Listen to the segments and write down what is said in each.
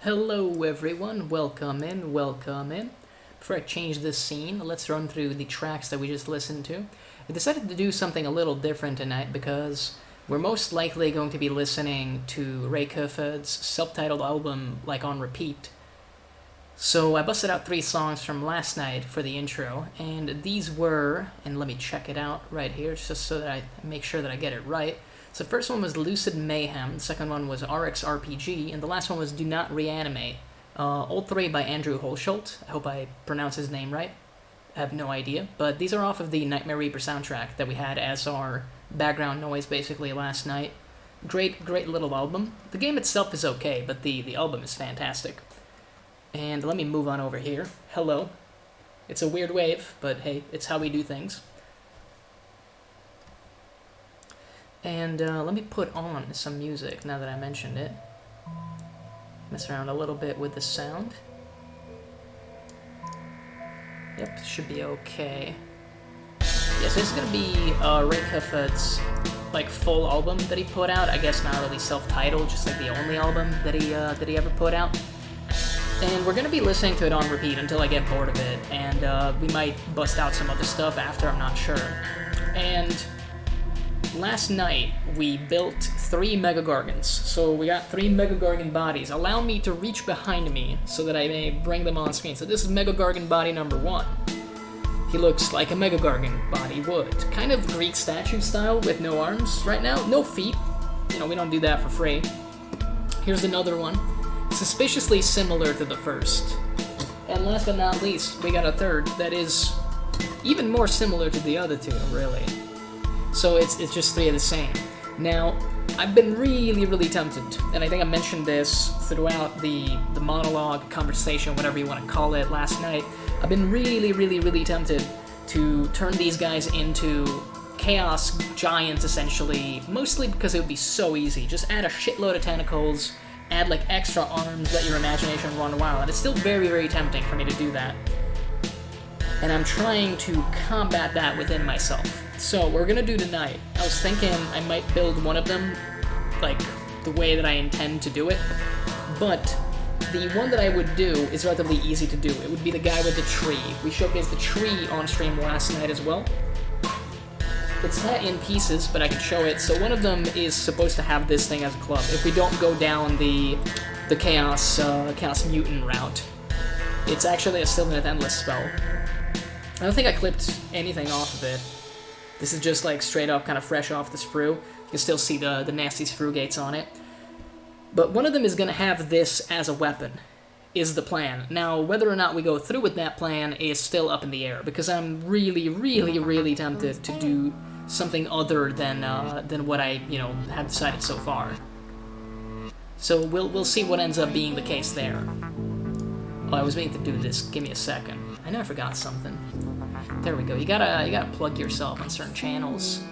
Hello everyone, welcome in, welcome in. Before I change this scene, let's run through the tracks that we just listened to. I decided to do something a little different tonight because we're most likely going to be listening to Ray Kerfoot's self-titled album, like on repeat. So I busted out 3 songs from last night for the intro, and these were, and let me check it out right here, just so that I make sure that I get it right. So the first one was Lucid Mayhem, the second one was RX RPG, and the last one was Do Not Reanimate. All 3 by Andrew Holschult. I hope I pronounce his name right. I have no idea. But these are off of the Nightmare Reaper soundtrack that we had as our background noise basically last night. Great little album. The game itself is okay, but the album is fantastic. And let me move on over here. Hello. It's a weird wave, but hey, it's how we do things. And let me put on some music now that I mentioned it. Mess around a little bit with the sound. Yep, should be okay. Yes, this is gonna be Ray Kerfoot's like full album that he put out. I guess not really self-titled, just like the only album that he ever put out. And we're gonna be listening to it on repeat until I get bored of it, and we might bust out some other stuff after. I'm not sure. And last night, we built 3 Mega Gargants. So we got 3 Mega Gargant bodies. Allow me to reach behind me so that I may bring them on screen. So this is Mega Gargant body number 1. He looks like a Mega Gargant body would. Kind of Greek statue style with no arms right now. No feet. You know, we don't do that for free. Here's another one. Suspiciously similar to the first. And last but not least, we got a third that is even more similar to the other 2, really. So it's just 3 of the same. Now, I've been really tempted, and I think I mentioned this throughout the monologue, conversation, whatever you want to call it, last night. I've been really tempted to turn these guys into chaos giants, essentially, mostly because it would be so easy. Just add a shitload of tentacles, add like extra arms, let your imagination run wild, and it's still very tempting for me to do that. And I'm trying to combat that within myself. So, we're gonna do tonight. I was thinking I might build one of them, like, the way that I intend to do it, but the one that I would do is relatively easy to do. It would be the guy with the tree. We showcased the tree on stream last night as well. It's not in pieces, but I can show it. So one of them is supposed to have this thing as a club. If we don't go down the Chaos Mutant route, it's actually a Sylvaneth Endless spell. I don't think I clipped anything off of it. This is just like straight up kind of fresh off the sprue. You can still see the nasty sprue gates on it. But one of them is going to have this as a weapon, is the plan. Now, whether or not we go through with that plan is still up in the air, because I'm really tempted to do something other than what I, have decided so far. So we'll see what ends up being the case there. Oh, I was waiting to do this. Give me a second. I know I forgot something. There we go. You gotta plug yourself on certain channels.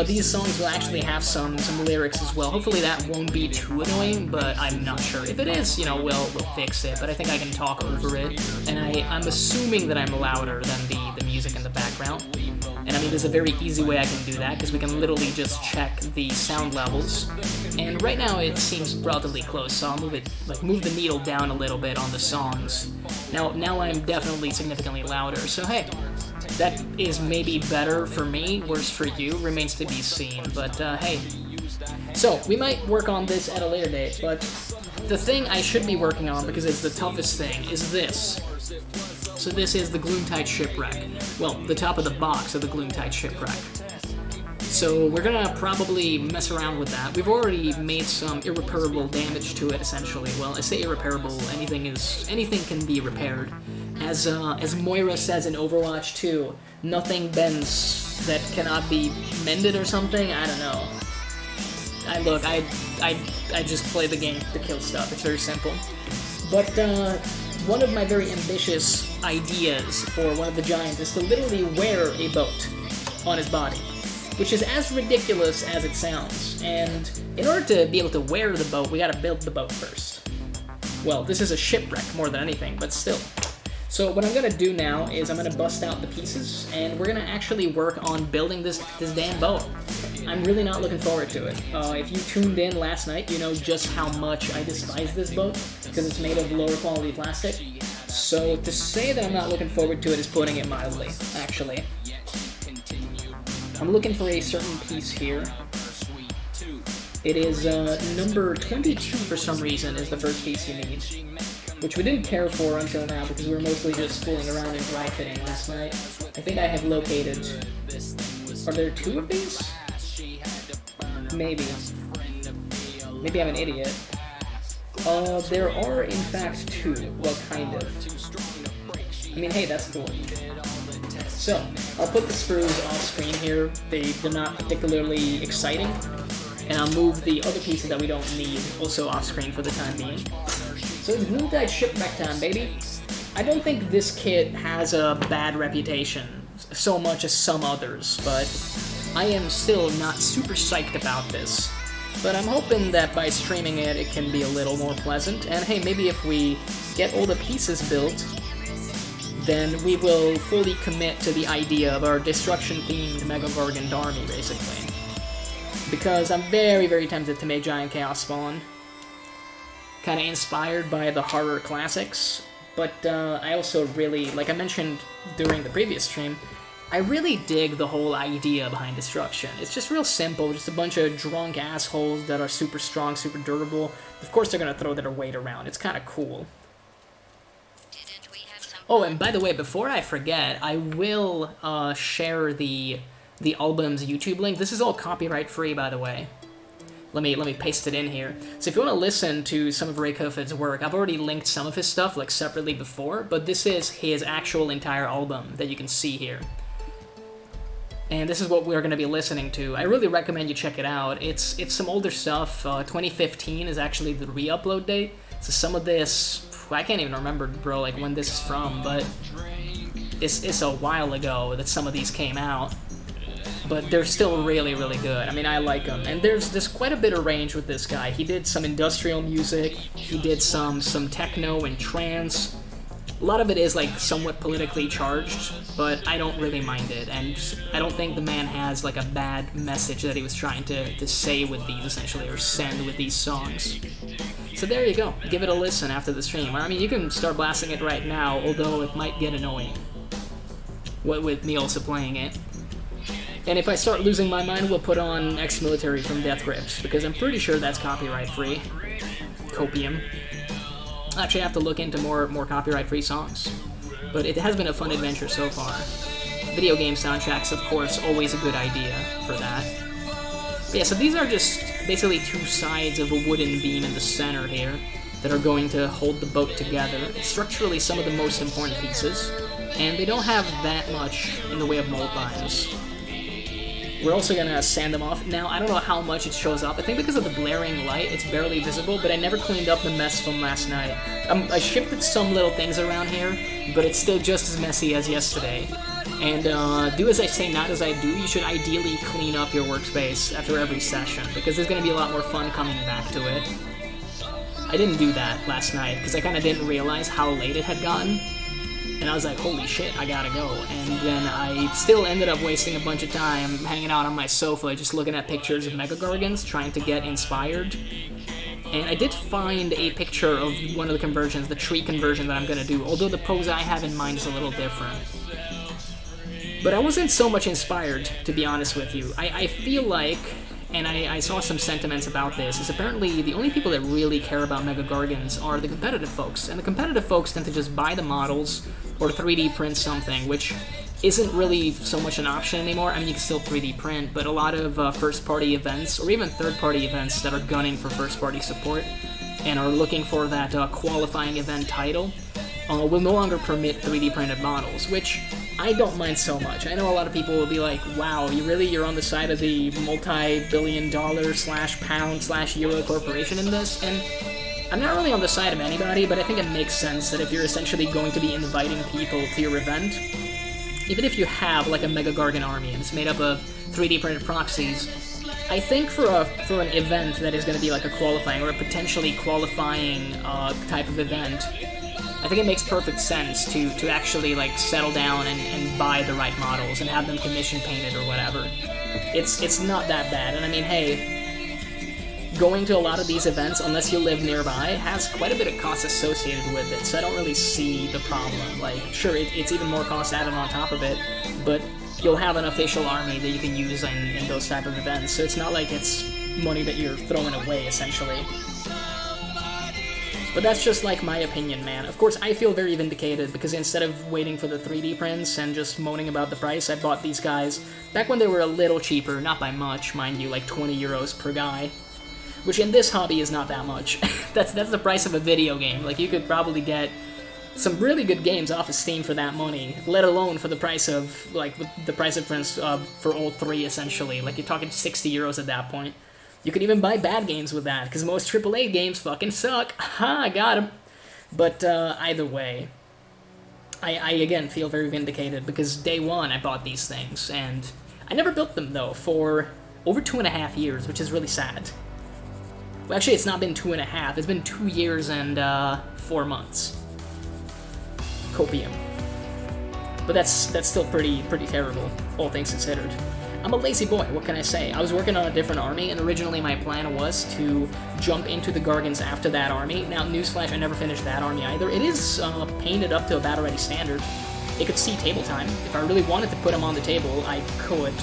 These songs will actually have some lyrics as well. Hopefully that won't be too annoying, but I'm not sure. If it is, we'll fix it. But I think I can talk over it, and I'm assuming that I'm louder than the music in the background. And I mean, there's a very easy way I can do that, because we can literally just check the sound levels. And right now it seems relatively close, so I'll move the needle down a little bit on the songs. Now I'm definitely significantly louder, so hey, that is maybe better for me, worse for you, remains to be seen, but hey. So, we might work on this at a later date, but the thing I should be working on, because it's the toughest thing, is this. So this is the Gloontide Shipwreck. Well, the top of the box of the Gloontide Shipwreck. So we're gonna probably mess around with that. We've already made some irreparable damage to it, essentially. Well, I say irreparable, anything can be repaired. As Moira says in Overwatch 2, nothing bends that cannot be mended or something. I don't know. I just play the game to kill stuff. It's very simple. But one of my very ambitious ideas for one of the giants is to literally wear a boat on his body, which is as ridiculous as it sounds. And in order to be able to wear the boat, we gotta build the boat first. Well, this is a shipwreck more than anything, but still. So what I'm gonna do now is I'm gonna bust out the pieces, and we're gonna actually work on building this damn boat. I'm really not looking forward to it. If you tuned in last night, you know just how much I despise this boat, because it's made of lower quality plastic. So to say that I'm not looking forward to it is putting it mildly, actually. I'm looking for a certain piece here. It is number 22 for some reason is the first piece you need, which we didn't care for until now because we were mostly just fooling around and dry fitting last night. I think I have located... Are there 2 of these? Maybe. Maybe I'm an idiot. There are in fact 2. Well, kind of. I mean, hey, that's cool. So, I'll put the screws off screen here. They're not particularly exciting. And I'll move the other pieces that we don't need also off screen for the time being. So it's glue-tied shipwreck time, baby. I don't think this kit has a bad reputation so much as some others, but I am still not super psyched about this. But I'm hoping that by streaming it, it can be a little more pleasant. And hey, maybe if we get all the pieces built, then we will fully commit to the idea of our destruction-themed Mega Gargant army, basically. Because I'm very, very tempted to make Giant Chaos Spawn. Kind of inspired by the horror classics. But I also really, like I mentioned during the previous stream, I really dig the whole idea behind destruction. It's just real simple, just a bunch of drunk assholes that are super strong, super durable. Of course they're gonna throw their weight around. It's kind of cool. Oh, and by the way, before I forget, I will share the album's YouTube link. This is all copyright free, by the way. Let me paste it in here. So if you want to listen to some of Ray Kofid's work, I've already linked some of his stuff like separately before, but this is his actual entire album that you can see here. And this is what we're going to be listening to. I really recommend you check it out. It's some older stuff. 2015 is actually the re-upload date. So some of this, I can't even remember, bro, like when this is from, but it's a while ago that some of these came out. But they're still really, really good. I mean, I like them. And there's quite a bit of range with this guy. He did some industrial music. He did some techno and trance. A lot of it is, like, somewhat politically charged, but I don't really mind it. And I don't think the man has, like, a bad message that he was trying to say with these, essentially, or send with these songs. So there you go. Give it a listen after the stream. I mean, you can start blasting it right now, although it might get annoying. With me also playing it. And if I start losing my mind, we'll put on Ex-Military from Death Grips, because I'm pretty sure that's copyright-free. Copium. Actually, I have to look into more copyright-free songs. But it has been a fun adventure so far. Video game soundtracks, of course, always a good idea for that. But yeah, so these are just basically 2 sides of a wooden beam in the center here that are going to hold the boat together. Structurally, some of the most important pieces, and they don't have that much in the way of mold lines. We're also gonna sand them off. Now, I don't know how much it shows up. I think because of the blaring light, it's barely visible, but I never cleaned up the mess from last night. I shifted some little things around here, but it's still just as messy as yesterday. And do as I say, not as I do. You should ideally clean up your workspace after every session, because there's gonna be a lot more fun coming back to it. I didn't do that last night, because I kind of didn't realize how late it had gotten. And I was like, holy shit, I gotta go. And then I still ended up wasting a bunch of time hanging out on my sofa, just looking at pictures of Mega Gargants, trying to get inspired. And I did find a picture of one of the conversions, the tree conversion that I'm gonna do, although the pose I have in mind is a little different. But I wasn't so much inspired, to be honest with you. I feel like, and I saw some sentiments about this, is apparently the only people that really care about Mega Gargants are the competitive folks. And the competitive folks tend to just buy the models, or 3D print something, which isn't really so much an option anymore. I mean, you can still 3D print, but a lot of first-party events, or even third-party events that are gunning for first-party support, and are looking for that qualifying event title, will no longer permit 3D printed models, which I don't mind so much. I know a lot of people will be like, wow, you're on the side of the multi-billion-dollar /pound/euro corporation in this, and I'm not really on the side of anybody, but I think it makes sense that if you're essentially going to be inviting people to your event, even if you have like a Mega Gargant army and it's made up of 3D printed proxies, I think for an event that is going to be like a qualifying or a potentially qualifying type of event, I think it makes perfect sense to actually like settle down and buy the right models and have them commission painted or whatever. It's not that bad. And I mean, hey, going to a lot of these events, unless you live nearby, has quite a bit of cost associated with it, so I don't really see the problem. Like, sure, it's even more cost added on top of it, but you'll have an official army that you can use in those type of events, so it's not like it's money that you're throwing away, essentially. But that's just, like, my opinion, man. Of course, I feel very vindicated, because instead of waiting for the 3D prints and just moaning about the price, I bought these guys back when they were a little cheaper, not by much, mind you, like 20 euros per guy. Which in this hobby is not that much. That's the price of a video game. Like, you could probably get some really good games off of Steam for that money, let alone for the price of, like, the price difference for all three, essentially. Like, you're talking 60 euros at that point. You could even buy bad games with that, because most AAA games fucking suck. Ha, I got him. But either way, I again feel very vindicated, because day one I bought these things, and I never built them, though, for over 2.5 years, which is really sad. Well, actually, it's not been 2.5. It's been 2 years and 4 months. Copium. But that's still pretty terrible, all things considered. I'm a lazy boy, what can I say? I was working on a different army, and originally my plan was to jump into the Gargans after that army. Now, newsflash, I never finished that army either. It is painted up to a battle-ready standard. It could see table time. If I really wanted to put them on the table, I could.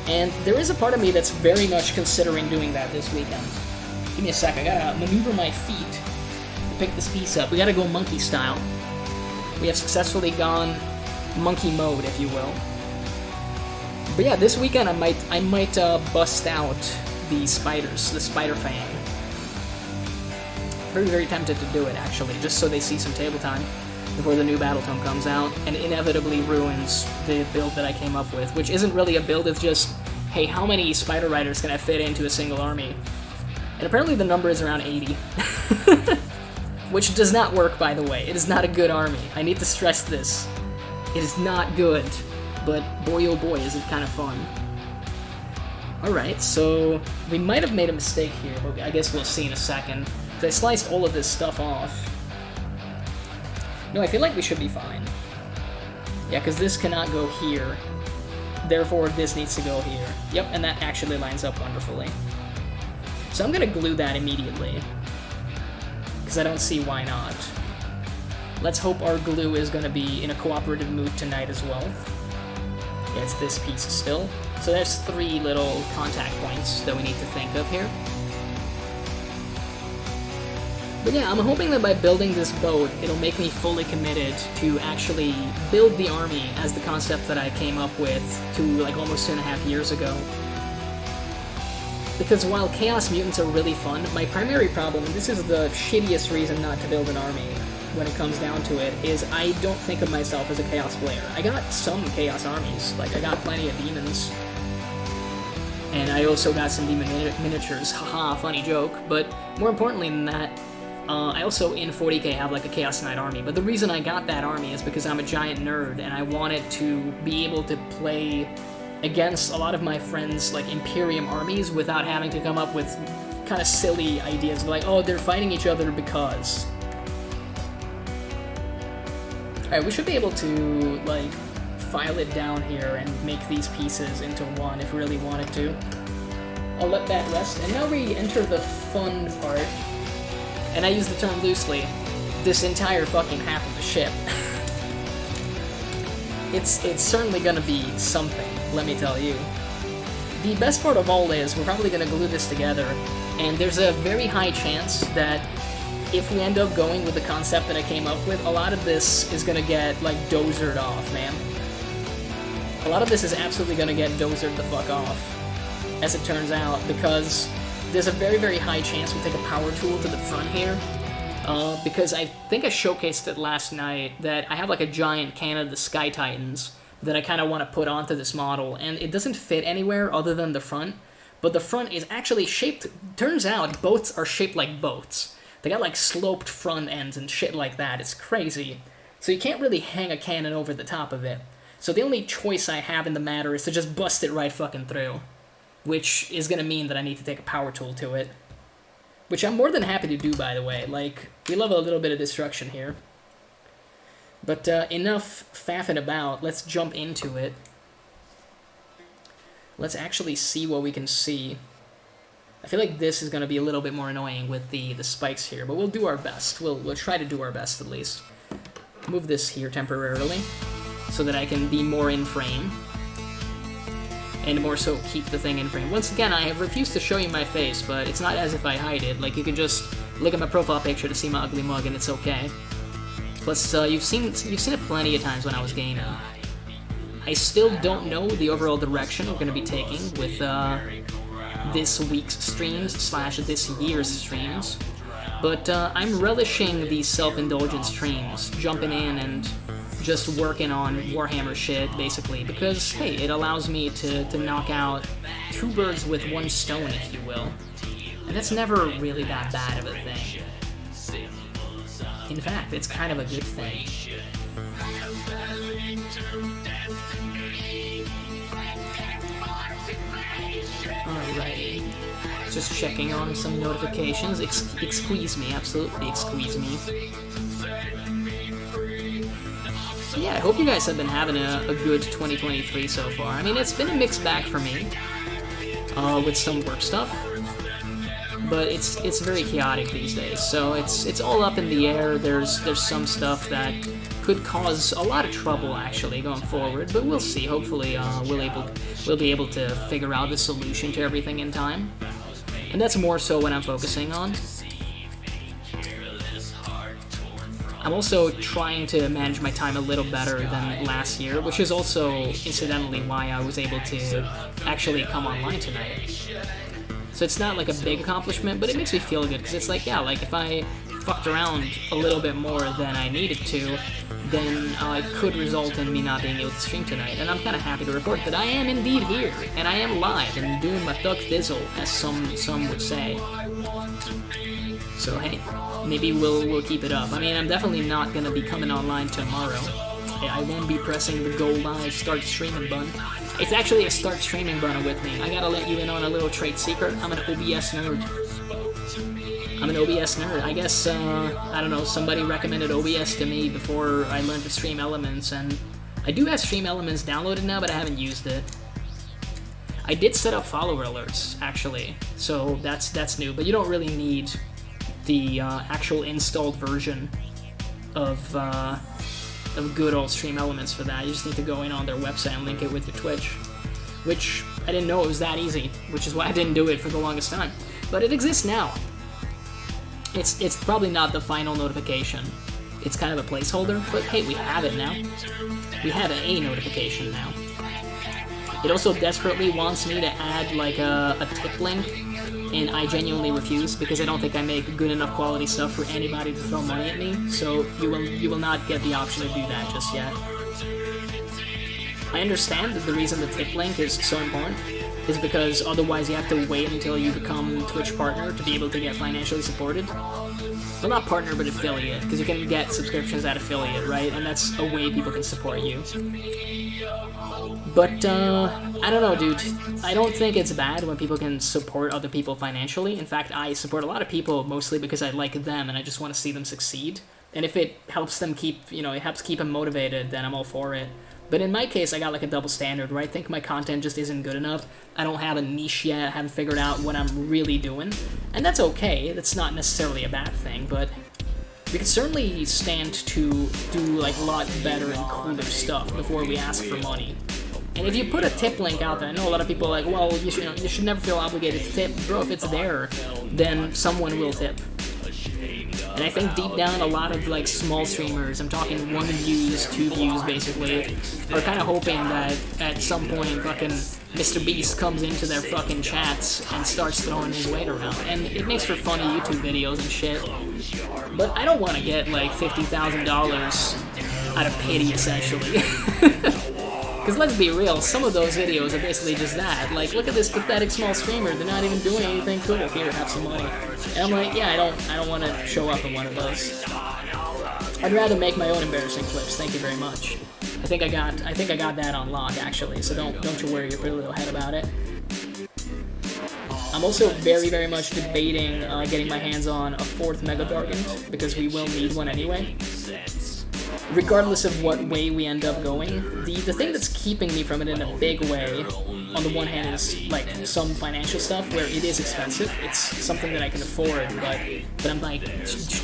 And there is a part of me that's very much considering doing that this weekend. Give me a sec, I gotta maneuver my feet to pick this piece up. We gotta go monkey style. We have successfully gone monkey mode, if you will. But yeah, this weekend I might bust out the spiders, the spider fang. Very tempted to do it, actually, just so they see some table time before the new battle tome comes out, and inevitably ruins the build that I came up with, which isn't really a build, it's just, hey, how many spider riders can I fit into a single army? And apparently the number is around 80. Which does not work, by the way. It is not a good army. I need to stress this. It is not good. But boy oh boy, is it kind of fun. Alright, so we might have made a mistake here, but I guess we'll see in a second. Because I sliced all of this stuff off. No, I feel like we should be fine. Yeah, because this cannot go here. Therefore, this needs to go here. Yep, and that actually lines up wonderfully. So I'm going to glue that immediately, because I don't see why not. Let's hope our glue is going to be in a cooperative mood tonight as well. Yeah, it's this piece still. So there's 3 little contact points that we need to think of here. But yeah, I'm hoping that by building this boat, it'll make me fully committed to actually build the army as the concept that I came up with like almost 2.5 years ago. Because while Chaos Mutants are really fun, my primary problem, and this is the shittiest reason not to build an army when it comes down to it, is I don't think of myself as a Chaos player. I got some Chaos armies, like I got plenty of demons. And I also got some demon miniatures, haha, funny joke, but more importantly than that, I also in 40k have like a Chaos Knight army, but the reason I got that army is because I'm a giant nerd and I wanted to be able to play against a lot of my friends' like Imperium armies without having to come up with kind of silly ideas like, oh, they're fighting each other because. Alright, we should be able to like file it down here and make these pieces into one if we really wanted to. I'll let that rest, and now we enter the fun part. And I use the term loosely, this entire fucking half of the ship. It's certainly gonna be something, let me tell you. The best part of all is, we're probably gonna glue this together, and there's a very high chance that if we end up going with the concept that I came up with, a lot of this is gonna get, like, dozered off, man. A lot of this is absolutely gonna get dozered the fuck off, as it turns out, because there's a very, very high chance we take a power tool to the front here, because I think I showcased it last night, that I have like a giant cannon of the Sky Titans that I kind of want to put onto this model, and it doesn't fit anywhere other than the front, but the front is actually shaped, turns out boats are shaped like boats. They got like sloped front ends and shit like that, it's crazy. So you can't really hang a cannon over the top of it. So the only choice I have in the matter is to just bust it right fucking through, which is going to mean that I need to take a power tool to it. Which I'm more than happy to do, by the way. Like, we love a little bit of destruction here. But enough faffing about, let's jump into it. Let's actually see what we can see. I feel like this is going to be a little bit more annoying with the spikes here, but we'll do our best. We'll try to do our best, at least. Move this here temporarily, so that I can be more in frame. And more so keep the thing in frame. Once again, I have refused to show you my face, but it's not as if I hide it. Like, you can just look at my profile picture to see my ugly mug, and it's okay. Plus, you've seen it plenty of times when I was gaming. I still don't know the overall direction we're going to be taking with this week's streams / this year's streams, but I'm relishing these self-indulgent streams, jumping in and just working on Warhammer shit, basically, because, hey, it allows me to knock out 2 birds with 1 stone, if you will, and that's never really that bad of a thing. In fact, it's kind of a good thing. Alrighty. Just checking on some notifications. Excuse me, absolutely excuse me. Yeah, I hope you guys have been having a good 2023 so far. I mean, it's been a mixed bag for me, with some work stuff, but it's very chaotic these days, so it's all up in the air. There's some stuff that could cause a lot of trouble, actually, going forward, but we'll see. Hopefully, we'll be able to figure out the solution to everything in time, and that's more so what I'm focusing on. I'm also trying to manage my time a little better than last year, which is also, incidentally, why I was able to actually come online tonight. So it's not like a big accomplishment, but it makes me feel good, because it's like, yeah, like if I fucked around a little bit more than I needed to, then it could result in me not being able to stream tonight, and I'm kind of happy to report that I am indeed here, and I am live, and doing my thug thizzle, as some would say. So hey, maybe we'll keep it up. I mean, I'm definitely not gonna be coming online tomorrow. I won't be pressing the go live start streaming button. It's actually a start streaming button with me. I gotta let you in on a little trade secret. I'm an OBS nerd. I'm an OBS nerd. I guess, I don't know, somebody recommended OBS to me before I learned to stream Elements, and I do have Stream Elements downloaded now, but I haven't used it. I did set up follower alerts, actually, so that's new, but you don't really need the actual installed version of good old Stream Elements for that. You just need to go in on their website and link it with your Twitch, which I didn't know it was that easy, which is why I didn't do it for the longest time. But it exists now. It's probably not the final notification. It's kind of a placeholder, but hey, we have it now. We have a notification now. It also desperately wants me to add like a tip link, and I genuinely refuse because I don't think I make good enough quality stuff for anybody to throw money at me, so you will not get the option to do that just yet. I understand that the reason the tip link is so important is because otherwise you have to wait until you become Twitch partner to be able to get financially supported. Well, not partner, but affiliate, because you can get subscriptions at affiliate, right? And that's a way people can support you. But, I don't know, dude. I don't think it's bad when people can support other people financially. In fact, I support a lot of people mostly because I like them and I just want to see them succeed. And if it helps them keep, it helps keep them motivated, then I'm all for it. But in my case, I got like a double standard where I think my content just isn't good enough. I don't have a niche yet, I haven't figured out what I'm really doing. And that's okay, that's not necessarily a bad thing, but we can certainly stand to do like a lot better and cooler stuff before we ask for money. And if you put a tip link out there, I know a lot of people are like, well, you should never feel obligated to tip. Bro, if it's there, then someone will tip. And I think deep down, a lot of like small streamers, I'm talking 1 views, 2 views basically, are kind of hoping that at some point fucking Mr. Beast comes into their fucking chats and starts throwing his weight around. And it makes for funny YouTube videos and shit. But I don't want to get like $50,000 out of pity, essentially. Because let's be real, some of those videos are basically just that. Like, look at this pathetic small streamer, they're not even doing anything cool. Here, have some money. And I'm like, yeah, I don't want to show up in one of those. I'd rather make my own embarrassing clips, thank you very much. I think I got that on lock, actually, so don't you worry your pretty little head about it. I'm also very, very much debating getting my hands on a 4th Mega Dargant, because we will need one anyway. regardless of what way we end up going, the thing that's keeping me from it in a big way, on the one hand, is like some financial stuff where it is expensive. It's something that I can afford, but I'm like,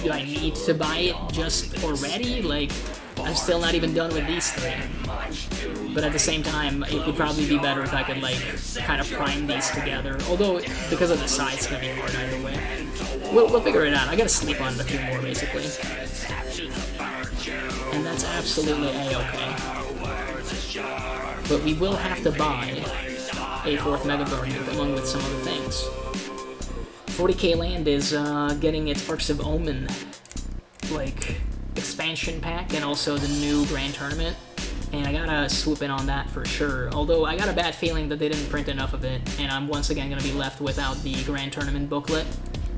do I need to buy it just already? Like, I'm still not even done with these 3. But at the same time, it would probably be better if I could, like, kind of prime these together. Although, because of the size, it's gonna be hard either way. We'll figure it out. I gotta sleep on it a few more, basically. And that's absolutely a-okay. But we will have to buy a 4th Mega Garden, along with some other things. 40k Land is getting its Arcs of Omen, like, expansion pack, and also the new Grand Tournament. And I gotta swoop in on that for sure. Although I got a bad feeling that they didn't print enough of it, and I'm once again gonna be left without the Grand Tournament booklet.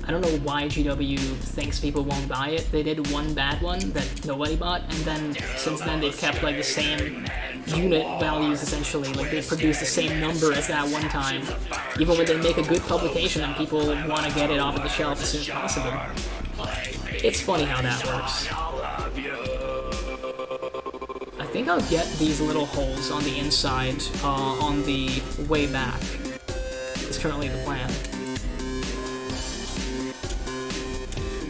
I don't know why GW thinks people won't buy it. They did one bad one that nobody bought, and then since then they've kept like the same unit values essentially. Like they produce the same number as that one time. Even when they make a good publication and people want to get it off of the shelf as soon as possible. It's funny how that works. I think I'll get these little holes on the inside on the way back. It's currently the plan.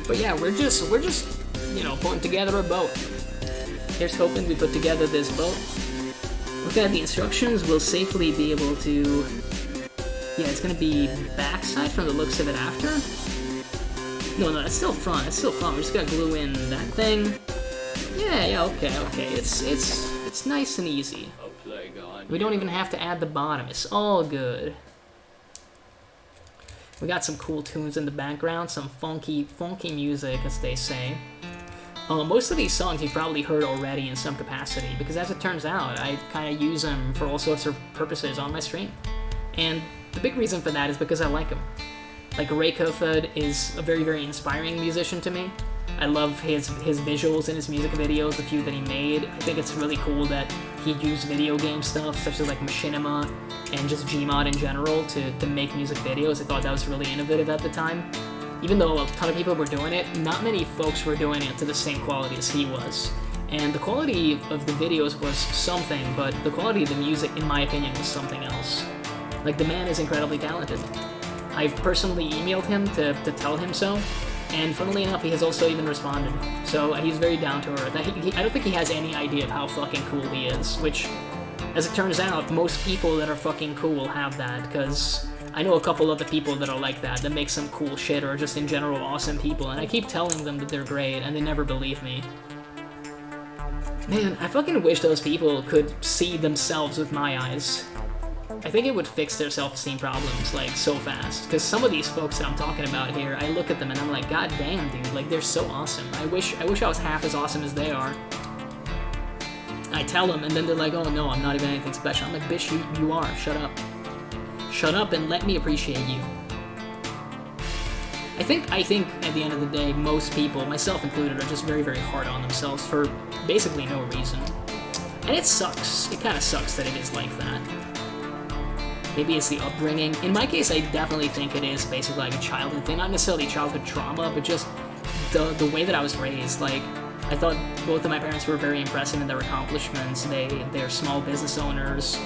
But yeah, we're just, you know, putting together a boat. Here's hoping we put together this boat. Looking at the instructions, we'll safely be able to... Yeah, it's gonna be backside from the looks of it after. No, that's still front. It's still front. We're just gonna glue in that thing. Yeah, okay. It's nice and easy. We don't even have to add the bottom. It's all good. We got some cool tunes in the background, some funky music, as they say. Most of these songs you've probably heard already in some capacity, because as it turns out, I kind of use them for all sorts of purposes on my stream. And the big reason for that is because I like them. Like, Ray Kofod is a very, very inspiring musician to me. I love his visuals in his music videos, the few that he made. I think it's really cool that he used video game stuff, such as like Machinima and just Gmod in general, to make music videos. I thought that was really innovative at the time. Even though a ton of people were doing it, not many folks were doing it to the same quality as he was. And the quality of the videos was something, but the quality of the music, in my opinion, was something else. Like, the man is incredibly talented. I've personally emailed him to tell him so, and funnily enough, he has also even responded. So he's very down to earth. I don't think he has any idea of how fucking cool he is, which, as it turns out, most people that are fucking cool have that, because I know a couple other people that are like that make some cool shit, or just in general awesome people, and I keep telling them that they're great, and they never believe me. Man, I fucking wish those people could see themselves with my eyes. I think it would fix their self-esteem problems, like, so fast. Because some of these folks that I'm talking about here, I look at them and I'm like, god damn, dude, like, they're so awesome. I wish I was half as awesome as they are. I tell them, and then they're like, oh no, I'm not even anything special. I'm like, bitch, you are. Shut up. Shut up and let me appreciate you. I think at the end of the day, most people, myself included, are just very, very hard on themselves for basically no reason. And it sucks. It kind of sucks that it is like that. Maybe it's the upbringing. In my case, I definitely think it is basically like a childhood thing. Not necessarily childhood trauma, but just the way that I was raised. Like, I thought both of my parents were very impressive in their accomplishments. They're small business owners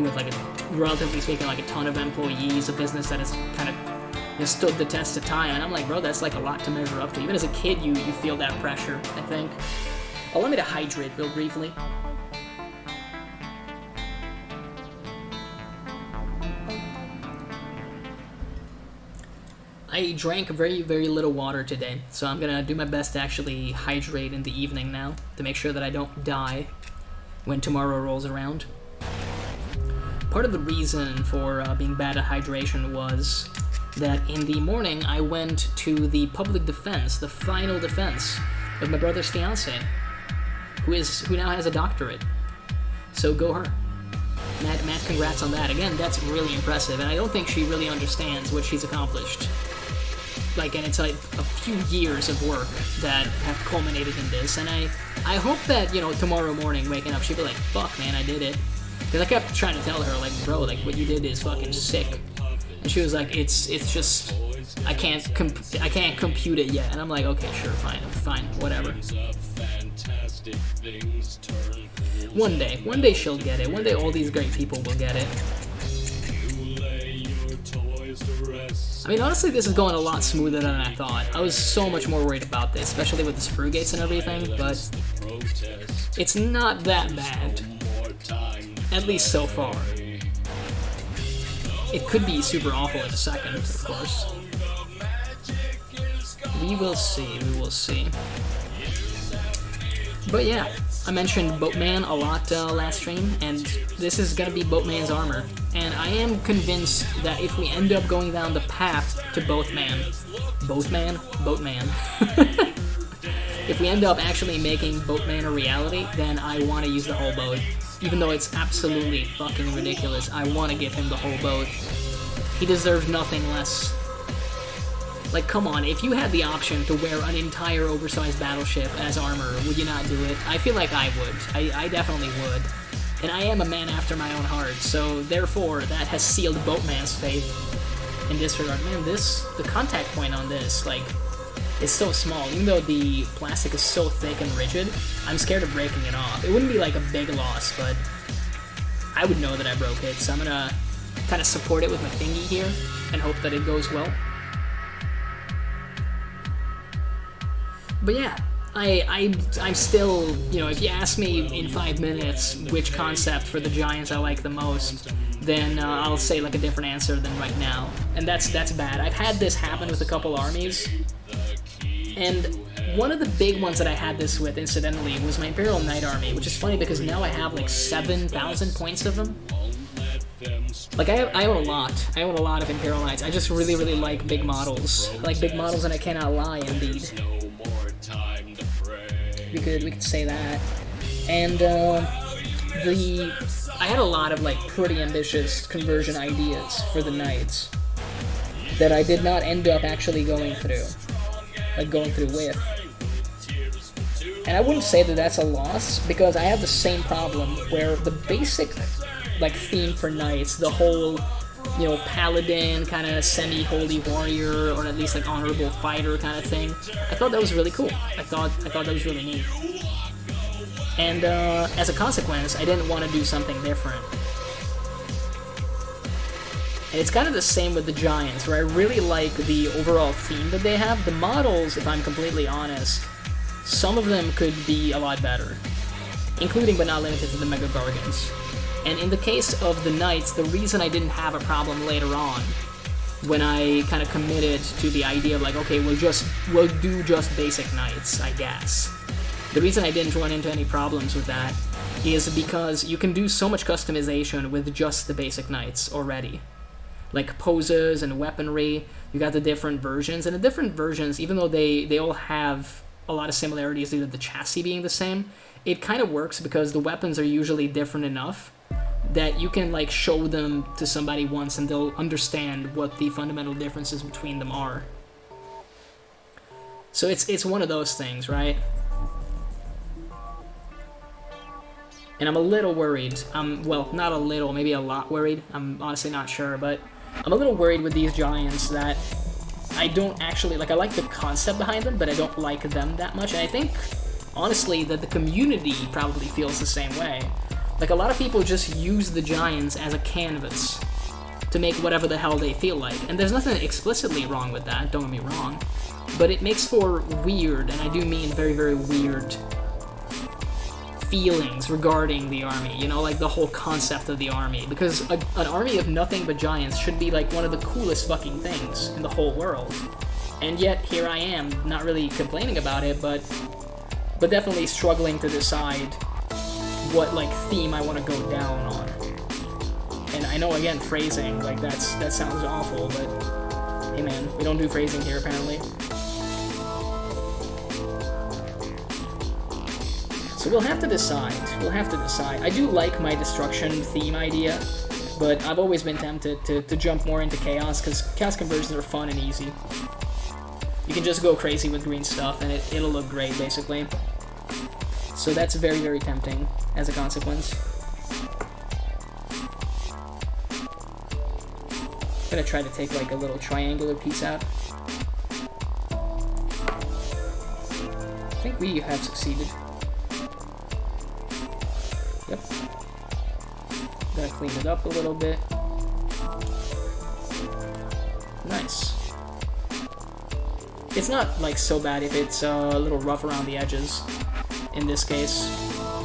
with, like, relatively speaking, like a ton of employees, a business that has kind of stood the test of time. And I'm like, bro, that's like a lot to measure up to. Even as a kid, you feel that pressure, I think. Allow me to hydrate real briefly. I drank very, very little water today, so I'm gonna do my best to actually hydrate in the evening now, to make sure that I don't die when tomorrow rolls around. Part of the reason for being bad at hydration was that in the morning I went to the public defense, the final defense of my brother's fiancée, who now has a doctorate. So go her. Matt, congrats on that. Again, that's really impressive, and I don't think she really understands what she's accomplished. Like, and it's like a few years of work that have culminated in this, and I hope that, you know, tomorrow morning waking up, she'll be like, fuck, man, I did it. Because I kept trying to tell her, like, bro, like, what you did is fucking sick. And she was like, it's just I can't compute it yet. And I'm like, okay, sure, fine, whatever. One day she'll get it. One day all these great people will get it. I mean, honestly, this is going a lot smoother than I thought. I was so much more worried about this, especially with the sprue gates and everything, but it's not that bad. At least so far. It could be super awful in a second, of course. We will see, we will see. But yeah, I mentioned Boatman a lot last stream, and this is gonna be Boatman's armor. And I am convinced that if we end up going down the path to Boatman, if we end up actually making Boatman a reality, then I want to use the whole boat. Even though it's absolutely fucking ridiculous, I want to give him the whole boat. He deserves nothing less. Like, come on, if you had the option to wear an entire oversized battleship as armor, would you not do it? I feel like I would. I definitely would. And I am a man after my own heart, so therefore that has sealed Boatman's fate in this regard. Man, the contact point on this, like, is so small. Even though the plastic is so thick and rigid, I'm scared of breaking it off. It wouldn't be like a big loss, but I would know that I broke it, so I'm gonna kind of support it with my thingy here and hope that it goes well. But yeah, I'm still, you know, if you ask me in 5 minutes which concept for the Giants I like the most, then I'll say like a different answer than right now. And that's bad. I've had this happen with a couple armies, and one of the big ones that I had this with, incidentally, was my Imperial Knight army, which is funny because now I have like 7,000 points of them. Like, I own a lot. I own a lot of Imperial Knights. I just really, really like big models. I like big models, and I cannot lie, indeed. We could say that. And I had a lot of like pretty ambitious conversion ideas for the Knights that I did not end up actually going through with. And I wouldn't say that that's a loss, because I have the same problem where the basic like theme for Knights, the whole, you know, paladin kind of semi-holy warrior, or at least like honorable fighter kind of thing, I thought that was really cool. I thought that was really neat. And as a consequence, I didn't want to do something different. And it's kind of the same with the Giants, where I really like the overall theme that they have. The models, if I'm completely honest, some of them could be a lot better, including but not limited to the Mega Gargants. And in the case of the Knights, the reason I didn't have a problem later on, when I kind of committed to the idea of like, okay, we'll do just basic Knights, I guess. The reason I didn't run into any problems with that is because you can do so much customization with just the basic Knights already. Like poses and weaponry, you got the different versions, and the different versions, even though they all have a lot of similarities due to the chassis being the same, it kind of works because the weapons are usually different enough that you can like show them to somebody once and they'll understand what the fundamental differences between them are. So it's one of those things, right? And I'm a little worried. Well, not a little, maybe a lot worried. I'm honestly not sure, but I'm a little worried with these Giants that I don't actually, like, I like the concept behind them, but I don't like them that much. And I think, honestly, that the community probably feels the same way. Like, a lot of people just use the Giants as a canvas to make whatever the hell they feel like. And there's nothing explicitly wrong with that, don't get me wrong. But it makes for weird, and I do mean very, very weird, feelings regarding the army, you know, like the whole concept of the army. Because an army of nothing but Giants should be like one of the coolest fucking things in the whole world. And yet, here I am, not really complaining about it, but definitely struggling to decide what, like, theme I want to go down on. And I know, again, phrasing, like, that sounds awful, but hey man, we don't do phrasing here, apparently. So we'll have to decide. I do like my destruction theme idea, but I've always been tempted to jump more into chaos, because chaos conversions are fun and easy. You can just go crazy with green stuff, and it'll look great, basically. So that's very, very tempting as a consequence. Gonna try to take like a little triangular piece out. I think we have succeeded. Yep. Gotta clean it up a little bit. Nice. It's not like so bad if it's a little rough around the edges in this case,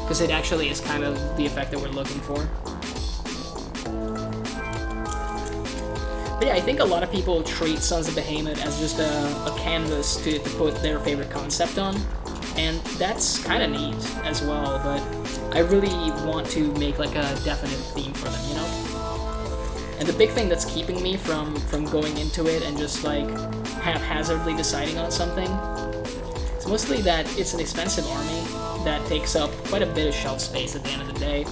because it actually is kind of the effect that we're looking for. But yeah, I think a lot of people treat Sons of Behemoth as just a canvas to put their favorite concept on, and that's kind of neat as well, but I really want to make like a definite theme for them, you know? And the big thing that's keeping me from going into it and just like haphazardly deciding on something is mostly that it's an expensive army that takes up quite a bit of shelf space at the end of the day.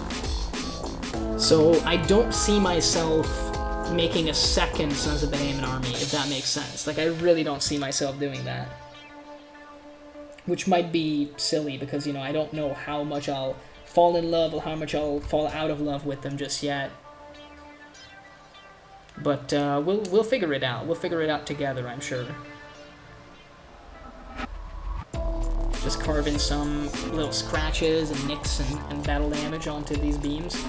So I don't see myself making a second Sons of Behemoth army, if that makes sense. Like, I really don't see myself doing that. Which might be silly, because, you know, I don't know how much I'll fall in love or how much I'll fall out of love with them just yet. But we'll figure it out. We'll figure it out together, I'm sure. Just carve in some little scratches and nicks and battle damage onto these beams.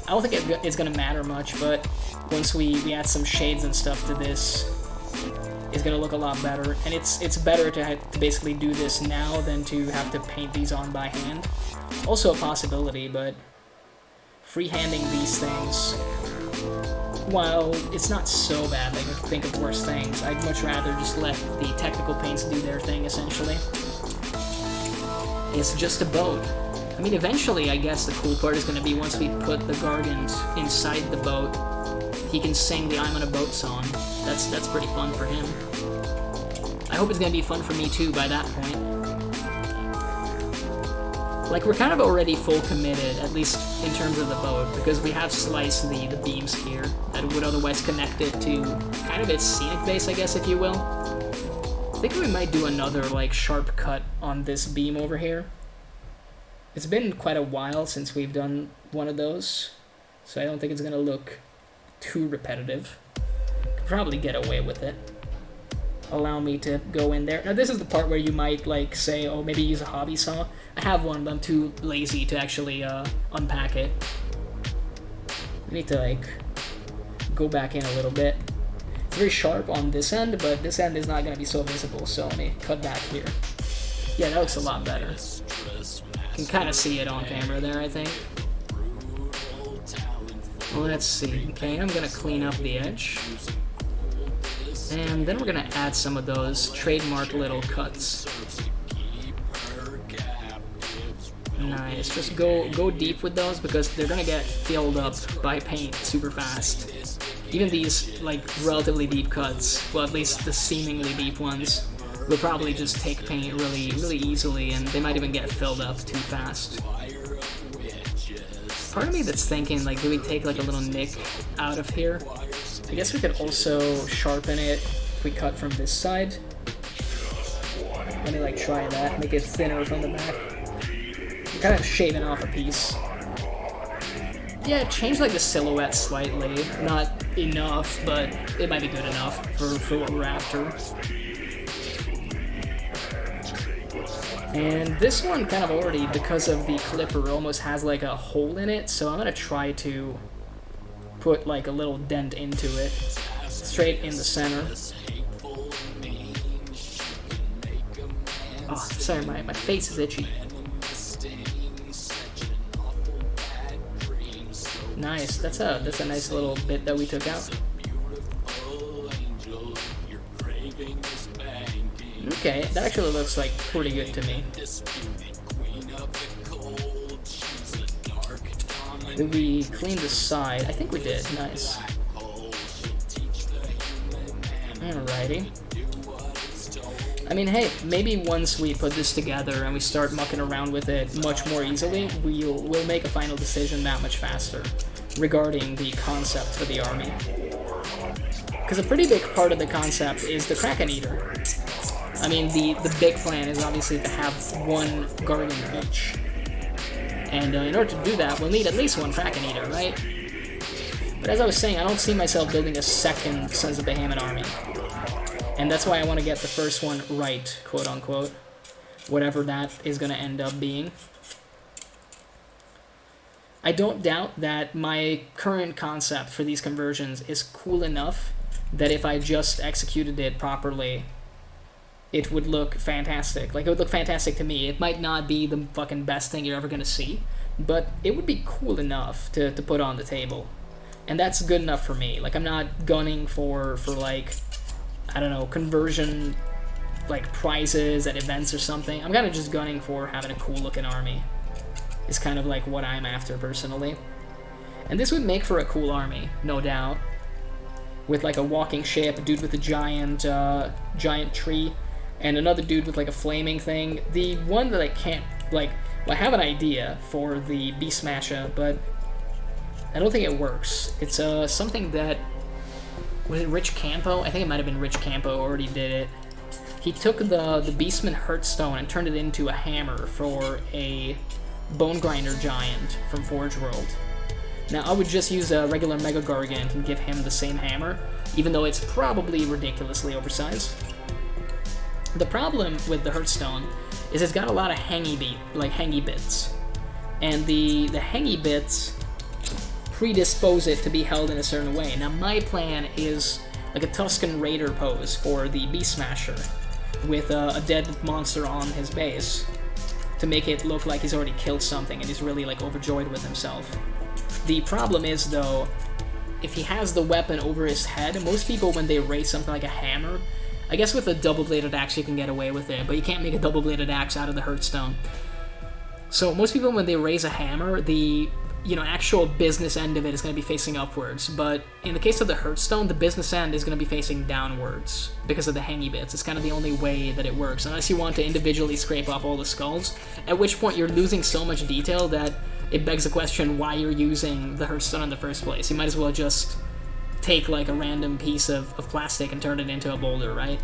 I don't think it's gonna matter much, but once we add some shades and stuff to this, it's gonna look a lot better. And it's better to basically do this now than to have to paint these on by hand. Also a possibility, but freehanding these things, while it's not so bad, like I can think of worse things, I'd much rather just let the technical paints do their thing, essentially. It's just a boat. I mean, eventually, I guess the cool part is going to be once we put the Gargant inside the boat, he can sing the I'm on a Boat song. That's pretty fun for him. I hope it's going to be fun for me too by that point. Like, we're kind of already full committed, at least in terms of the boat, because we have sliced the beams here that would otherwise connect it to kind of its scenic base, I guess, if you will. I think we might do another, like, sharp cut on this beam over here. It's been quite a while since we've done one of those, so I don't think it's going to look too repetitive. Could probably get away with it. Allow me to go in there. Now this is the part where you might like say, oh, maybe use a hobby saw. I have one, but I'm too lazy to actually unpack it. I need to like go back in a little bit. It's very sharp on this end, but this end is not going to be so visible, so let me cut back here. Yeah, that looks a lot better. You can kind of see it on camera there, I think. Well, let's see. Okay, I'm going to clean up the edge. And then we're going to add some of those trademark little cuts. Nice. Just go deep with those because they're going to get filled up by paint super fast. Even these, like, relatively deep cuts, well, at least the seemingly deep ones, will probably just take paint really easily, and they might even get filled up too fast. Part of me that's thinking, like, do we take, like, a little nick out of here? I guess we could also sharpen it if we cut from this side. Let me, like, try that, make it thinner from the back. I'm kind of shaving off a piece. Yeah, change, like, the silhouette slightly. Not enough, but it might be good enough for what we're after. And this one kind of already, because of the clipper, almost has like a hole in it, so I'm going to try to put like a little dent into it, straight in the center. Oh, sorry, my face is itchy. Nice, that's a nice little bit that we took out. Okay, that actually looks like pretty good to me. Did we clean the side? I think we did. Nice. Alrighty. I mean, hey, maybe once we put this together and we start mucking around with it much more easily, we'll make a final decision that much faster regarding the concept for the army. Because a pretty big part of the concept is the Kraken Eater. I mean, the big plan is obviously to have one Guardian each. And in order to do that, we'll need at least one Kraken Eater, right? But as I was saying, I don't see myself building a second Sons of Bahamut army. And that's why I want to get the first one right, quote-unquote. Whatever that is going to end up being. I don't doubt that my current concept for these conversions is cool enough that if I just executed it properly, it would look fantastic. Like, it would look fantastic to me. It might not be the fucking best thing you're ever going to see, but it would be cool enough to put on the table. And that's good enough for me. Like, I'm not gunning for like, I don't know, conversion, like, prizes at events or something. I'm kind of just gunning for having a cool-looking army. It's kind of like what I'm after, personally. And this would make for a cool army, no doubt. With, like, a walking ship, a dude with a giant tree, and another dude with, like, a flaming thing. The one that I can't, like, well, I have an idea for the Beast Smasher, but I don't think it works. It's something that, was it Rich Campo? I think it might have been Rich Campo already did it. He took the Beastman Hearthstone and turned it into a hammer for a Bone Grinder Giant from Forge World. Now, I would just use a regular Mega Gargant and give him the same hammer, even though it's probably ridiculously oversized. The problem with the Hearthstone is it's got a lot of hangy bits. And the hangy bits predispose it to be held in a certain way. Now, my plan is like a Tuscan Raider pose for the Beast Smasher, with a dead monster on his base, to make it look like he's already killed something and he's really, like, overjoyed with himself. The problem is, though, if he has the weapon over his head, most people, when they raise something like a hammer, I guess with a double-bladed axe you can get away with it, but you can't make a double-bladed axe out of the Hearthstone. So most people, when they raise a hammer, the actual business end of it is going to be facing upwards, but in the case of the Hearthstone, the business end is going to be facing downwards because of the hangy bits. It's kind of the only way that it works, unless you want to individually scrape off all the skulls, at which point you're losing so much detail that it begs the question why you're using the Hearthstone in the first place. You might as well just take, like, a random piece of plastic and turn it into a boulder, right?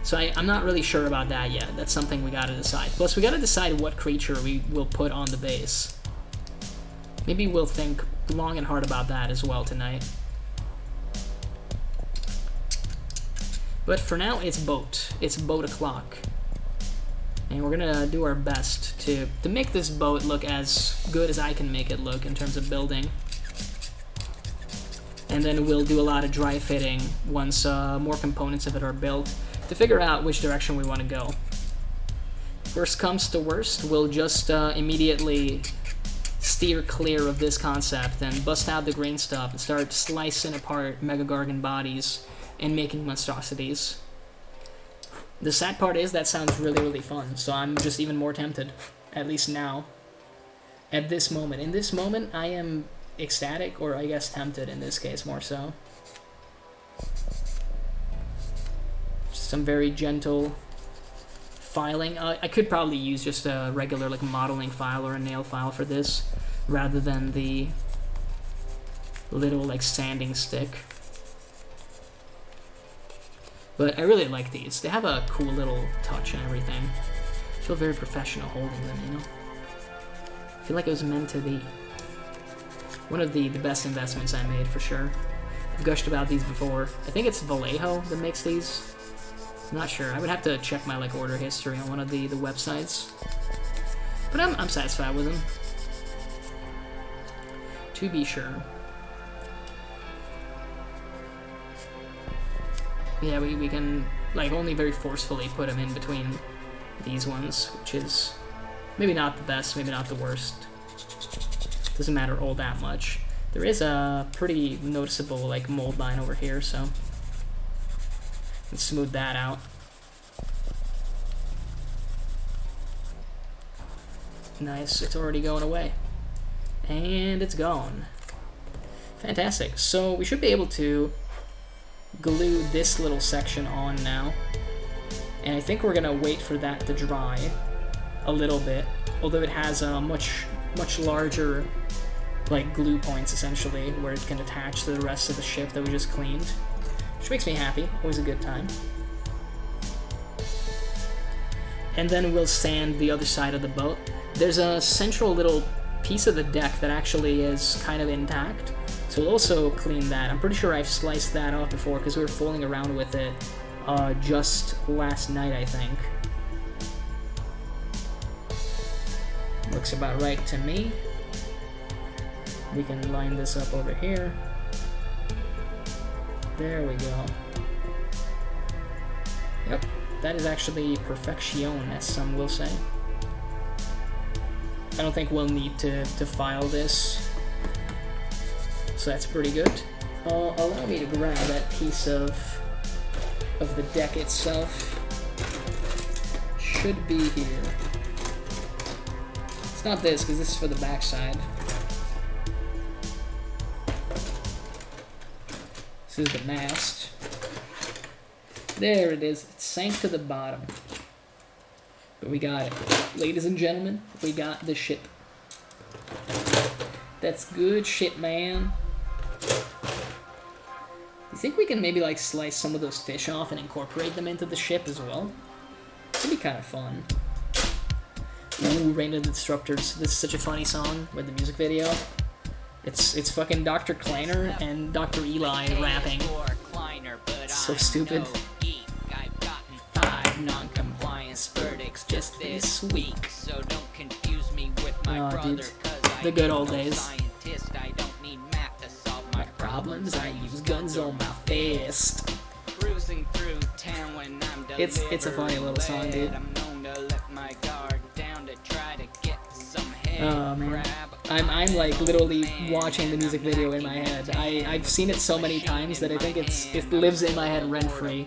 So I'm not really sure about that yet. That's something we gotta decide. Plus, we gotta decide what creature we will put on the base. Maybe we'll think long and hard about that as well tonight. But for now, it's boat. It's boat o'clock. And we're gonna do our best to make this boat look as good as I can make it look in terms of building. And then we'll do a lot of dry fitting once more components of it are built to figure out which direction we want to go. Worst comes to worst, we'll just immediately steer clear of this concept and bust out the green stuff and start slicing apart Mega Gargant bodies and making monstrosities. The sad part is that sounds really, really fun, so I'm just even more tempted, at least now. At this moment. In this moment, I am ecstatic, or I guess tempted in this case more so. Just some very gentle filing. I could probably use just a regular, like, modeling file or a nail file for this, rather than the little, like, sanding stick. But I really like these. They have a cool little touch and everything. I feel very professional holding them, you know? I feel like it was meant to be. One of the best investments I made, for sure. I've gushed about these before. I think it's Vallejo that makes these. I'm not sure. I would have to check my, like, order history on one of the websites. But I'm satisfied with them. To be sure. Yeah, we can, like, only very forcefully put them in between these ones, which is maybe not the best, maybe not the worst. Doesn't matter all that much. There is a pretty noticeable, like, mold line over here, so let's smooth that out. Nice, it's already going away. And it's gone. Fantastic. So we should be able to glue this little section on now. And I think we're gonna wait for that to dry a little bit, although it has a much larger, like, glue points, essentially, where it can attach to the rest of the ship that we just cleaned, which makes me happy. Always a good time. And then we'll sand the other side of the boat. There's a central little piece of the deck that actually is kind of intact, so So we'll also clean that. I'm pretty sure I've sliced that off before because we were fooling around with it just last night, I think. Looks about right to me. We can line this up over here. There we go. Yep, that is actually perfection, as some will say. I don't think we'll need to file this, so that's pretty good. Allow me to grab that piece of the deck itself. Should be here. It's not this, because this is for the backside. This is the mast. There it is. It sank to the bottom. But we got it. Ladies and gentlemen, we got the ship. That's good shit, man. You think we can maybe like slice some of those fish off and incorporate them into the ship as well? It'd be kind of fun. Ooh, Reign of the Disruptors. This is such a funny song with the music video. It's fucking Dr. Kleiner and Dr. Eli rapping. It's so stupid. 5 non-compliance verdicts just this week. So don't confuse me with my brother, the good old days. My problems, I use guns on my fist. It's a funny little song, dude. Oh man, I'm like literally watching the music video in my head. I've seen it so many times that I think it lives in my head rent free.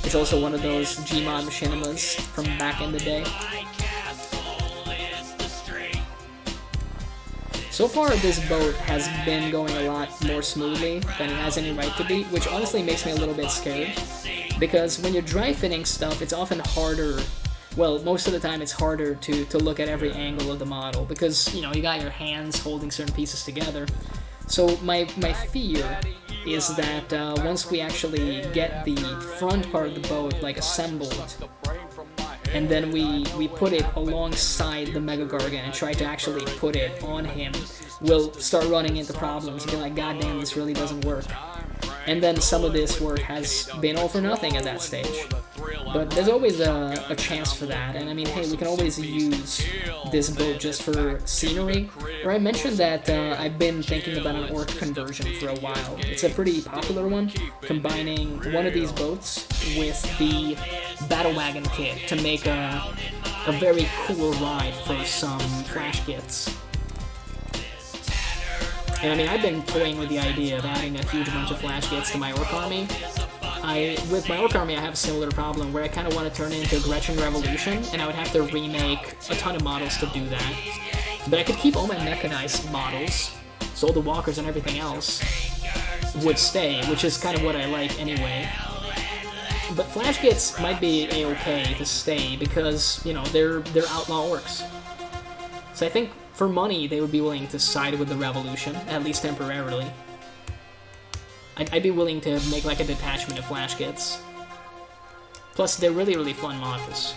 It's also one of those Gmod machinimas from back in the day. So far, this boat has been going a lot more smoothly than it has any right to be, which honestly makes me a little bit scared. Because when you're dry fitting stuff, it's often harder. Well, most of the time it's harder to look at every angle of the model because, you know, you got your hands holding certain pieces together. So my fear is that once we actually get the front part of the boat like assembled, and then we put it alongside the Mega Gargant and try to actually put it on him, we'll start running into problems and be like, God damn, this really doesn't work. And then some of this work has been all for nothing at that stage. But there's always a chance for that, and I mean, hey, we can always use this boat just for scenery. Or I mentioned that I've been thinking about an orc conversion for a while. It's a pretty popular one, combining one of these boats with the Battle Wagon kit to make a very cool ride for some flash kits. And I mean, I've been toying with the idea of adding a huge bunch of flash kits to my orc army. With my orc army, I have a similar problem where I kind of want to turn it into Gretchen Revolution, and I would have to remake a ton of models to do that. But I could keep all my mechanized models, so all the walkers and everything else would stay, which is kind of what I like anyway. But flash kits might be a-okay to stay because, you know, they're outlaw orcs. So I think for money, they would be willing to side with the Revolution, at least temporarily. I'd be willing to make like a detachment of flash kits. Plus, they're really, really fun models.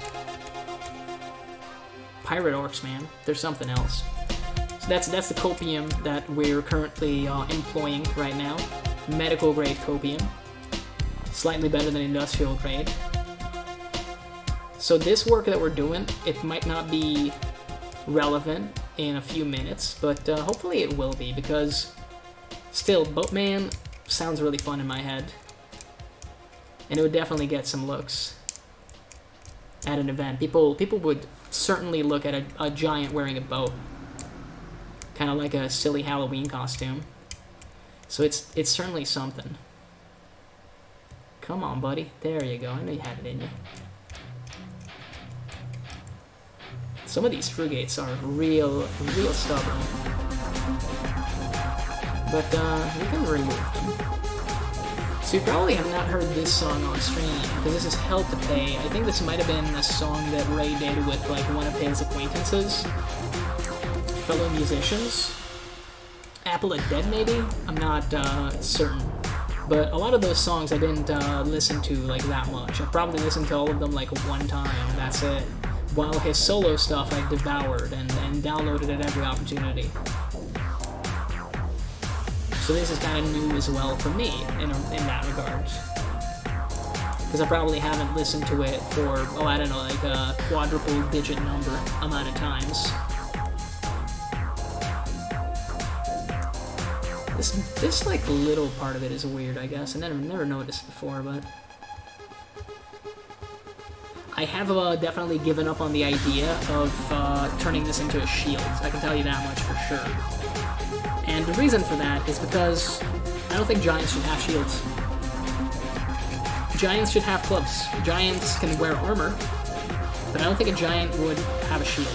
Pirate orcs, man. They're something else. So that's the copium that we're currently employing right now. Medical grade copium. Slightly better than industrial grade. So this work that we're doing, it might not be relevant in a few minutes, but hopefully it will be, because still, Boatman sounds really fun in my head. And it would definitely get some looks at an event. People would certainly look at a giant wearing a boat. Kind of like a silly Halloween costume. So it's certainly something. Come on, buddy. There you go. I know you had it in you. Some of these frigates are real stubborn. But we can remove them. So you probably have not heard this song on stream, because this is Hell to Pay. I think this might have been a song that Ray did with like one of his acquaintances, fellow musicians. Apple of Dead, maybe? I'm not certain. But a lot of those songs I didn't listen to like that much. I've probably listened to all of them like one time, that's it. While his solo stuff I devoured and downloaded at every opportunity. So this is kind of new as well for me in that regard. Because I probably haven't listened to it for, oh, I don't know, like a quadruple digit amount of times. This like little part of it is weird, I guess. I never noticed before, but I have definitely given up on the idea of turning this into a shield. I can tell you that much for sure. And the reason for that is because I don't think giants should have shields. Giants should have clubs. Giants can wear armor, but I don't think a giant would have a shield.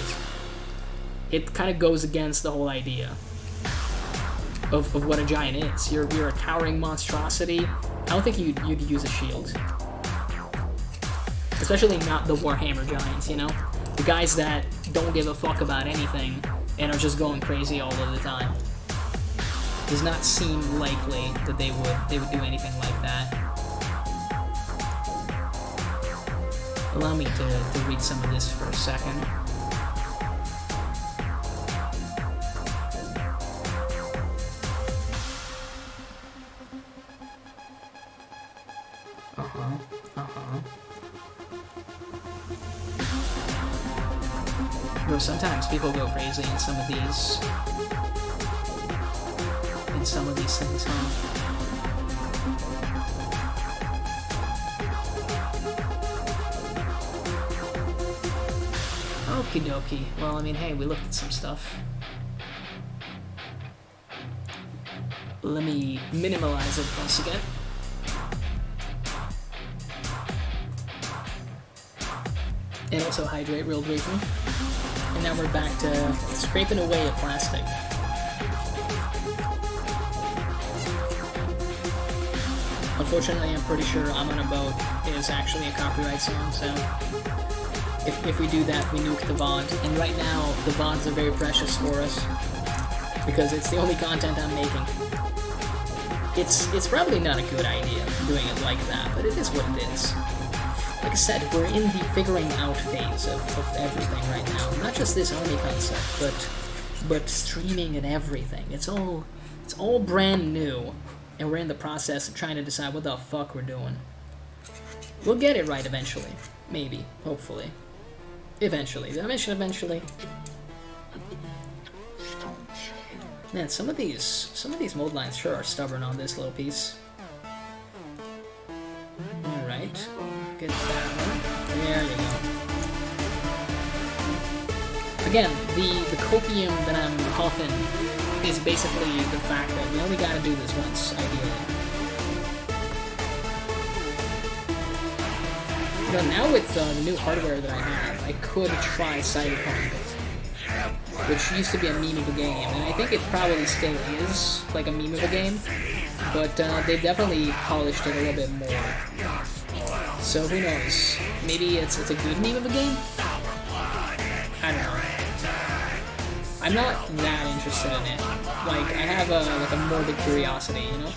It kind of goes against the whole idea of what a giant is. You're a towering monstrosity. I don't think you'd use a shield. Especially not the Warhammer giants, you know? The guys that don't give a fuck about anything and are just going crazy all of the time. Does not seem likely that they would do anything like that. Allow me to read some of this for a second. Sometimes people go crazy in some of these things, huh? Okie dokie. Well, I mean, hey, we looked at some stuff. Let me minimalize it once again. And also hydrate real briefly. And now we're back to scraping away at plastic. Unfortunately, I'm pretty sure I'm on a Boat is actually a copyright song, so if we do that, we nuke the VOD. And right now, the VODs are very precious for us, because it's the only content I'm making. It's probably not a good idea doing it like that, but it is what it is. Like I said, we're in the figuring out phase of everything right now. Not just this army concept, but streaming and everything. It's all brand new, and we're in the process of trying to decide what the fuck we're doing. We'll get it right eventually. Maybe. Hopefully. Eventually. Did I mention eventually? Man, some of these mold lines sure are stubborn on this little piece. Alright. Get that one. There you go. Again, the copium that I'm huffing is basically the fact that we only gotta do this once, ideally. You know, now with the new hardware that I have, I could try Cyberpunk, which used to be a meme of a game, and I think it probably still is, like a meme of a game, but they definitely polished it a little bit more. So who knows? Maybe it's a good meme of a game? I don't know. I'm not that interested in it. Like, I have a morbid curiosity, you know?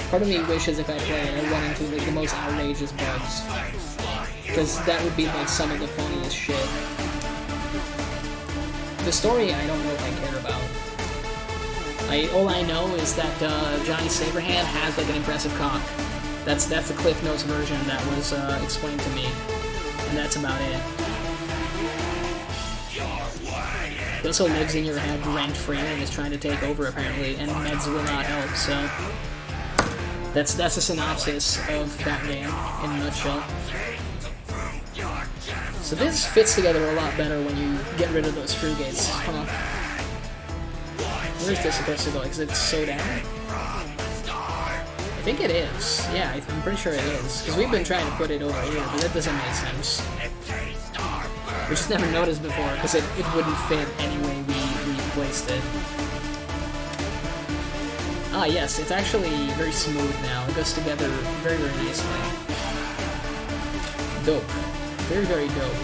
Part of me wishes if I play it, I run into like the most outrageous bugs. Because that would be like some of the funniest shit. The story, I don't know if I care about. All I know is that Johnny Saberhand has like an impressive cock. That's the Cliff Notes version that was explained to me, and that's about it. He also lives in your head rent-free and is trying to take over apparently, and meds will not help. So that's a synopsis of that game in a nutshell. So this fits together a lot better when you get rid of those screw gates. Huh? Where's this supposed to go? Is it so down? I think it is. Yeah, I'm pretty sure it is. Because we've been trying to put it over here, but that doesn't make sense. We just never noticed before, because it wouldn't fit any way we placed it. Ah, yes, it's actually very smooth now. It goes together very, very nicely. Dope. Very, very dope.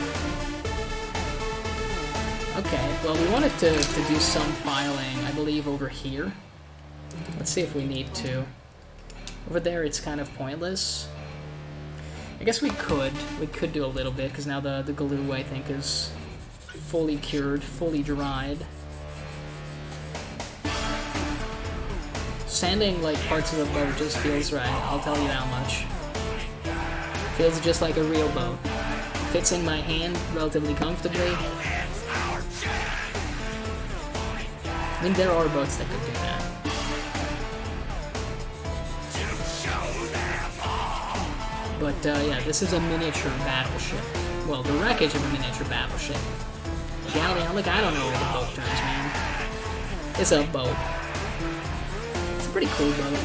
Okay, well, we wanted to do some filing, I believe, over here. Let's see if we need to. Over there, it's kind of pointless. I guess we could do a little bit, because now the glue, I think, is fully cured, fully dried. Sanding like parts of the boat just feels right, I'll tell you that much. Feels just like a real boat. Fits in my hand relatively comfortably. I mean, there are boats that could do that. But yeah, this is a miniature battleship. Well, the wreckage of a miniature battleship. Yeah, I mean, like, I don't know all the boat terms, man. It's a boat. It's a pretty cool boat.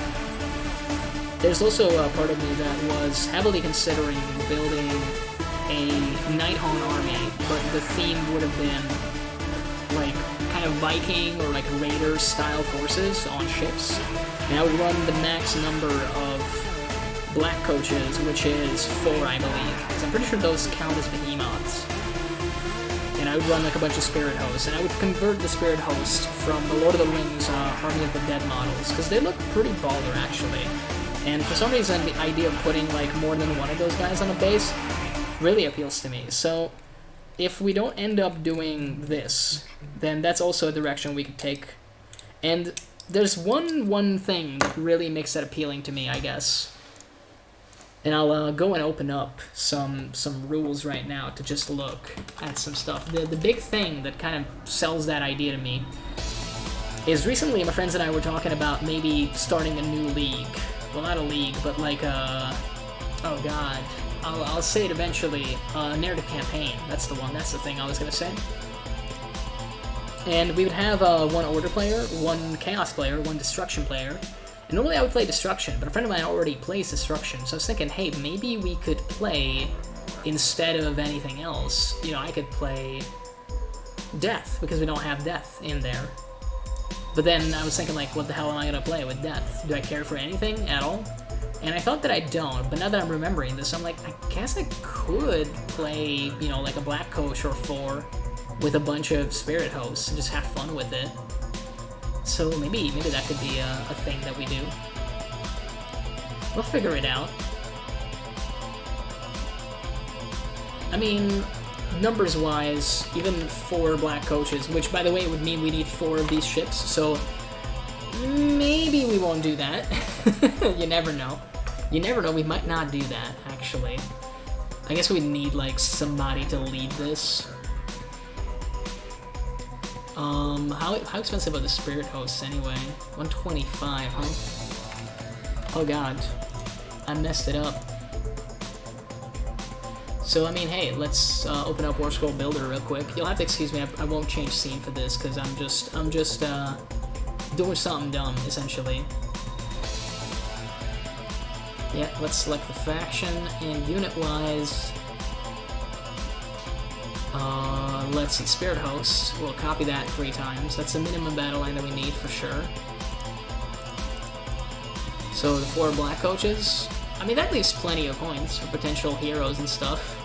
There's also a part of me that was heavily considering building a Nighthawk army, but the theme would have been, like, kind of Viking or, like, Raider-style forces on ships. And I would run the max number of black coaches, which is 4, I believe, because I'm pretty sure those count as behemoths. And I would run like a bunch of spirit hosts, and I would convert the spirit host from the Lord of the Rings Army of the Dead models, because they look pretty baller, actually. And for some reason, the idea of putting like more than one of those guys on a base really appeals to me. So if we don't end up doing this, then that's also a direction we could take. And there's one thing that really makes that appealing to me, I guess. And I'll go and open up some rules right now to just look at some stuff. The big thing that kind of sells that idea to me is recently my friends and I were talking about maybe starting a new league. Well, not a league, but like a... Oh god. I'll say it eventually. Narrative campaign. That's the one. That's the thing I was going to say. And we would have one Order player, one Chaos player, one Destruction player. And normally I would play Destruction, but a friend of mine already plays Destruction, so I was thinking, hey, maybe we could play, instead of anything else, you know, I could play Death, because we don't have Death in there. But then I was thinking, like, what the hell am I going to play with Death? Do I care for anything at all? And I thought that I don't, but now that I'm remembering this, I'm like, I guess I could play, you know, like a Black Coach or 4 with a bunch of Spirit Hosts and just have fun with it. So maybe that could be a thing that we do. We'll figure it out. I mean, numbers-wise, even 4 black coaches, which, by the way, would mean we need 4 of these ships, so maybe we won't do that. You never know. You never know, we might not do that, actually. I guess we need, like, somebody to lead this. How expensive are the spirit hosts anyway? 125, huh? Oh god. I messed it up. So, I mean, hey, let's open up War Scroll Builder real quick. You'll have to excuse me, I won't change scene for this, because I'm just doing something dumb, essentially. Yeah, let's select the faction, and unit-wise... let's see, Spirit Hosts. We'll copy that 3 times. That's the minimum battle line that we need for sure. So the 4 black coaches. I mean, that leaves plenty of points for potential heroes and stuff.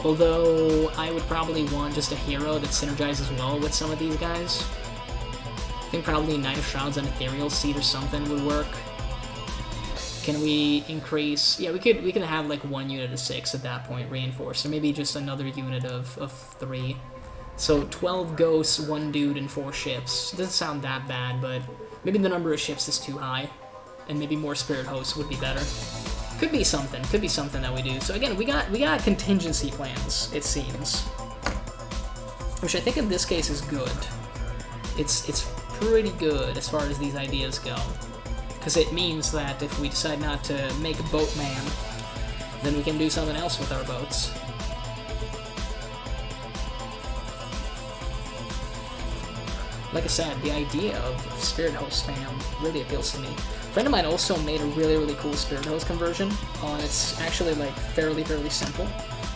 Although, I would probably want just a hero that synergizes well with some of these guys. I think probably Knight of Shrouds and Ethereal Seed or something would work. Can we increase... Yeah, we could have like 1 unit of 6 at that point, reinforced, or maybe just another unit of 3. So 12 ghosts, 1 dude, and 4 ships. Doesn't sound that bad, but maybe the number of ships is too high, and maybe more spirit hosts would be better. Could be something that we do. So again, we got contingency plans, it seems, which I think in this case is good. It's pretty good as far as these ideas go. Because it means that if we decide not to make a Boatman, then we can do something else with our boats. Like I said, the idea of Spirit Host spam really appeals to me. A friend of mine also made a really cool Spirit Host conversion. It's actually like fairly simple.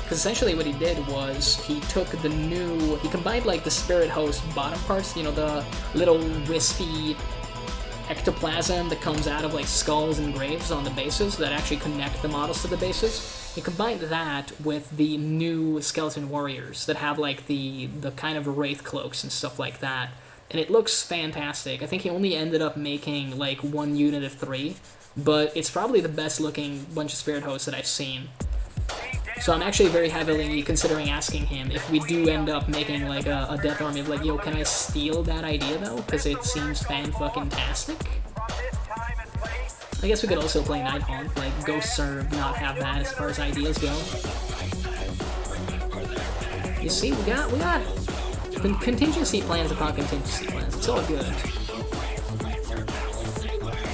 Because essentially what he did was he took he combined like the Spirit Host bottom parts, you know, the little wispy ectoplasm that comes out of like skulls and graves on the bases that actually connect the models to the bases. He combined that with the new skeleton warriors that have like the kind of wraith cloaks and stuff like that, and it looks fantastic. I think he only ended up making like 1 unit of 3, but it's probably the best looking bunch of spirit hosts that I've seen. So I'm actually very heavily considering asking him if we do end up making like a death army of like, yo, can I steal that idea though? Because it seems fan-fucking-tastic. I guess we could also play Nighthawk, like go serve, not have that as far as ideas go. You see, we got contingency plans upon contingency plans. It's all good.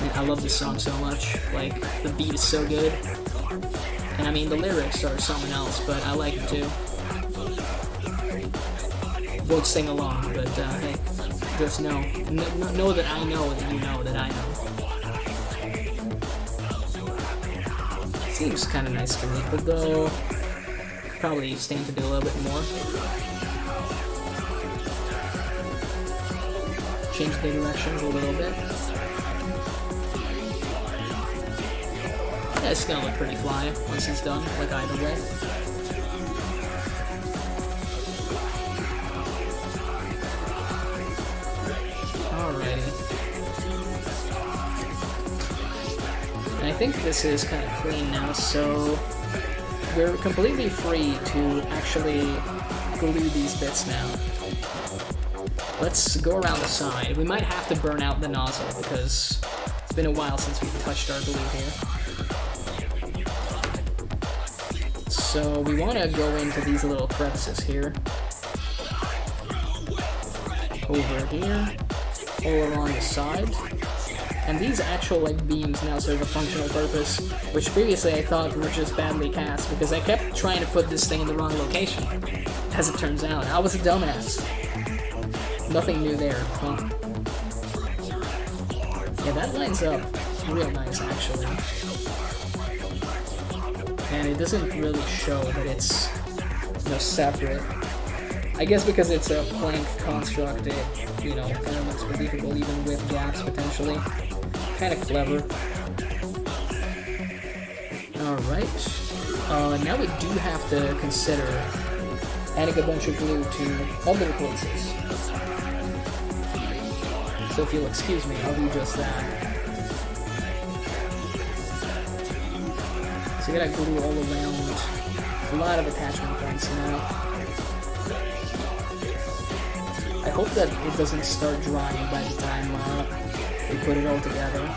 Man, I love this song so much. Like, the beat is so good. And I mean, the lyrics are something else, but I like it too. Won't sing along, but hey, just know that I know that you know that I know. Seems kind of nice to me, although probably stand to do a little bit more. Change the directions a little bit. Yeah, it's gonna look pretty fly once it's done, like either way. Alrighty. And I think this is kind of clean now, so we're completely free to actually glue these bits now. Let's go around the side. We might have to burn out the nozzle because it's been a while since we've touched our glue here. So we want to go into these little crevices here. Over here. All along the side. And these actual like beams now serve a functional purpose, which previously I thought were just badly cast because I kept trying to put this thing in the wrong location. As it turns out, I was a dumbass. Nothing new there, huh? Yeah, that lines up real nice, actually. And it doesn't really show that it's, you know, separate. I guess because it's a plank construct, it, you know, kind of looks believable even with gaps, potentially. Kind of clever. Alright. Now we do have to consider adding a bunch of glue to other places. So if you'll excuse me, I'll do just that. So we gotta glue all around. A lot of attachment points now. I hope that it doesn't start drying by the time we put it all together.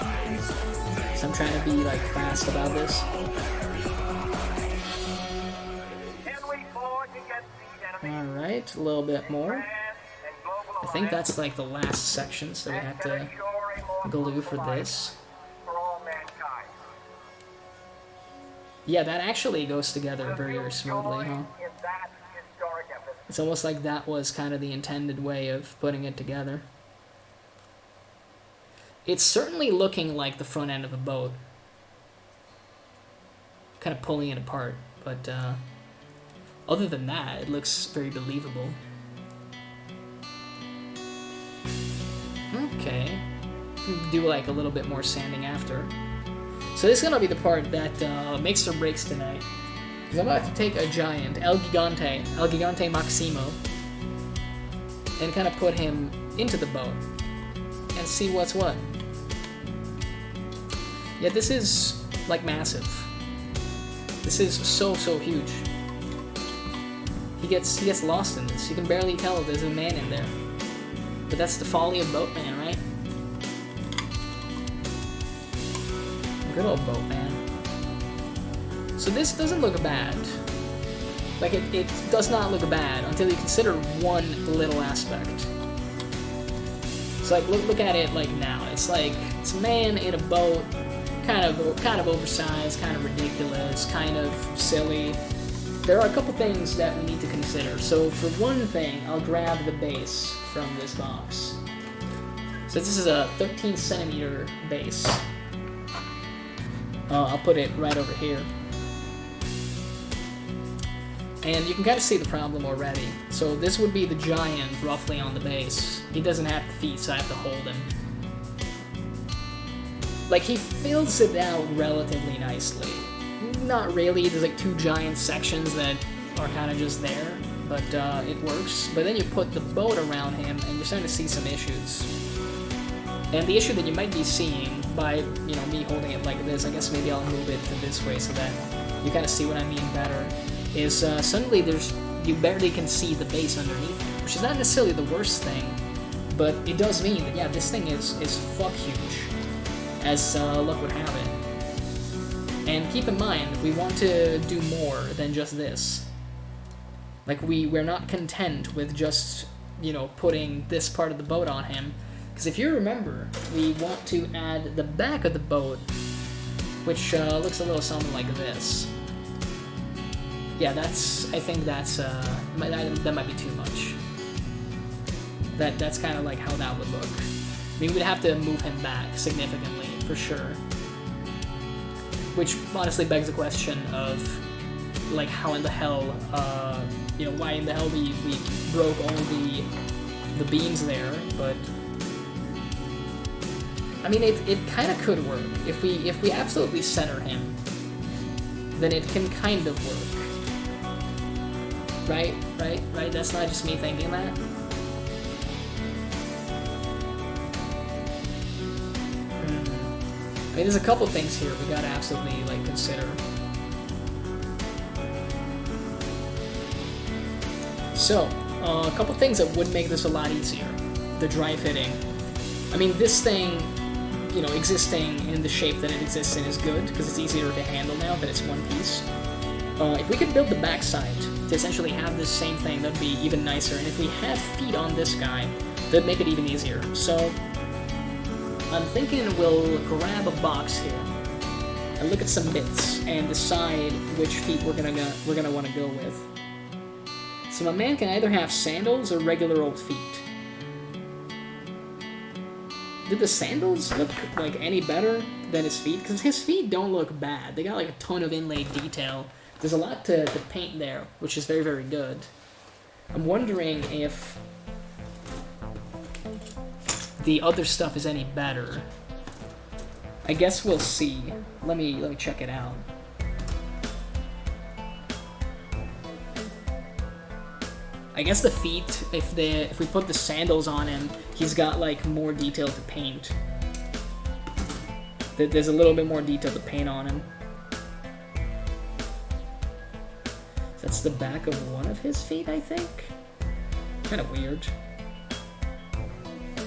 So I'm trying to be like fast about this. Alright, a little bit more. I think that's like the last section, so we have to glue for this. Yeah, that actually goes together very, very smoothly, huh? It's almost like that was kind of the intended way of putting it together. It's certainly looking like the front end of a boat. Kind of pulling it apart, but other than that, it looks very believable. Okay. Do like a little bit more sanding after. So this is gonna be the part that makes or breaks tonight. Because I'm about to take a giant, El Gigante Maximo, and kind of put him into the boat and see what's what. Yeah, this is like massive. This is so huge. He gets lost in this. You can barely tell there's a man in there. But that's the folly of Boatman, right? Good old Boatman. So this doesn't look bad. Like, it does not look bad until you consider one little aspect. So, like, look at it, like, now. It's like, it's a man in a boat, kind of oversized, kind of ridiculous, kind of silly. There are a couple things that we need to consider. So, for one thing, I'll grab the base from this box. So this is a 13 centimeter base. I'll put it right over here. And you can kind of see the problem already. So this would be the giant roughly on the base. He doesn't have feet, so I have to hold him. Like, he fills it out relatively nicely. Not really, there's like two giant sections that are kind of just there, but it works. But then you put the boat around him and you're starting to see some issues. And the issue that you might be seeing by, you know, me holding it like this, I guess maybe I'll move it to this way so that you kind of see what I mean better, is suddenly you barely can see the base underneath, which is not necessarily the worst thing, but it does mean that, yeah, this thing is fuck huge. as luck would have it. And keep in mind, we want to do more than just this. Like, we're not content with just, you know, putting this part of the boat on him. Because if you remember, we want to add the back of the boat, which looks a little something like this. Yeah, I think that might be too much. That's kind of like how that would look. I mean, we'd have to move him back significantly, for sure. Which honestly begs the question of, like, how in the hell, you know, why in the hell we broke all the beams there, but I mean, it kind of could work. If we absolutely center him, then it can kind of work. Right? That's not just me thinking that. I mean, there's a couple things here we gotta absolutely, like, consider. So, a couple things that would make this a lot easier. The dry fitting. I mean, this thing, you know, existing in the shape that it exists in is good, because it's easier to handle now that it's one piece. If we could build the backside to essentially have this same thing, that'd be even nicer. And if we had feet on this guy, that'd make it even easier. So, I'm thinking we'll grab a box here and look at some bits and decide which feet we're gonna want to go with. So my man can either have sandals or regular old feet. Did the sandals look like any better than his feet? Because his feet don't look bad. They got like a ton of inlaid detail. There's a lot to paint there, which is very, very good. I'm wondering if the other stuff is any better. I guess we'll see. Let me check it out. I guess the feet, if we put the sandals on him, he's got like more detail to paint. There's a little bit more detail to paint on him. That's the back of one of his feet, I think. Kind of weird.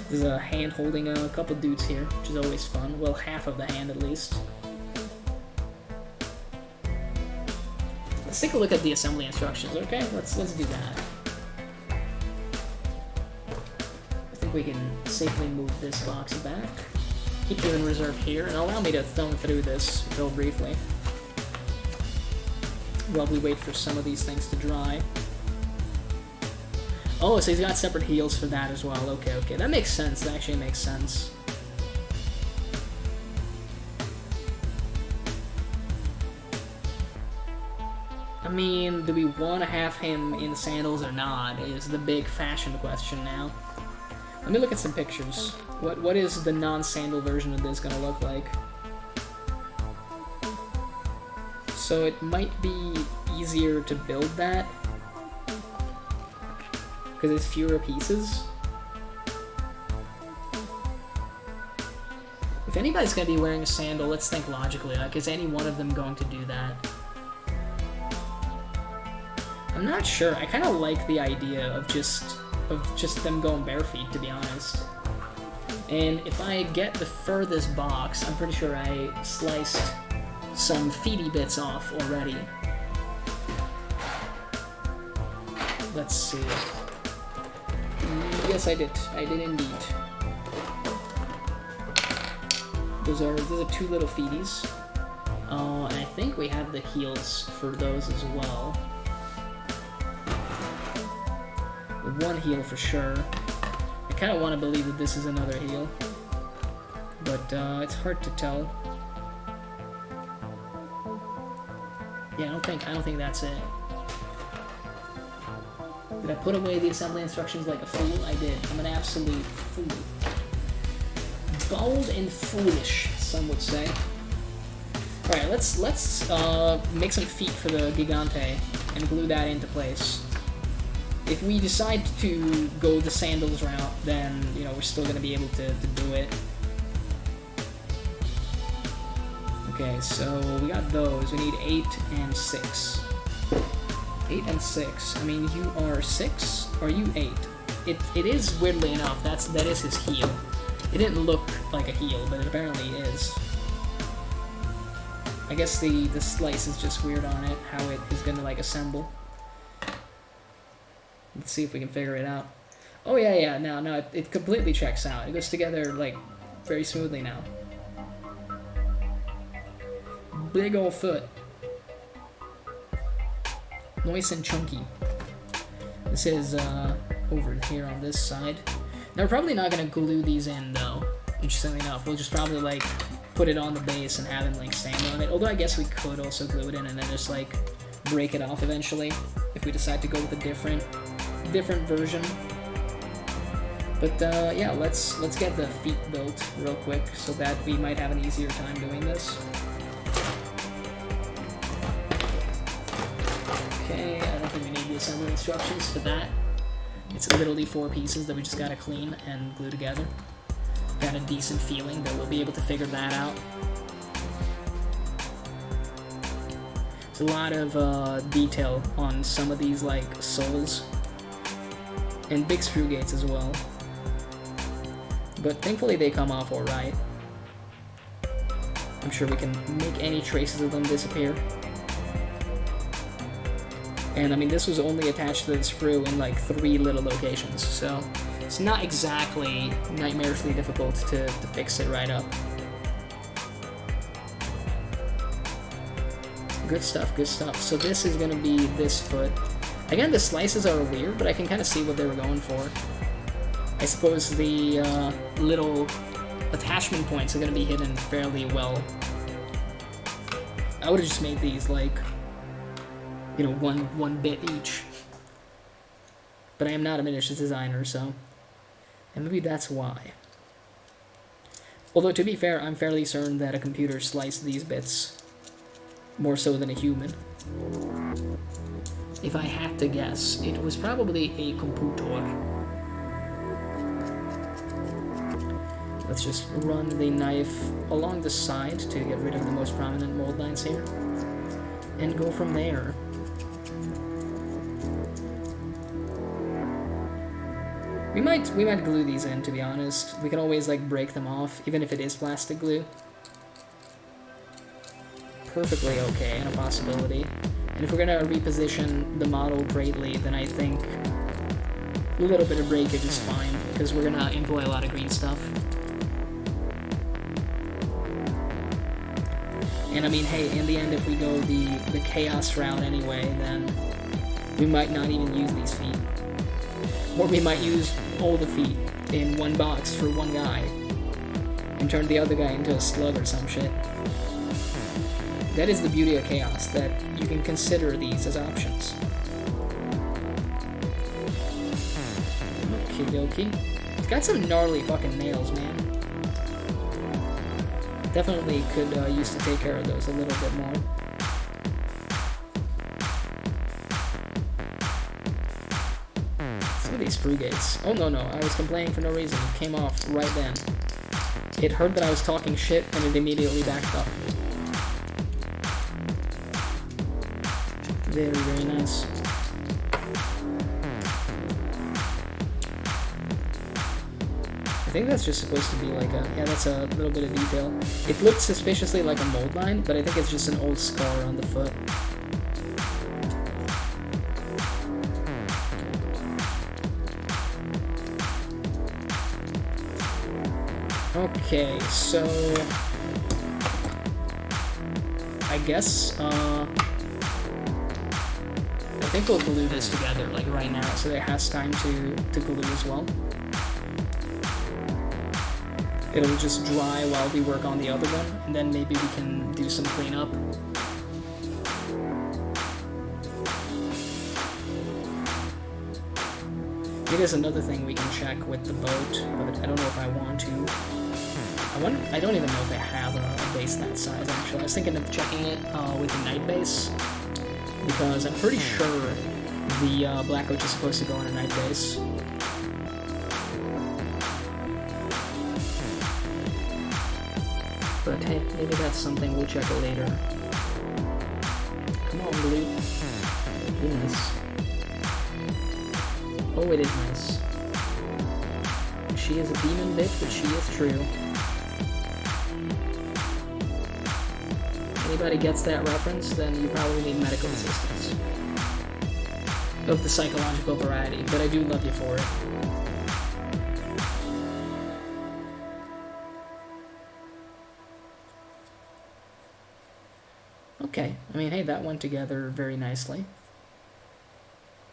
There's a hand holding a couple dudes here, which is always fun. Well, half of the hand at least. Let's take a look at the assembly instructions, okay? Let's do that. I think we can safely move this box back. Keep you in reserve here, and allow me to thumb through this real briefly while we wait for some of these things to dry. Oh, so he's got separate heels for that as well. Okay. That makes sense. That actually makes sense. I mean, do we want to have him in sandals or not is the big fashion question now. Let me look at some pictures. What is the non-sandal version of this gonna look like? So it might be easier to build that because it's fewer pieces. If anybody's going to be wearing a sandal, let's think logically. Like, is any one of them going to do that? I'm not sure. I kind of like the idea of just them going bare feet, to be honest. And if I get the furthest box, I'm pretty sure I sliced some feety bits off already. Let's see. Yes, I did. I did indeed. Those are two little feeties. And I think we have the heels for those as well. One heel for sure. I kind of want to believe that this is another heel, but it's hard to tell. Yeah, I don't think that's it. Did I put away the assembly instructions like a fool? I did. I'm an absolute fool. Bold and foolish, some would say. Alright, let's make some feet for the Gigante and glue that into place. If we decide to go the sandals route, then, you know, we're still going to be able to do it. Okay, so we got those. We need 8 and 6. 8 and 6. I mean, you are 6, or are you 8? It is, weirdly enough, that is his heel. It didn't look like a heel, but it apparently is. I guess the slice is just weird on it, how it is gonna like assemble. Let's see if we can figure it out. Oh yeah, no, it completely checks out. It goes together like very smoothly now. Big ol' foot. Nice and chunky. This is over here on this side. Now we're probably not gonna glue these in though, interestingly enough. We'll just probably like put it on the base and have it like stand on it. Although I guess we could also glue it in and then just like break it off eventually if we decide to go with a different version. But yeah, let's get the feet built real quick so that we might have an easier time doing this. Okay, I don't think we need the assembly instructions for that. It's literally 4 pieces that we just gotta clean and glue together. Got a decent feeling that we'll be able to figure that out. There's a lot of detail on some of these like soles and big screw gates as well, but thankfully they come off alright. I'm sure we can make any traces of them disappear. And I mean, this was only attached to the screw in like 3 little locations, so it's not exactly nightmarishly difficult to fix it right up. Good stuff, good stuff. So this is going to be this foot. Again, the slices are weird, but I can kind of see what they were going for. I suppose the little attachment points are going to be hidden fairly well. I would have just made these like, you know, one bit each. But I am not a miniatures designer, so... And maybe that's why. Although, to be fair, I'm fairly certain that a computer sliced these bits more so than a human. If I had to guess, it was probably a computer. Let's just run the knife along the side to get rid of the most prominent mold lines here. And go from there. We might glue these in, to be honest. We can always like break them off, even if it is plastic glue. Perfectly okay, and a possibility. And if we're gonna reposition the model greatly, then I think a little bit of breakage is fine, because we're gonna employ a lot of green stuff. And I mean, hey, in the end, if we go the chaos route anyway, then we might not even use these feet. Or we might use all the feet in one box for one guy and turn the other guy into a slug or some shit. That is the beauty of chaos, that you can consider these as options. Okie dokie. It's got some gnarly fucking nails, man. Definitely could use to take care of those a little bit more. These screw gates. Oh no, I was complaining for no reason. It came off right then. It heard that I was talking shit and it immediately backed up. Very, very nice. I think that's just supposed to be like a... Yeah, that's a little bit of detail. It looked suspiciously like a mold line, but I think it's just an old scar on the foot. Okay, so I guess I think we'll glue this together like right now, so it has time to glue as well. It'll just dry while we work on the other one, and then maybe we can do some cleanup. It is another thing we can check with the boat, but I don't know if I want to. I don't even know if I have a base that size, actually. I was thinking of checking it with a night base, because I'm pretty sure the Black Oak is supposed to go on a night base. But hey, maybe that's something we'll check later. Come on, Blue. Be nice. Oh, it is nice. She is a demon bitch, but she is true. Anybody gets that reference, then you probably need medical assistance. Of the psychological variety, but I do love you for it. Okay, I mean, hey, that went together very nicely.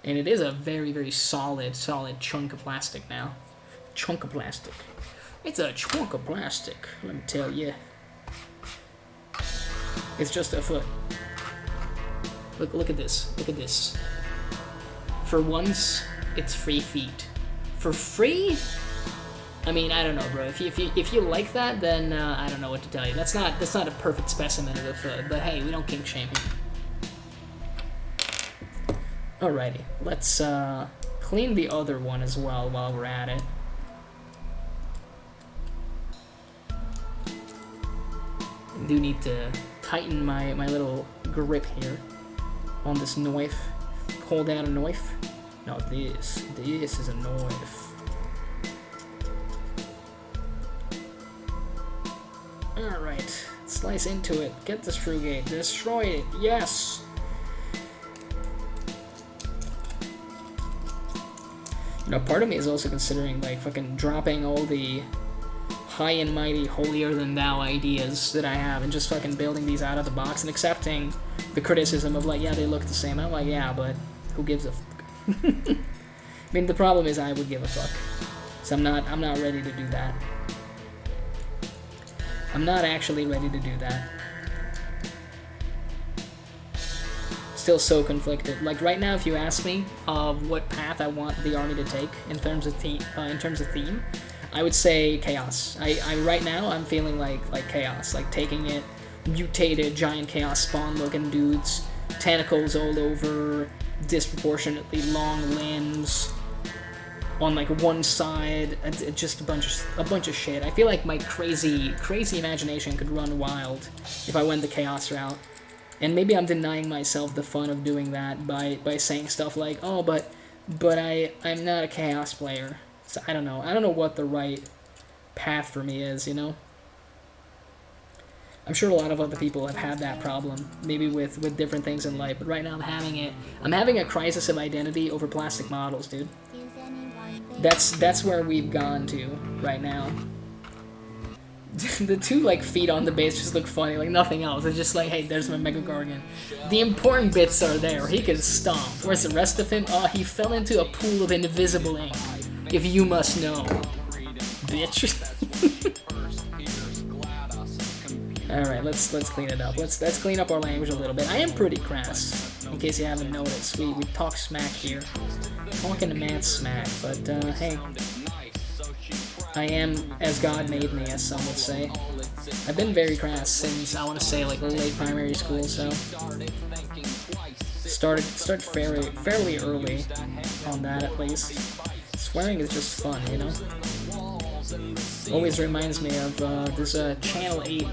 And it is a very, very solid chunk of plastic now. Chunk of plastic. It's a chunk of plastic, let me tell you. It's just a foot. Look at this. Look at this. For once, it's free feet. For free? I mean, I don't know, bro. If you like that, then I don't know what to tell you. That's not a perfect specimen of a foot, but hey, we don't kink shame here. Alrighty, let's clean the other one as well while we're at it. I do need to tighten my little grip here on this knife. Hold down a knife. No, this is a knife. Alright, slice into it. Get the screw gate. Destroy it. Yes! You know, part of me is also considering, like, fucking dropping all the high and mighty, holier-than-thou ideas that I have and just fucking building these out of the box and accepting the criticism of, like, yeah, they look the same. I'm like, yeah, but who gives a fuck? I mean, the problem is I would give a fuck. So I'm not ready to do that. I'm not actually ready to do that. Still so conflicted. Like right now, if you ask me what path I want the army to take in terms of theme, I would say chaos. I right now I'm feeling like chaos, like taking it, mutated giant chaos spawn looking dudes, tentacles all over, disproportionately long limbs. On like one side, just a bunch of shit. I feel like my crazy imagination could run wild if I went the chaos route, and maybe I'm denying myself the fun of doing that by saying stuff like, oh, but I'm not a chaos player. So I don't know what the right path for me is, you know. I'm sure a lot of other people have had that problem, maybe with different things in life, but right now I'm having a crisis of identity over plastic models, dude. That's where we've gone to right now. The two like feet on the base just look funny, like nothing else. It's just like, hey, there's my Mega Gargan. The important bits are there. He can stomp. Where's the rest of him? Oh, he fell into a pool of invisible ink. If you must know, bitch. All right, let's clean it up. Let's clean up our language a little bit. I am pretty crass, in case you haven't noticed. We talk smack here. Talking mad smack, but hey, I am as God made me, as some would say. I've been very crass since, I want to say, like late primary school, so started fairly early on that at least. Swearing is just fun, you know. Always reminds me of this Channel 8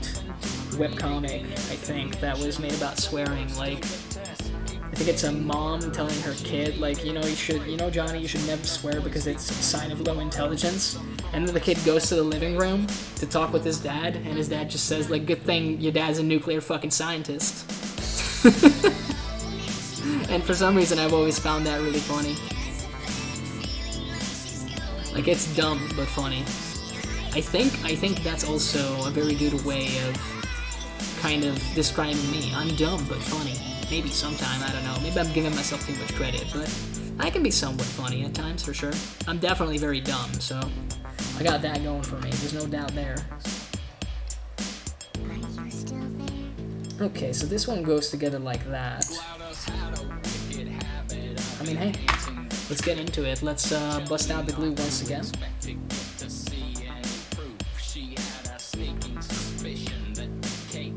webcomic, I think, that was made about swearing. Like, I think it's a mom telling her kid, like, Johnny, you should never swear because it's a sign of low intelligence. And then the kid goes to the living room to talk with his dad, and his dad just says, like, good thing your dad's a nuclear fucking scientist. And for some reason, I've always found that really funny. Like, it's dumb, but funny. I think that's also a very good way of kind of describing me. I'm dumb, but funny. Maybe sometime, I don't know. Maybe I'm giving myself too much credit, but I can be somewhat funny at times, for sure. I'm definitely very dumb, so I got that going for me. There's no doubt there. Okay, so this one goes together like that. I mean, hey, let's get into it. Let's bust out the glue once again.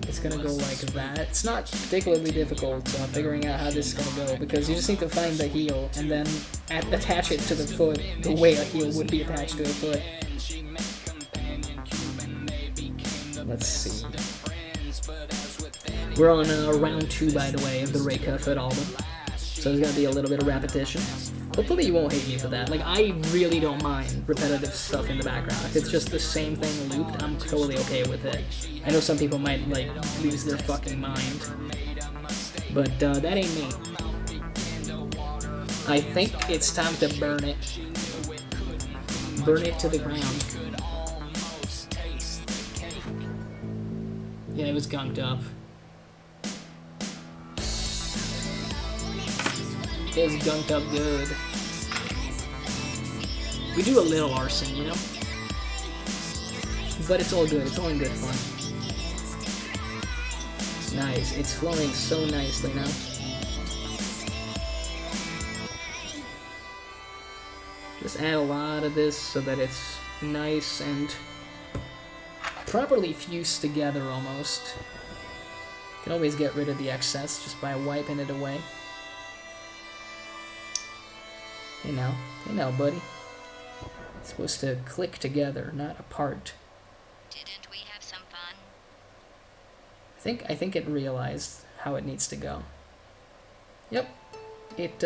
It's gonna go like that. It's not particularly difficult figuring out how this is gonna go, because you just need to find the heel and then attach it to the foot the way a heel would be attached to a foot. Let's see. We're on round 2, by the way, of the Reika Foot album, so there's gonna be a little bit of repetition. Hopefully you won't hate me for that. Like, I really don't mind repetitive stuff in the background. If it's just the same thing looped, I'm totally okay with it. I know some people might, like, lose their fucking mind. But, that ain't me. I think it's time to burn it. Burn it to the ground. Yeah, it was gunked up. It was gunked up good. We do a little arson, you know? But it's all good. It's all in good fun. Nice. It's flowing so nicely now. Just add a lot of this so that it's nice and properly fused together almost. You can always get rid of the excess just by wiping it away. Hey now, buddy. It's supposed to click together, not apart. Didn't we have some fun? I think it realized how it needs to go. Yep, it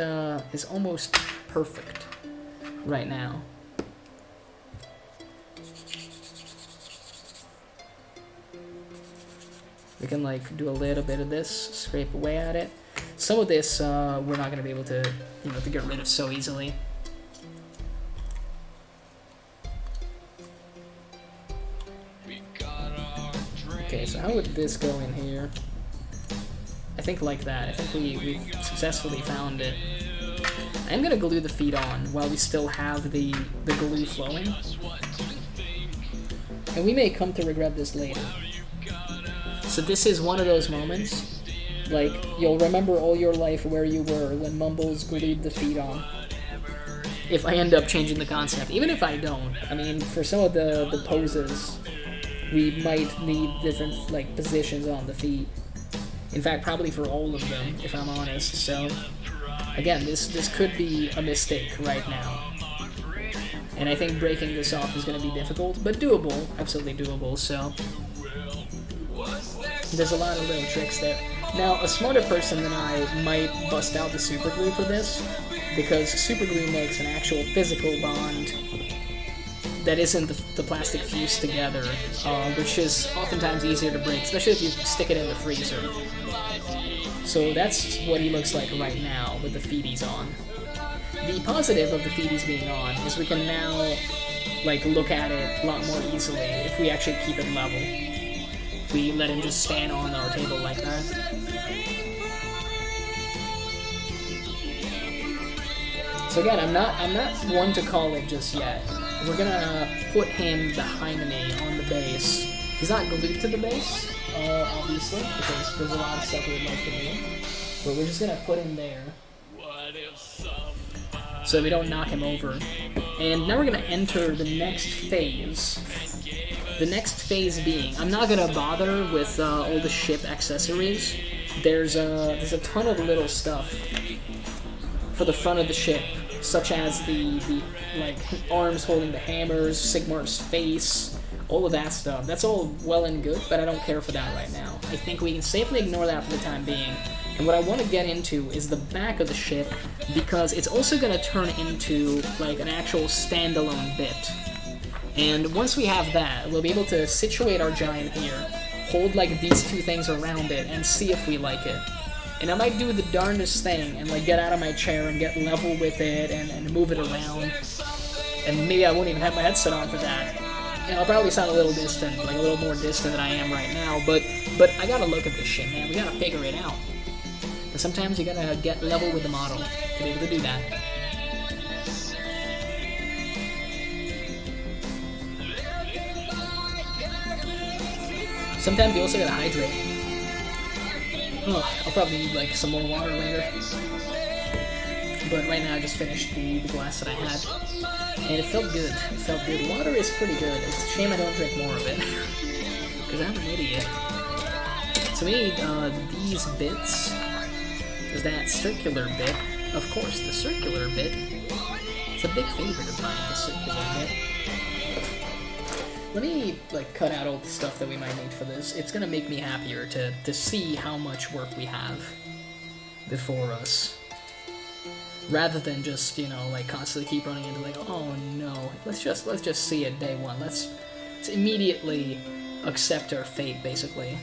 is almost perfect right now. We can like do a little bit of this, scrape away at it. Some of this we're not going to be able to, you know, to get rid of so easily. Okay, so how would this go in here? I think like that. I think we've successfully found it. I'm going to glue the feet on while we still have the glue flowing. And we may come to regret this later. So this is one of those moments, like, you'll remember all your life where you were when Mumbles glued the feet on. If I end up changing the concept. Even if I don't. I mean, for some of the poses, we might need different, like, positions on the feet. In fact, probably for all of them, if I'm honest. So, again, this could be a mistake right now. And I think breaking this off is going to be difficult, but doable. Absolutely doable, so there's a lot of little tricks there. Now, a smarter person than I might bust out the super glue for this, because super glue makes an actual physical bond that isn't the plastic fused together, which is oftentimes easier to break, especially if you stick it in the freezer. So that's what he looks like right now with the feeties on. The positive of the feeties being on is we can now like look at it a lot more easily if we actually keep it level. If we let him just stand on our table like that. So again, I'm not one to call it just yet. We're gonna put him behind me on the base. He's not glued to the base, obviously, because there's a lot of stuff we'd like to do. But we're just gonna put him there, so we don't knock him over. And now we're gonna enter the next phase. The next phase being, I'm not gonna bother with all the ship accessories. There's a ton of little stuff for the front of the ship, such as the like arms holding the hammers, Sigmar's face, all of that stuff. That's all well and good, but I don't care for that right now. I think we can safely ignore that for the time being. And what I want to get into is the back of the ship, because it's also going to turn into like an actual standalone bit. And once we have that, we'll be able to situate our giant here, hold like these two things around it, and see if we like it. And I might do the darndest thing and like get out of my chair and get level with it and move it around. And maybe I won't even have my headset on for that. And I'll probably sound a little distant, like a little more distant than I am right now, but I gotta look at this shit, man. We gotta figure it out. And sometimes you gotta get level with the model to be able to do that. Sometimes you also gotta hydrate. Oh, I'll probably need like some more water later. But right now I just finished the glass that I had. And it felt good. It felt good. Water is pretty good. It's a shame I don't drink more of it. Because I'm an idiot. To me, these bits, is that circular bit. Of course, the circular bit. It's a big favorite of mine, the circular bit. Let me like cut out all the stuff that we might need for this. It's gonna make me happier to see how much work we have before us. rather than just, you know, like constantly keep running into like, oh no, let's just see it day one. Let's immediately accept our fate, basically.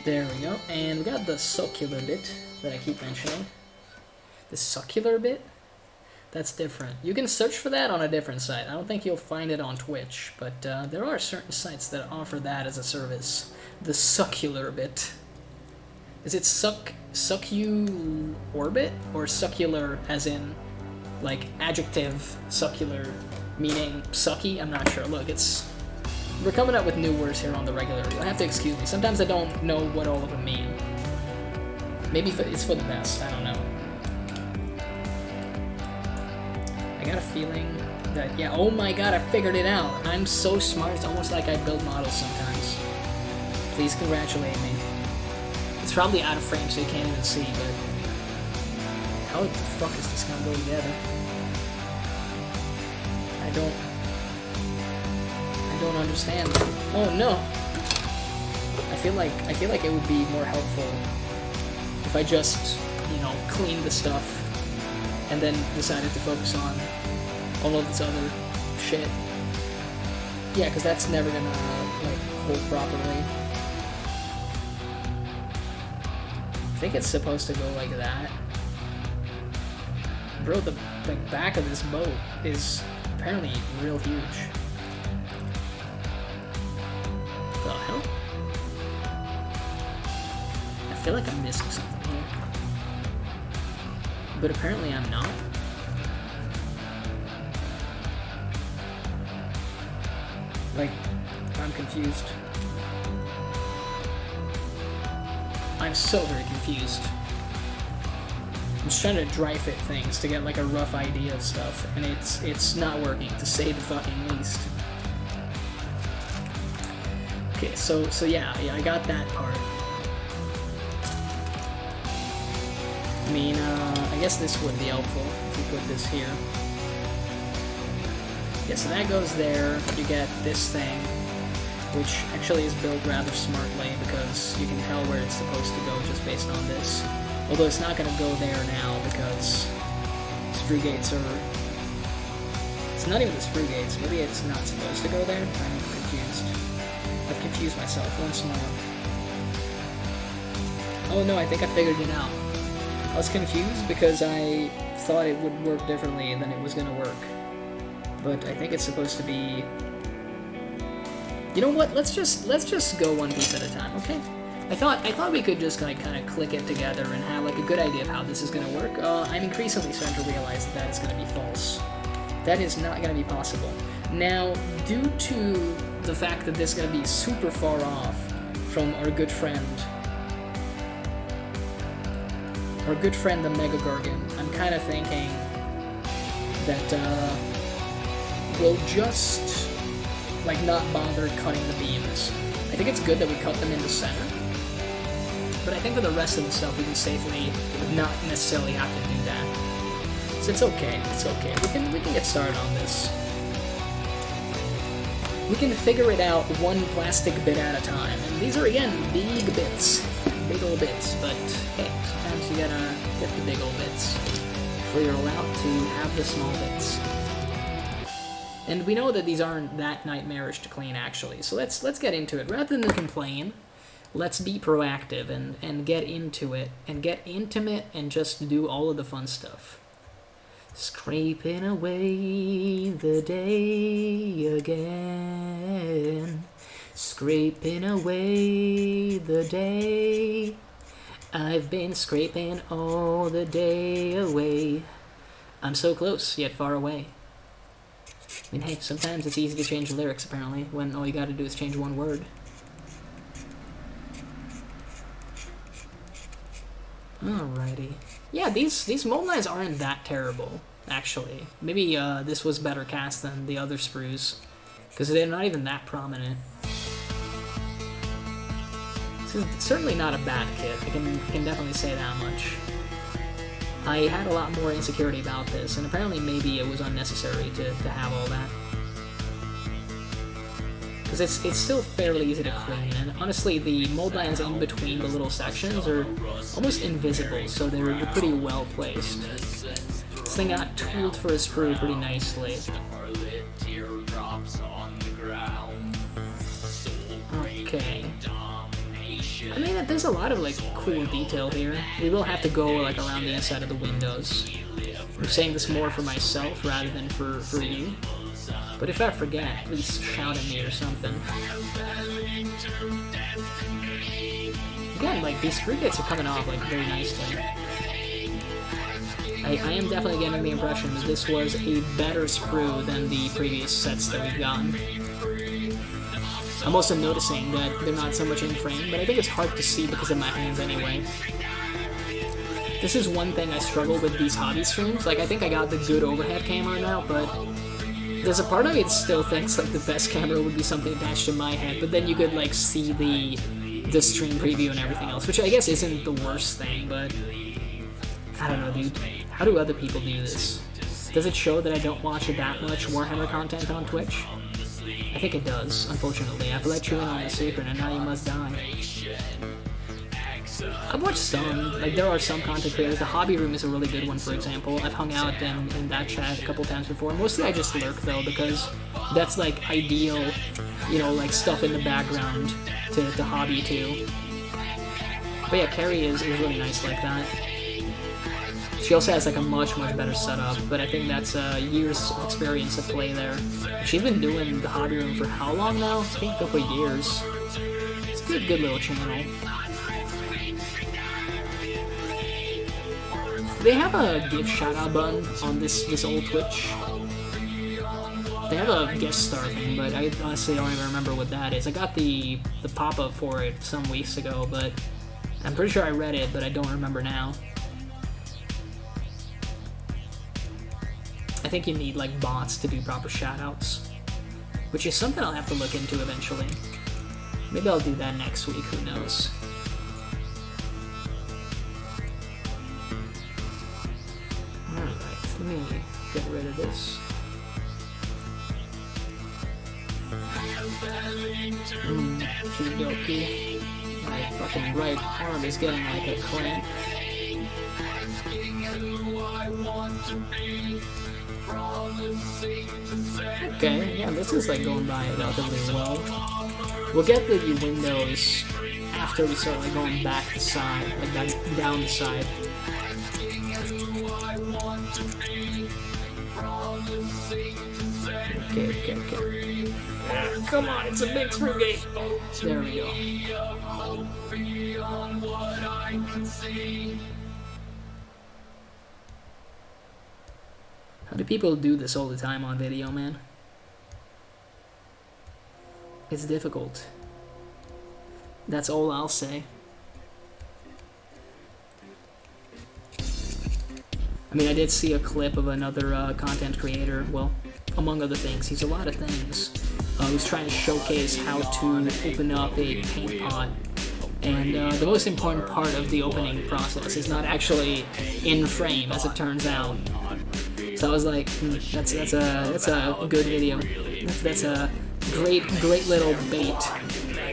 There we go, and we got the succular bit that I keep mentioning. The succular bit? That's different. You can search for that on a different site. I don't think you'll find it on Twitch, but there are certain sites that offer that as a service. The succular bit. Is it succulorbit? Or succular as in, like, adjective succular, meaning sucky? I'm not sure. Look, we're coming up with new words here on the regular. You'll have to excuse me. Sometimes I don't know what all of them mean. Maybe it's for the best. I don't know. I got a feeling that, yeah, oh my god, I figured it out. I'm so smart, it's almost like I build models sometimes. Please congratulate me. It's probably out of frame so you can't even see, but how the fuck is this gonna go together? I don't understand. Oh no! I feel like it would be more helpful if I just, you know, cleaned the stuff and then decided to focus on all of this other shit. Yeah, because that's never gonna, like, hold properly. I think it's supposed to go like that. Bro, the back of this boat is apparently real huge. The hell? I feel like I'm missing something here. But apparently I'm not. Like, I'm confused. I'm so very confused. I'm just trying to dry fit things to get like a rough idea of stuff, and it's not working, to say the fucking least. Okay, so yeah, I got that part. I mean, I guess this would be helpful if we put this here. Yeah, so that goes there. You get this thing, which actually is built rather smartly because you can tell where it's supposed to go just based on this. Although it's not going to go there now because screw gates are... It's not even the screw gates. Maybe it's not supposed to go there. I'm confused. I've confused myself once more. Oh no, I think I figured it out. I was confused because I thought it would work differently than it was going to work. But I think it's supposed to be... You know what? Let's just go one piece at a time, okay? I thought we could just like kind of click it together and have like a good idea of how this is going to work. I'm increasingly starting to realize that is going to be false. That is not going to be possible. Now, due to the fact that this is going to be super far off from our good friend the Mega Gargan, I'm kind of thinking that we'll just like not bother cutting the beams. I think it's good that we cut them in the center, but I think for the rest of the stuff we can safely not necessarily have to do that. So it's okay. It's okay. We can get started on this. We can figure it out one plastic bit at a time. And these are again big bits, big old bits. But hey, sometimes you gotta get the big old bits before you're allowed to have the small bits. And we know that these aren't that nightmarish to clean, actually. So let's get into it. Rather than complain, let's be proactive and get into it and get intimate and just do all of the fun stuff. Scraping away the day again. Scraping away the day. I've been scraping all the day away. I'm so close, yet far away. I mean, hey, sometimes it's easy to change the lyrics, apparently, when all you gotta do is change one word. Alrighty. Yeah, these mold lines aren't that terrible, actually. Maybe this was better cast than the other sprues, because they're not even that prominent. This is certainly not a bad kit, I can definitely say that much. I had a lot more insecurity about this, and apparently maybe it was unnecessary to have all that. because it's still fairly easy to clean, and honestly the mold lines in between the little sections are almost invisible, so they're pretty well placed. This thing got tooled for a sprue pretty nicely. Okay. I mean, there's a lot of like cool detail here. We will have to go like around the inside of the windows. I'm saying this more for myself rather than for you. But if I forget, please shout at me or something. Again, like these sprue bits are coming off like very nicely. I am definitely getting the impression that this was a better sprue than the previous sets that we've gotten. I'm also noticing that they're not so much in frame, but I think it's hard to see because of my hands anyway. This is one thing I struggle with these hobby streams. Like, I think I got the good overhead camera now, but there's a part of me that still thinks like the best camera would be something attached to my head, but then you could like see the stream preview and everything else, which I guess isn't the worst thing, but I don't know, dude. How do other people do this? Does it show that I don't watch that much Warhammer content on Twitch? I think it does, unfortunately. I've let you in on the secret and now you must die. I've watched some, like there are some content creators. The Hobby Room is a really good one, for example. I've hung out in that chat a couple times before. Mostly I just lurk though, because that's like ideal, you know, like stuff in the background to hobby too. But yeah, Carrie is really nice like that. She also has like a much better setup, but I think that's years of experience to play there. She's been doing the Hobby Room for how long now? I think a couple of years. It's a good little channel. They have a give shout-out button on this old Twitch. They have a guest star thing, but I honestly don't even remember what that is. I got the pop-up for it some weeks ago, but I'm pretty sure I read it, but I don't remember now. I think you need like bots to do proper shoutouts, which is something I'll have to look into eventually. Maybe I'll do that next week, who knows. Alright, let me get rid of this. Okie-dokie. My fucking right arm is getting like a cramp. Okay, yeah, this is like going by relatively well. We'll get the windows after we start like going back the side, like down the side. Okay. Come on, it's a big sprue gate. There we go. How do people do this all the time on video, man? It's difficult. That's all I'll say. I mean, I did see a clip of another content creator, well, among other things, he's a lot of things. Who's trying to showcase how to open up a paint pot. And the most important part of the opening process is not actually in frame, as it turns out. So I was like, that's a good video. That's a great little bait.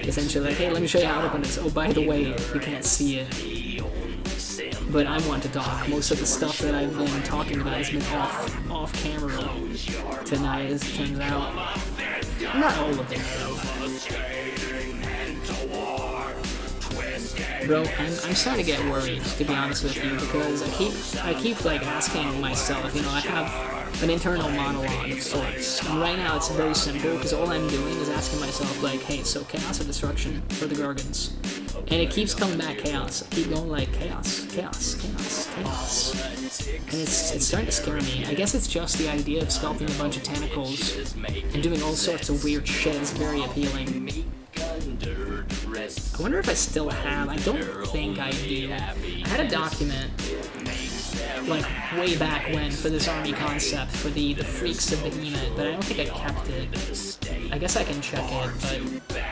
Essentially, like, hey, let me show you how to open this. Oh, by the way, you can't see it. But I want to talk. Most of the stuff that I've been talking about has been off camera tonight, as it turns out. Not all of it. Bro, I'm starting to get worried, to be honest with you, because I keep like asking myself, you know, I have an internal monologue of sorts, and right now it's very simple, because all I'm doing is asking myself, like, hey, so chaos or destruction for the Gargans? And it keeps coming back chaos. I keep going like chaos. And it's starting to scare me. I guess it's just the idea of sculpting a bunch of tentacles and doing all sorts of weird shit is very appealing. I wonder if I still have. I don't think I do. I had a document, like, way back when for this army concept, for the Freaks of Behemoth, but I don't think I kept it. I guess I can check it, but...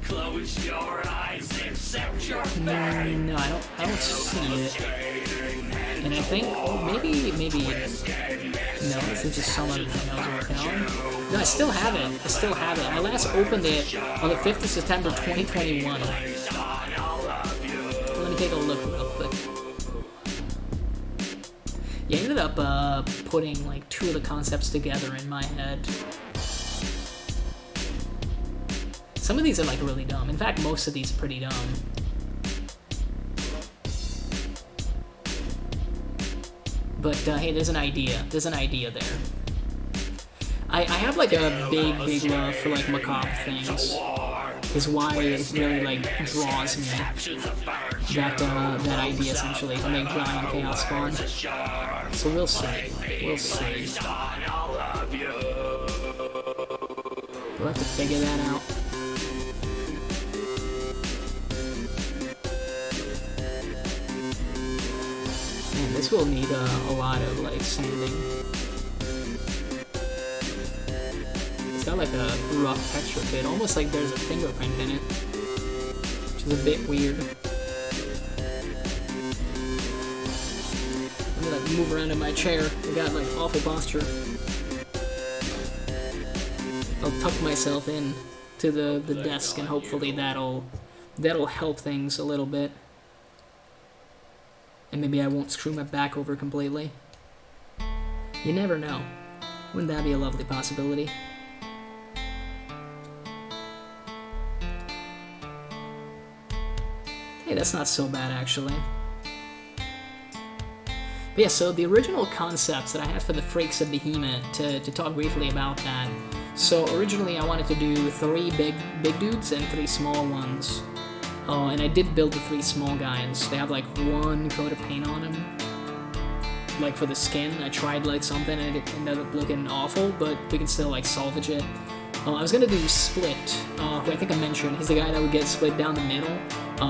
Close your eyes, accept your fate. No, I don't see it. And I think, oh, maybe, no, this is just some other thing I was working on. No, I still have it. I still have it. I last opened it on the 5th of September, 2021. Let me take a look real quick. Yeah, I ended up putting like 2 of the concepts together in my head. Some of these are like really dumb. In fact, most of these are pretty dumb. But hey, there's an idea. There's an idea there. I have like a big love for like macabre things. Is why it really like draws me. That idea essentially to make Giant and Chaos spawn. So we'll see. We'll see. We'll have to figure that out. Man, this will need a lot of like sanding. It's got like a rough texture to it, almost like there's a fingerprint in it, which is a bit weird. Let me like move around in my chair. I got like awful posture. I'll tuck myself in to the desk and hopefully that'll help things a little bit. And maybe I won't screw my back over completely. You never know. Wouldn't that be a lovely possibility? Hey, that's not so bad actually. But yeah, so the original concepts that I had for the Freaks of Behemoth, to talk briefly about that. So originally I wanted to do 3 big dudes and 3 small ones. And I did build the 3 small guys. They have like 1 coat of paint on them. Like for the skin, I tried like something and it ended up looking awful, but we can still like salvage it. I was gonna do Split, who I think I mentioned. He's the guy that would get split down the middle,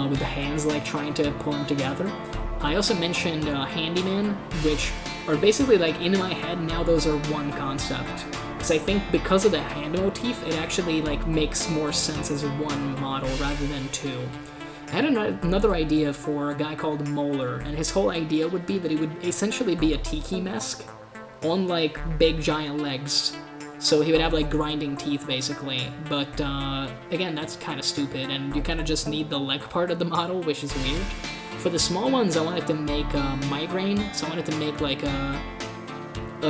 with the hands like trying to pull them together. I also mentioned Handyman, which are basically like in my head now those are one concept. Because I think because of the hand motif, it actually like makes more sense as one model rather than 2. I had another idea for a guy called Molar, and his whole idea would be that he would essentially be a tiki mask on like big giant legs. So he would have like grinding teeth basically, but again, that's kind of stupid, and you kind of just need the leg part of the model, which is weird. For the small ones, I wanted to make Migraine, so I wanted to make like a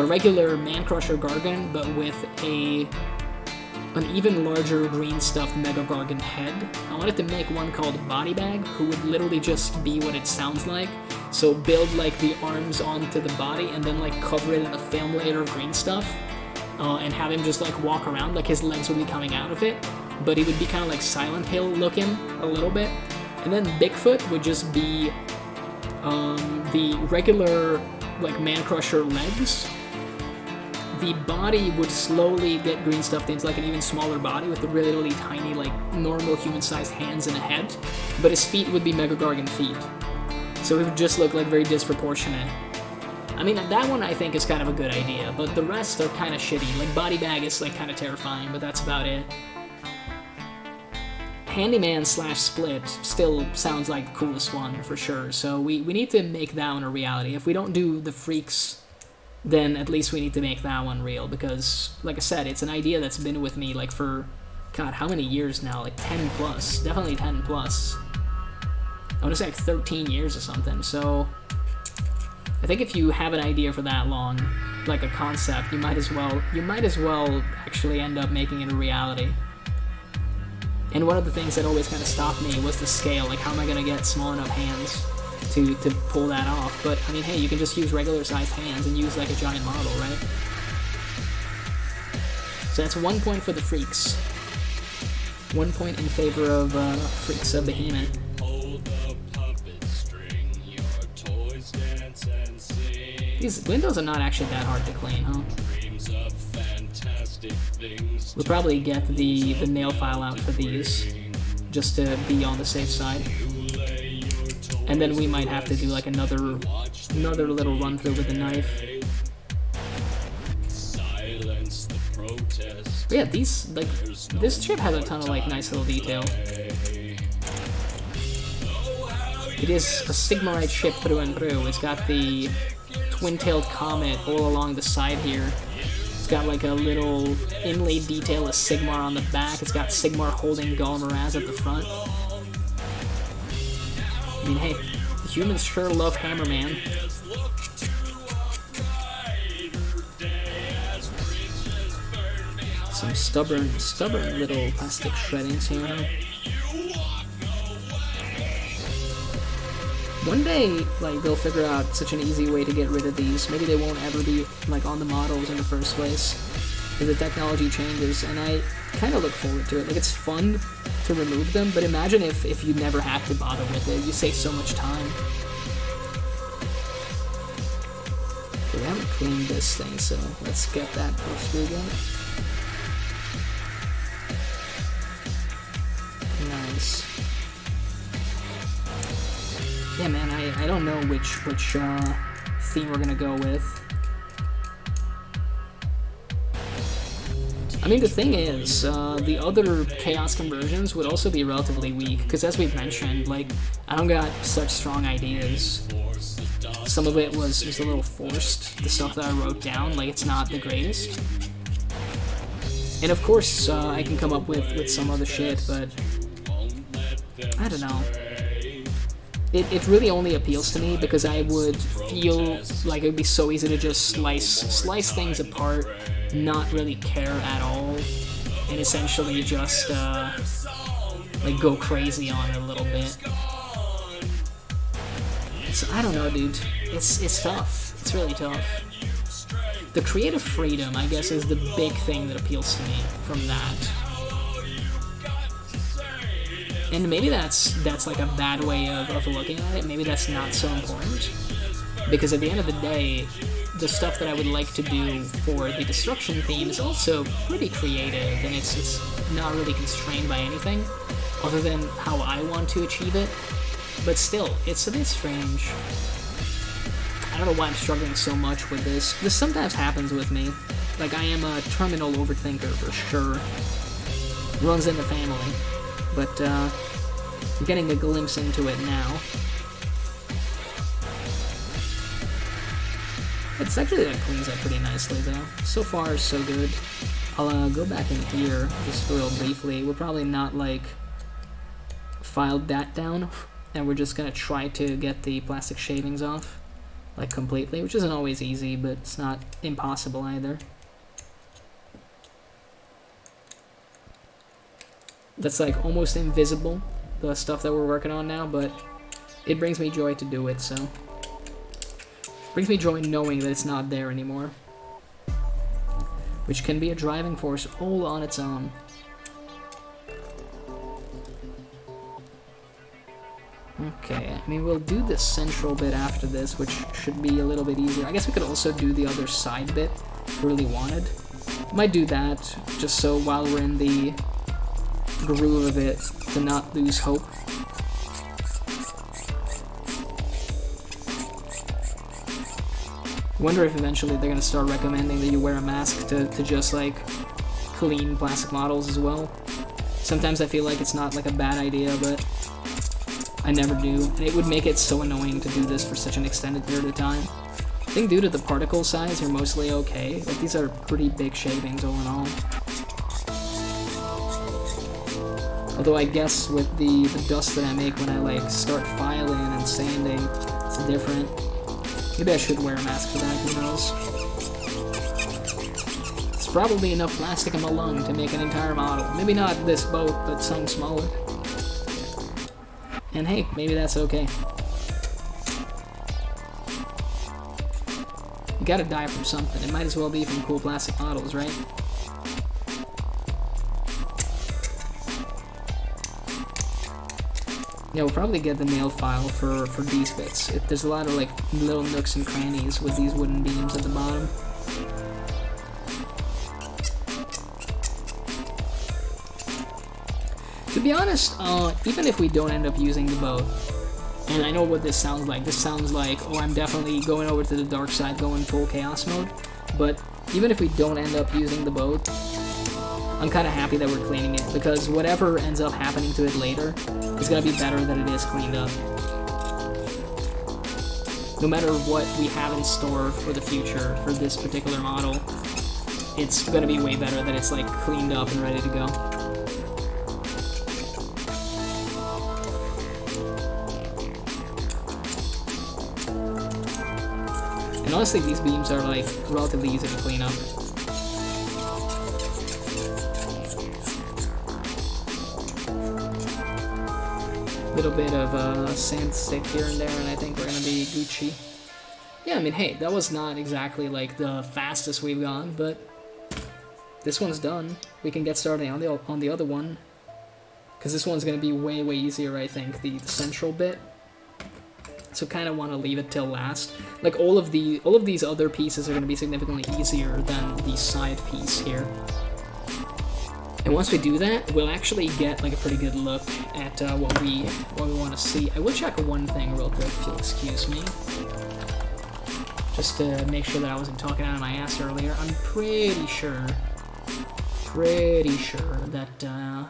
regular Man-Crusher Gargan, but with an even larger green stuffed Mega Gargan head. I wanted to make one called Body Bag, who would literally just be what it sounds like. So build like the arms onto the body and then like cover it in a film layer of green stuff, and have him just like walk around, like his legs would be coming out of it, but he would be kind of like Silent Hill looking a little bit. And then Bigfoot would just be the regular like Man-Crusher legs. The body would slowly get green stuffed into like an even smaller body with the really, really tiny, like normal human-sized hands and a head, but his feet would be Mega Gargan feet. So it would just look like very disproportionate. I mean, that one I think is kind of a good idea, but the rest are kind of shitty. Like Body Bag is like kind of terrifying, but that's about it. Handyman / Split still sounds like the coolest one for sure, so we need to make that one a reality. If we don't do the Freaks, then at least we need to make that one real, because, like I said, it's an idea that's been with me, like, for, God, how many years now? Like, 10 plus. Definitely 10 plus. I want to say, like, 13 years or something, so I think if you have an idea for that long, like a concept, you might as well actually end up making it a reality. And one of the things that always kind of stopped me was the scale, like, how am I going to get small enough hands to pull that off? But I mean, hey, you can just use regular sized hands and use like a giant model, right? So that's 1 point for the Freaks. 1 point in favor of Freaks of Behemoth. These windows are not actually that hard to clean, huh? We'll probably get the nail file out for these, just to be on the safe side. And then we might have to do like another little run through with the knife. But yeah, these like this chip has a ton of like nice little detail. It is a Sigmarite ship through and through. It's got the twin-tailed comet all along the side here. It's got like a little inlaid detail of Sigmar on the back. It's got Sigmar holding Galmaraz at the front. I mean, hey, the humans sure love Hammerman. Some stubborn little plastic shreddings here. One day, like, they'll figure out such an easy way to get rid of these. Maybe they won't ever be, like, on the models in the first place. If the technology changes, and I kind of look forward to it. Like, it's fun to remove them, but imagine if you never had to bother with it. You save so much time. Okay, we haven't cleaned this thing, so let's get that poster again. Nice. Yeah, man, I don't know which theme we're gonna go with. I mean, the thing is, the other Chaos conversions would also be relatively weak, because as we've mentioned, like, I don't got such strong ideas. Some of it was a little forced, the stuff that I wrote down, like, it's not the greatest. And of course, I can come up with some other shit, but I don't know. It really only appeals to me because I would feel like it would be so easy to just slice things apart, not really care at all, and essentially just like go crazy on it a little bit. So I don't know, dude. It's tough. It's really tough. The creative freedom, I guess, is the big thing that appeals to me from that. And maybe that's like a bad way of looking at it. Maybe that's not so important. Because at the end of the day, the stuff that I would like to do for the destruction theme is also pretty creative, and it's not really constrained by anything other than how I want to achieve it. But still, it's a bit strange. I don't know why I'm struggling so much with this. This sometimes happens with me. Like, I am a terminal overthinker for sure. Runs in the family. But, I'm getting a glimpse into it now. It's actually, that cleans up pretty nicely, though. So far, so good. I'll go back in here, just real briefly. We're probably not, like, filed that down, and we're just gonna try to get the plastic shavings off, like, completely, which isn't always easy, but it's not impossible either. That's like almost invisible, the stuff that we're working on now, but it brings me joy to do it, so. Brings me joy knowing that it's not there anymore. Which can be a driving force all on its own. Okay, I mean, we'll do the central bit after this, which should be a little bit easier. I guess we could also do the other side bit if we really wanted. Might do that, just so while we're in the groove of it, to not lose hope. Wonder if eventually they're gonna start recommending that you wear a mask to just like clean plastic models as well. Sometimes I feel like it's not like a bad idea, but I never do, and it would make it so annoying to do this for such an extended period of time. I think due to the particle size, you're mostly okay. Like, these are pretty big shavings all in all. Although I guess with the dust that I make when I like start filing and sanding, it's different. Maybe I should wear a mask for that, who knows. It's probably enough plastic in my lung to make an entire model. Maybe not this boat, but some smaller. And hey, maybe that's okay. You gotta die from something. It might as well be from cool plastic models, right? Yeah, we'll probably get the nail file for these bits. There's a lot of like little nooks and crannies with these wooden beams at the bottom. To be honest, even if we don't end up using the boat, and I know what this sounds like. This sounds like, oh, I'm definitely going over to the dark side, going full chaos mode. But even if we don't end up using the boat, I'm kind of happy that we're cleaning it, because whatever ends up happening to it later is going to be better than it is cleaned up. no matter what we have in store for the future for this particular model, it's gonna be way better that it's like cleaned up and ready to go. And honestly, these beams are like relatively easy to clean up. Little bit of sand stick here and there, and I think we're gonna be Gucci. Yeah, I mean, hey, that was not exactly like the fastest we've gone, but this one's done. We can get started on the other one, because this one's gonna be way easier, I think, the central bit. So kind of want to leave it till last. Like all of these other pieces are gonna be significantly easier than the side piece here. And once we do that, we'll actually get like a pretty good look at what we want to see. I will check one thing real quick, if you'll excuse me. Just to make sure that I wasn't talking out of my ass earlier. I'm pretty sure that that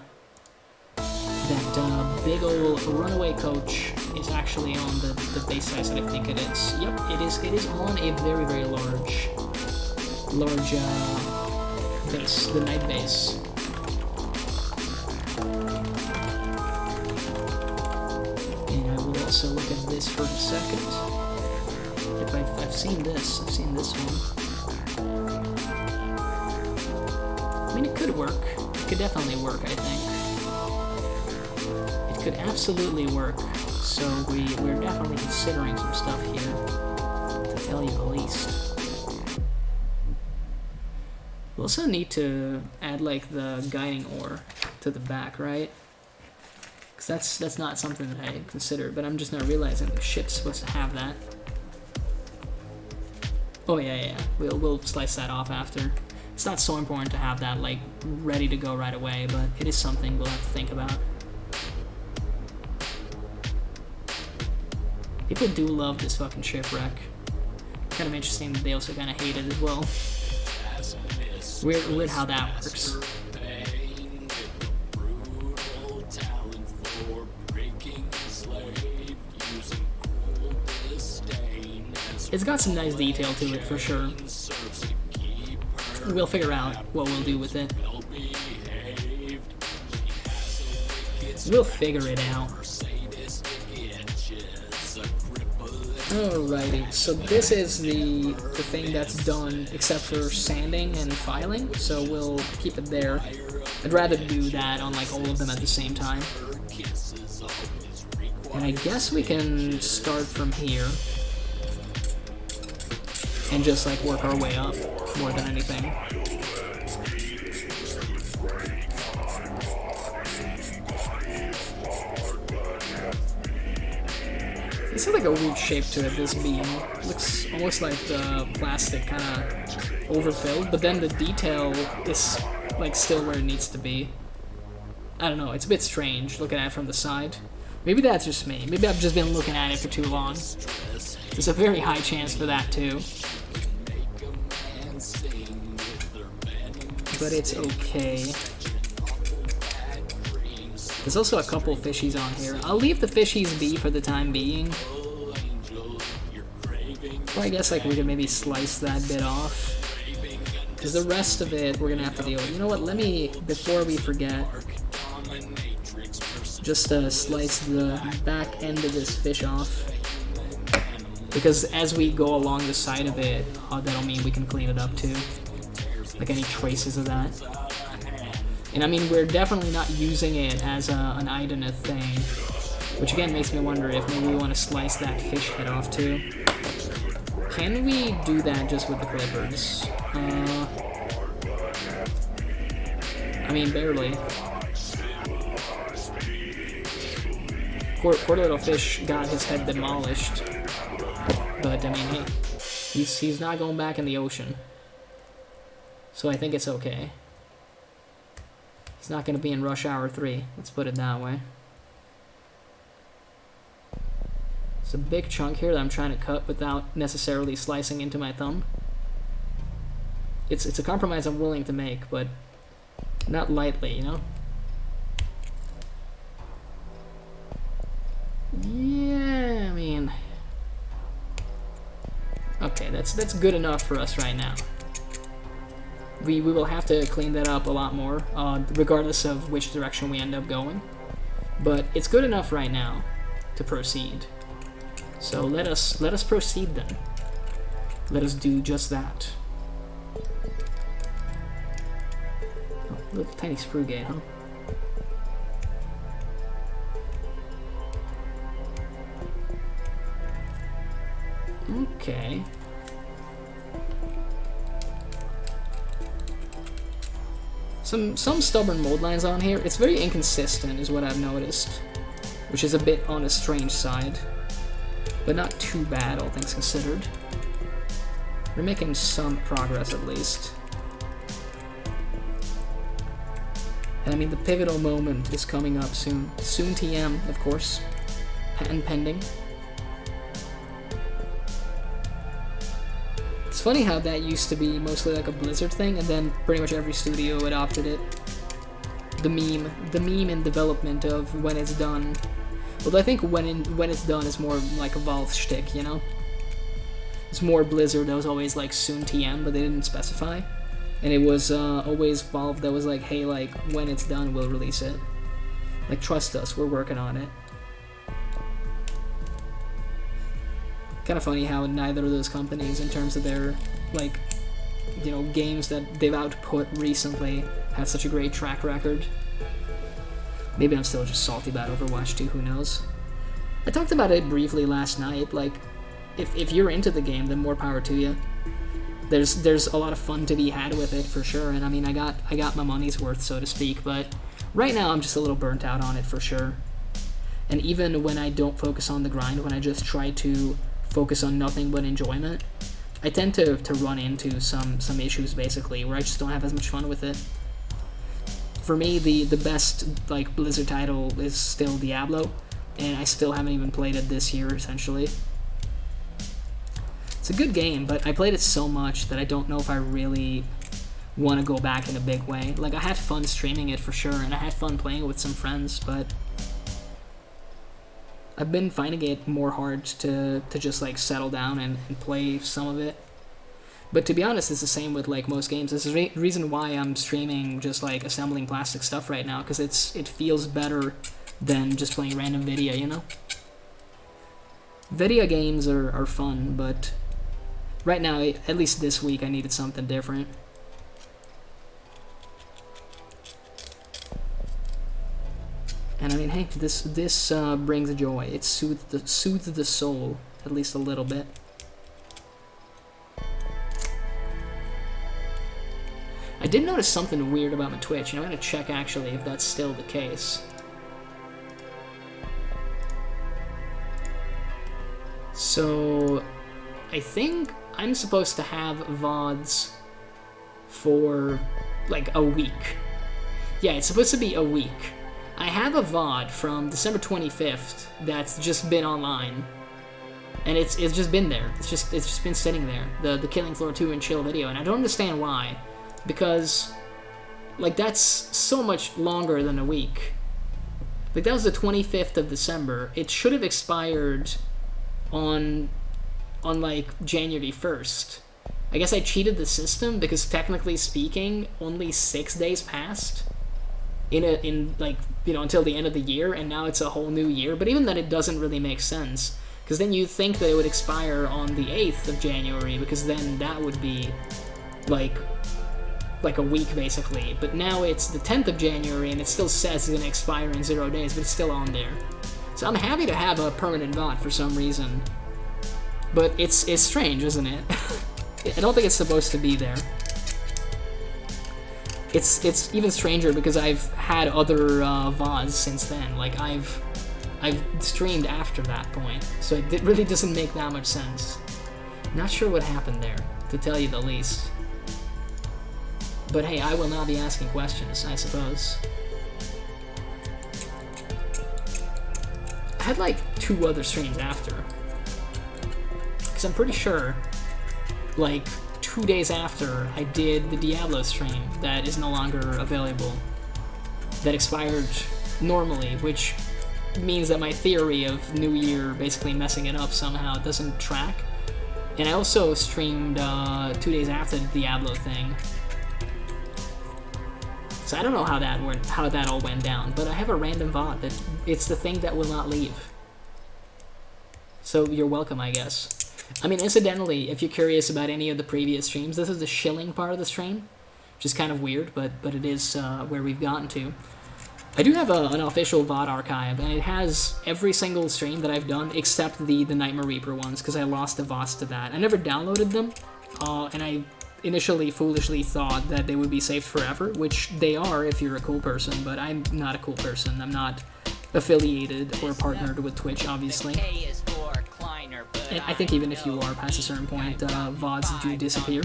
big old runaway coach is actually on the base size that I think it is. Yep, it is. It is on a very large base, the night base. Also look at this for a second. If I've seen this one. I mean, it could work. It could definitely work, I think. It could absolutely work. So we're definitely considering some stuff here, to tell you the least. We also need to add like the guiding ore to the back, right? Because that's not something that I considered, but I'm just not realizing the shit's supposed to have that. Oh yeah. We'll slice that off after. It's not so important to have that like ready to go right away, but it is something we'll have to think about. People do love this fucking shipwreck. Kind of interesting that they also kind of hate it as well. Weird how that works. It's got some nice detail to it, for sure. We'll figure out what we'll do with it. We'll figure it out. Alrighty, so this is the thing that's done, except for sanding and filing, so we'll keep it there. I'd rather do that on like all of them at the same time. And I guess we can start from here. And just like work our way up more than anything. This is like a weird shape to it, this beam. Looks almost like the plastic kind of overfilled, but then the detail is like still where it needs to be. I don't know, it's a bit strange looking at it from the side. Maybe that's just me. Maybe I've just been looking at it for too long. There's a very high chance for that too. But it's okay. There's also a couple fishies on here. I'll leave the fishies be for the time being. Or I guess like we could maybe slice that bit off. Because the rest of it we're gonna have to deal with. You know what, let me, before we forget, just slice the back end of this fish off. Because as we go along the side of it, that'll mean we can clean it up too. Like any traces of that. And I mean, we're definitely not using it as an Idoneth thing. Which again makes me wonder if maybe we want to slice that fish head off too. Can we do that just with the clippers? I mean, barely. Poor little fish got his head demolished. But I mean, hey, he's not going back in the ocean. So I think it's okay. It's not going to be in Rush Hour 3, let's put it that way. It's a big chunk here that I'm trying to cut without necessarily slicing into my thumb. It's a compromise I'm willing to make, but not lightly, you know? Yeah, I mean, okay. That's good enough for us right now. We will have to clean that up a lot more, regardless of which direction we end up going. But it's good enough right now to proceed. So let us proceed then. Let us do just that. Oh, little tiny sprue gate, huh? Okay. Some stubborn mold lines on here. It's very inconsistent is what I've noticed, which is a bit on a strange side, but not too bad, all things considered. We're making some progress at least. And I mean, the pivotal moment is coming up soon. Soon TM, of course. Patent pending. It's funny how that used to be mostly like a Blizzard thing, and then pretty much every studio adopted it. The meme in development of when it's done. Although I think when it's done is more like a Valve shtick, you know? It's more Blizzard that was always like soon TM, but they didn't specify. And it was always Valve that was like, hey, like, when it's done, we'll release it. Like, trust us, we're working on it. Kind of funny how neither of those companies, in terms of their, like, you know, games that they've output recently, have such a great track record. Maybe I'm still just salty about Overwatch 2, who knows. I talked about it briefly last night, like, if you're into the game, then more power to you. There's a lot of fun to be had with it, for sure, and I mean, I got my money's worth, so to speak, but right now I'm just a little burnt out on it, for sure. And even when I don't focus on the grind, when I just try to focus on nothing but enjoyment, I tend to run into some issues, basically, where I just don't have as much fun with it. For me, the best, like, Blizzard title is still Diablo, and I still haven't even played it this year, essentially. It's a good game, but I played it so much that I don't know if I really want to go back in a big way. Like, I had fun streaming it, for sure, and I had fun playing it with some friends, but I've been finding it more hard to just, like, settle down and play some of it. But to be honest, it's the same with, like, most games. This is the reason why I'm streaming just, like, assembling plastic stuff right now, because it feels better than just playing random video, you know? Video games are fun, but right now, at least this week, I needed something different. And I mean, hey, this brings joy. It soothes the soul, at least a little bit. I did notice something weird about my Twitch, and I'm gonna check actually if that's still the case. So, I think I'm supposed to have VODs for like a week. Yeah, it's supposed to be a week. I have a VOD from December 25th that's just been online, and it's just been there. It's just been sitting there. The Killing Floor 2 and Chill video, and I don't understand why, because like that's so much longer than a week. Like that was the 25th of December. It should have expired on like January 1st. I guess I cheated the system because technically speaking, only 6 days passed in like, you know, until the end of the year, and now it's a whole new year. But even then, it doesn't really make sense, because then you'd think that it would expire on the 8th of January, because then that would be like a week basically. But now it's the 10th of January, and it still says it's gonna expire in 0 days, but it's still on there. So I'm happy to have a permanent VOD for some reason, but it's strange, isn't it? I don't think it's supposed to be there. It's even stranger because I've had other VODs since then. Like I've streamed after that point, so it really doesn't make that much sense. Not sure what happened there, to tell you the least. But hey, I will not be asking questions, I suppose. I had like 2 other streams after, because I'm pretty sure, like 2 days after, I did the Diablo stream that is no longer available, that expired normally, which means that my theory of New Year basically messing it up somehow doesn't track. And I also streamed 2 days after the Diablo thing. So I don't know how that all went down, but I have a random VOD that it's the thing that will not leave. So you're welcome, I guess. I mean, incidentally, if you're curious about any of the previous streams, this is the shilling part of the stream, which is kind of weird, but it is where we've gotten to. I do have an official VOD archive, and it has every single stream that I've done except the Nightmare Reaper ones, because I lost the VODs to that. I never downloaded them, and I initially foolishly thought that they would be saved forever, which they are if you're a cool person, but I'm not a cool person. I'm not affiliated or partnered with Twitch, obviously. And I think even if you are past a certain point, VODs do disappear,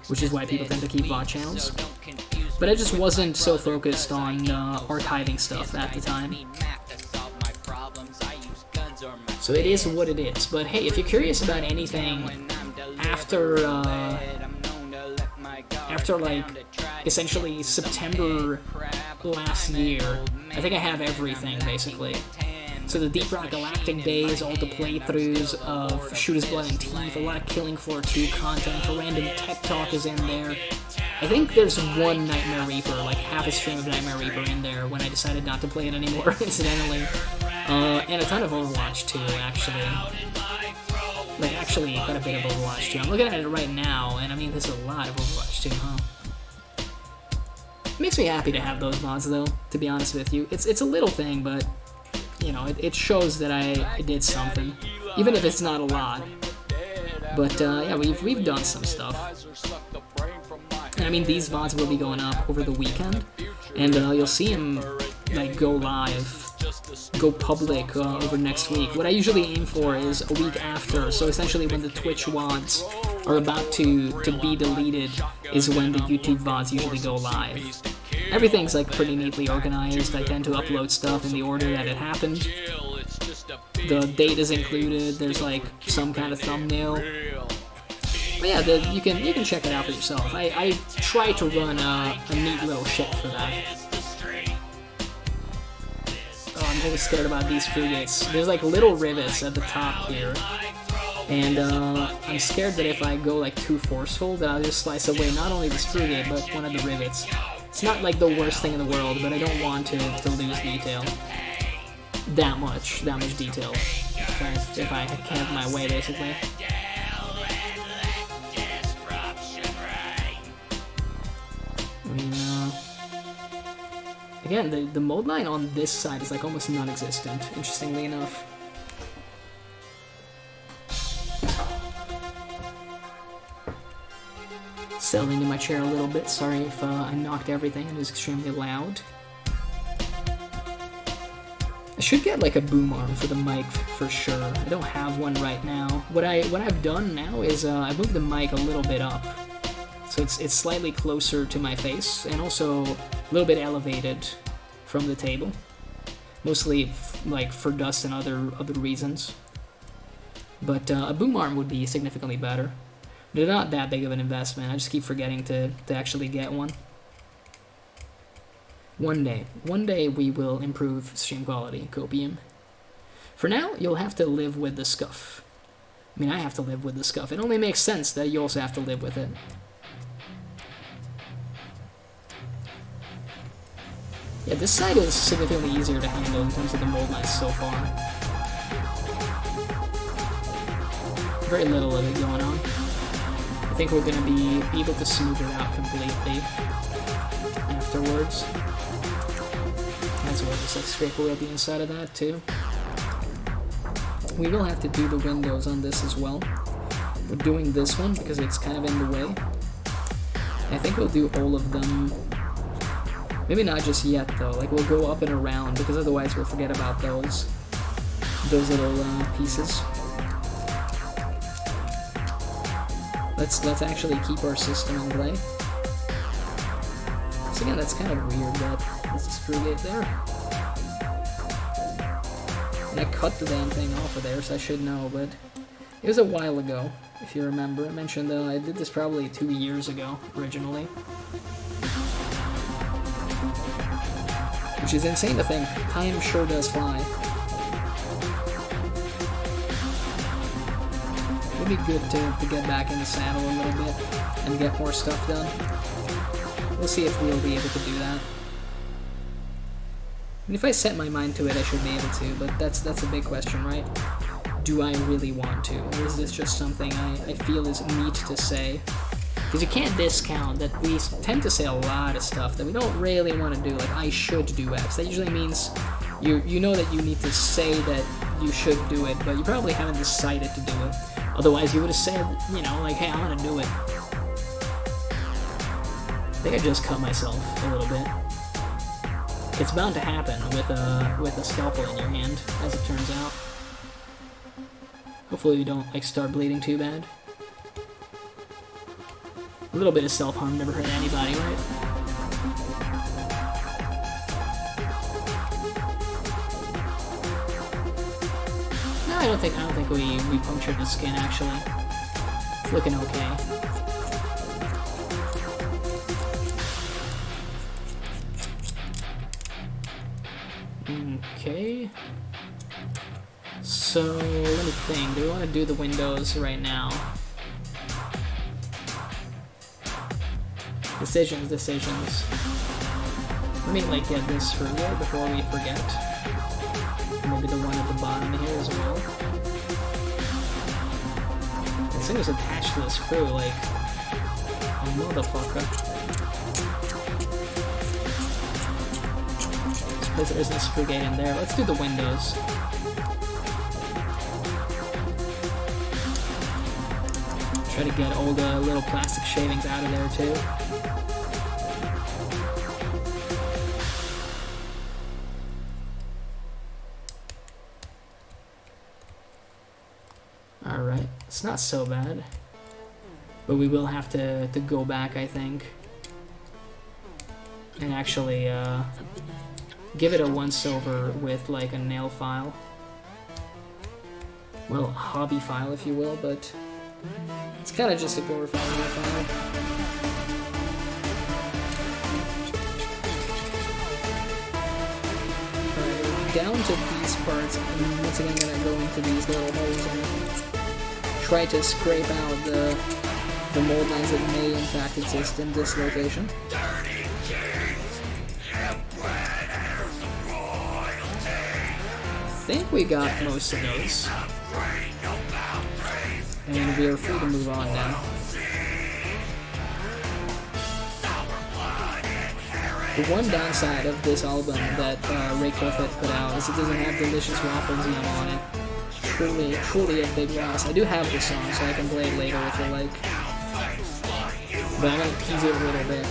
which is why people tend to keep VOD channels. But I just wasn't so focused on archiving stuff at the time. So it is what it is. But hey, if you're curious about anything after like essentially September last year, I think I have everything basically. So the Deep Rock Galactic Days, all the playthroughs of Shooters Blood and Teeth, a lot of Killing Floor 2 content, a random tech talk is in there. I think there's one Nightmare Reaper, like half a stream of Nightmare Reaper in there when I decided not to play it anymore, incidentally. And a ton of Overwatch 2, actually. Like, actually, quite a bit of Overwatch 2. I'm looking at it right now, and I mean, there's a lot of Overwatch 2, huh? It makes me happy to have those mods, though, to be honest with you. It's a little thing, but, you know, it shows that I did something, even if it's not a lot. But, yeah, we've done some stuff. And, I mean, these VODs will be going up over the weekend, and you'll see them, like, go live, go public over next week. What I usually aim for is a week after, so essentially when the Twitch VODs are about to be deleted is when the YouTube VODs usually go live. Everything's like pretty neatly organized. I tend to upload stuff in the order that it happened. The date is included, there's like some kind of thumbnail. But yeah, you can check it out for yourself. I try to run a neat little ship for that. Oh, I'm always scared about these frigates. There's like little rivets at the top here. And I'm scared that if I go like too forceful, that I'll just slice away not only this frigate, but one of the rivets. It's not like the worst thing in the world, but I don't want to lose detail. That much detail. If I can have my way, basically. I mean, again, the mold line on this side is like almost non-existent, interestingly enough. Settling in my chair a little bit, sorry if I knocked everything, it was extremely loud. I should get like a boom arm for the mic for sure. I don't have one right now. What I've done now is I moved the mic a little bit up. So it's slightly closer to my face, and also a little bit elevated from the table. Mostly like for dust and other reasons. But a boom arm would be significantly better. They're not that big of an investment, I just keep forgetting to actually get one. One day we will improve stream quality, Copium. For now, you'll have to live with the scuff. I mean, I have to live with the scuff. It only makes sense that you also have to live with it. Yeah, this side is significantly easier to handle in terms of the mold lines so far. Very little of it going on. I think we're going to be able to smooth it out completely afterwards. That's what, just like scrape away the inside of that too. We will have to do the windows on this as well. We're doing this one because it's kind of in the way. I think we'll do all of them. Maybe not just yet though, like we'll go up and around because otherwise we'll forget about those little pieces. Let's actually keep our system in play. So again, that's kind of weird that there's a screw gate there. And I cut the damn thing off of there, so I should know, but it was a while ago, if you remember. I mentioned I did this probably 2 years ago, originally. Which is insane to think. Time sure does fly. It'd be good to get back in the saddle a little bit and get more stuff done. We'll see if we'll be able to do that. And if I set my mind to it, I should be able to, but that's a big question, right? Do I really want to? Or is this just something I feel is neat to say? Because you can't discount that we tend to say a lot of stuff that we don't really want to do, like, I should do X. That usually means you know that you need to say that you should do it, but you probably haven't decided to do it. Otherwise, you would have said, you know, like, hey, I'm gonna do it. I think I just cut myself a little bit. It's bound to happen with a scalpel in your hand, as it turns out. Hopefully you don't, like, start bleeding too bad. A little bit of self-harm never hurt anybody, right? No, I don't think we punctured the skin, actually. It's looking okay. Okay. So, let me think. Do we want to do the windows right now? Decisions. Let me, like, get this through here before we forget. Maybe the one at the bottom here as well. This thing is attached to the screw, like, a motherfucker. Because there's a screw gate in there. Let's do the windows. Try to get all the little plastic shavings out of there too. Alright, it's not so bad. But we will have to go back, I think. And actually give it a once-over with, like, a nail file. Well, a hobby file, if you will, but it's kind of just a glorified nail file. Alright, down to these parts, and once again I'm gonna go into these little holes and try to scrape out the mold lines that may in fact exist in this location. I think we got most of those. And we are free to move on now. The one downside of this album that Ray Clifford put out is it doesn't have Delicious Waffles Yum on it. Truly a big loss. I do have this song, so I can play it later if you like. But I'm gonna tease it a little bit.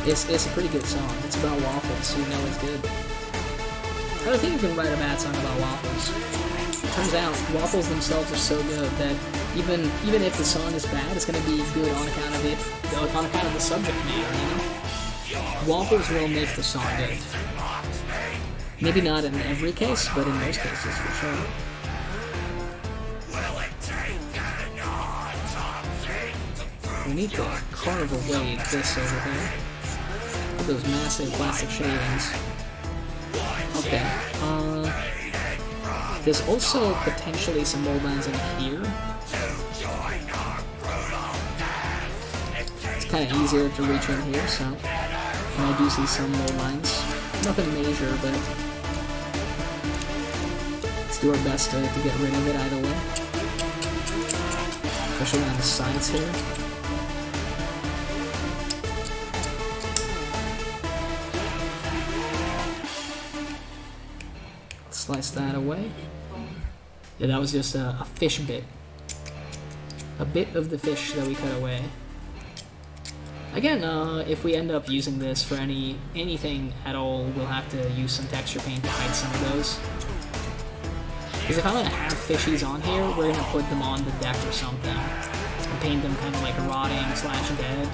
It's a pretty good song. It's about waffles, so you know it's good. I don't think you can write a bad song about waffles. Turns out, waffles themselves are so good that even if the song is bad, it's gonna be good on account of it, on account of the subject matter, you know? Waffles will make the song good. Maybe not in every case, but in most cases, for sure. We need to carve away this over here. Look at those massive plastic shavings. Okay, there's also potentially some mold lines in here. It's kind of easier to reach in here, so... And I do see some mold lines. Nothing major, but... Let's do our best to get rid of it either way. Especially on the sides here. Slice that away. Yeah, that was just a fish bit. A bit of the fish that we cut away. Again, if we end up using this for anything at all, we'll have to use some texture paint to hide some of those. Because if I'm gonna have fishies on here, we're gonna put them on the deck or something. And paint them kind of like rotting / dead.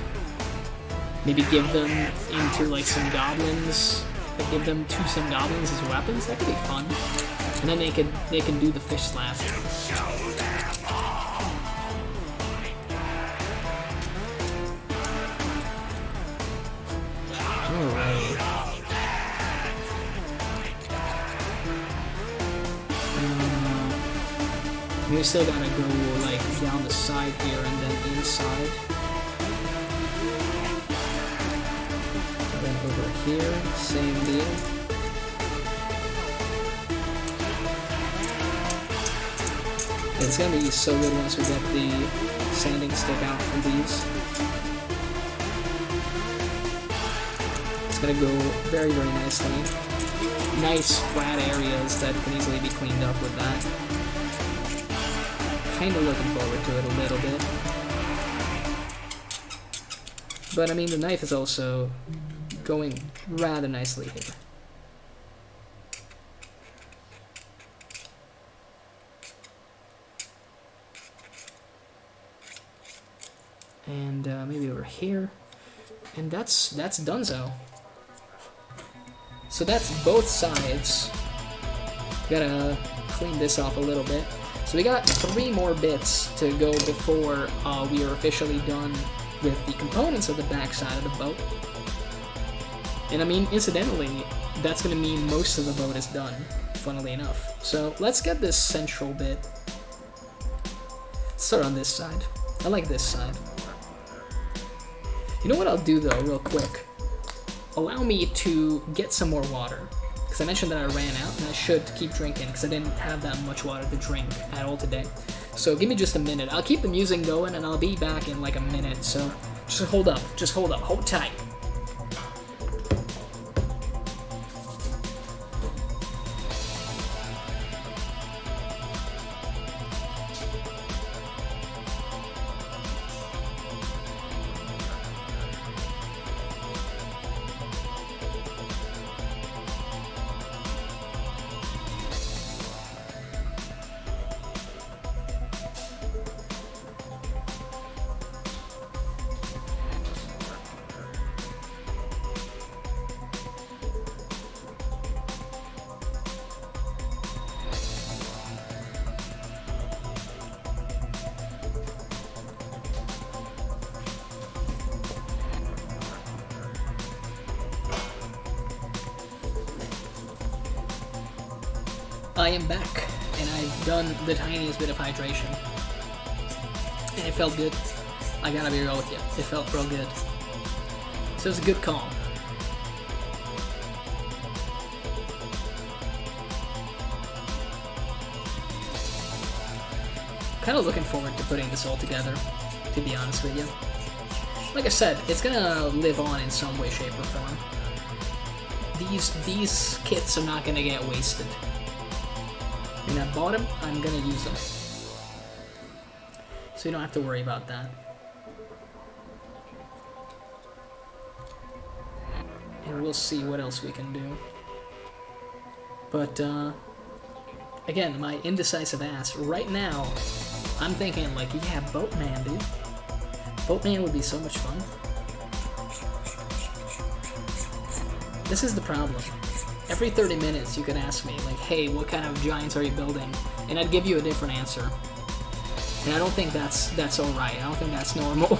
Maybe give them into like some goblins. Like give them to some goblins as weapons. That could be fun. And then they can do the fish slap. Alright. And we still gotta go like down the side here and then inside. And then over here, same deal. It's gonna be so good once we get the sanding stick out from these. It's gonna go very, very nicely. Nice flat areas that can easily be cleaned up with that. Kinda looking forward to it a little bit. But I mean, the knife is also going rather nicely here. And maybe over here. And that's donezo. So that's both sides. Gotta clean this off a little bit. So we got 3 more bits to go before we are officially done with the components of the back side of the boat. And I mean, incidentally, that's gonna mean most of the boat is done, funnily enough. So let's get this central bit. Let's start on this side. I like this side. You know what I'll do though, real quick? Allow me to get some more water. Because I mentioned that I ran out, and I should keep drinking, because I didn't have that much water to drink at all today. So give me just a minute. I'll keep the music going, and I'll be back in like a minute, so just hold up, hold tight. I am back, and I've done the tiniest bit of hydration. And it felt good. I gotta be real with you. It felt real good. So it's a good call. Kind of looking forward to putting this all together, to be honest with you. Like I said, it's gonna live on in some way, shape, or form. These kits are not gonna get wasted. I mean, I bought them, I'm gonna use them. So you don't have to worry about that. And we'll see what else we can do. But, again, my indecisive ass, right now, I'm thinking, like, yeah, Boatman, dude. Boatman would be so much fun. This is the problem. Every 30 minutes you could ask me, like, hey, what kind of giants are you building? And I'd give you a different answer. And I don't think that's alright. I don't think that's normal.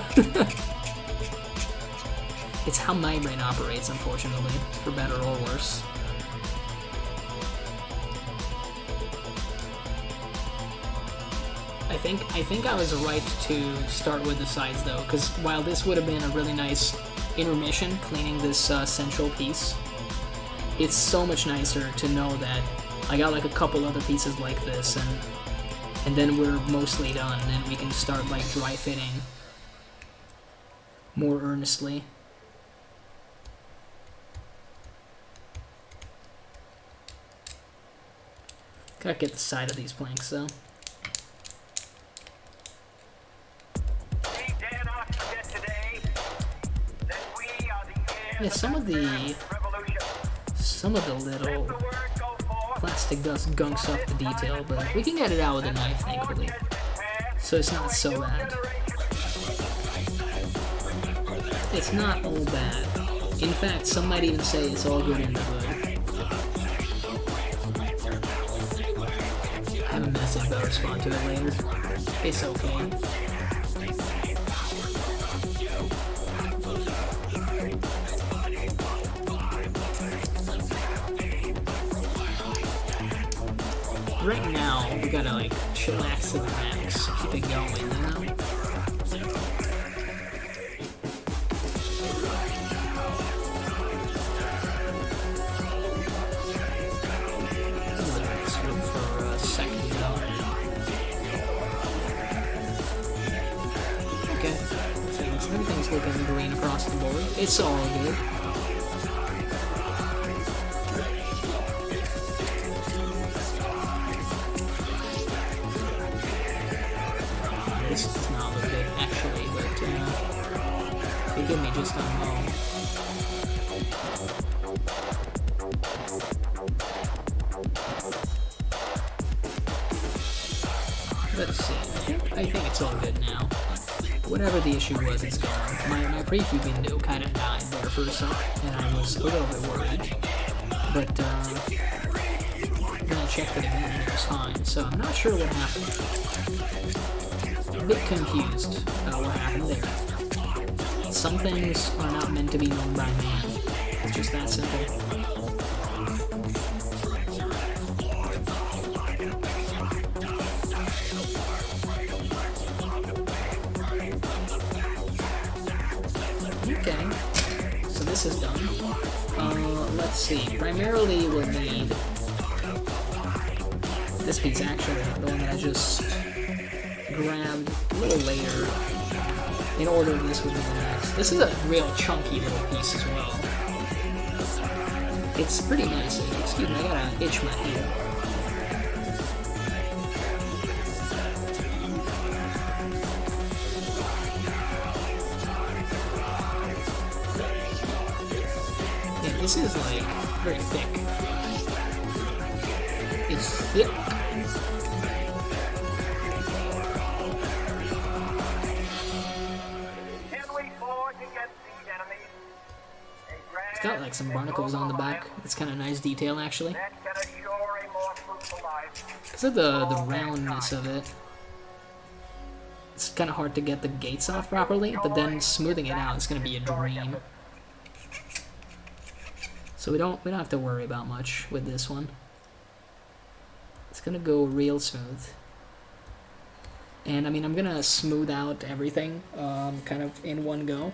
It's how my brain operates, unfortunately, for better or worse. I think I was right to start with the sides, though, because while this would have been a really nice intermission, cleaning this central piece, it's so much nicer to know that I got like a couple other pieces like this, and then we're mostly done, and we can start like dry fitting more earnestly. Gotta get the side of these planks though. Yeah, some of the little plastic dust gunks up the detail, but we can get it out with a knife, thankfully. So it's not so bad. It's not all bad. In fact, some might even say it's all good in the hood. I have a message, but I'll respond to it later. It's okay. right now, we gotta like chillax to the max, keep it going, you know? Let's go for a second though. Okay, so everything's looking green across the board. It's all good. This does not look good, actually, but forgive me just a moment. Let's see. I think it's all good now. Whatever the issue was, it's gone. My preview window kind of died there for a sec, and I was a little bit worried. But then I checked it again, and it was fine. So I'm not sure what happened. A bit confused about what happened there. Some things are not meant to be known by man. It's just that simple. Okay, so this is done. Let's see. Primarily we'll need this piece, actually, the one that I just grabbed a little later in order this would be the next. This is a real chunky little piece as well. It's pretty nice. Excuse me, I gotta itch my head. Yeah, this is like very thick. It's thick. Got like some barnacles on the back. It's kind of nice detail actually. Because of the roundness of it, it's kind of hard to get the gates off properly, but then smoothing it out is going to be a dream. So we don't have to worry about much with this one. It's going to go real smooth. And I mean, I'm going to smooth out everything kind of in one go.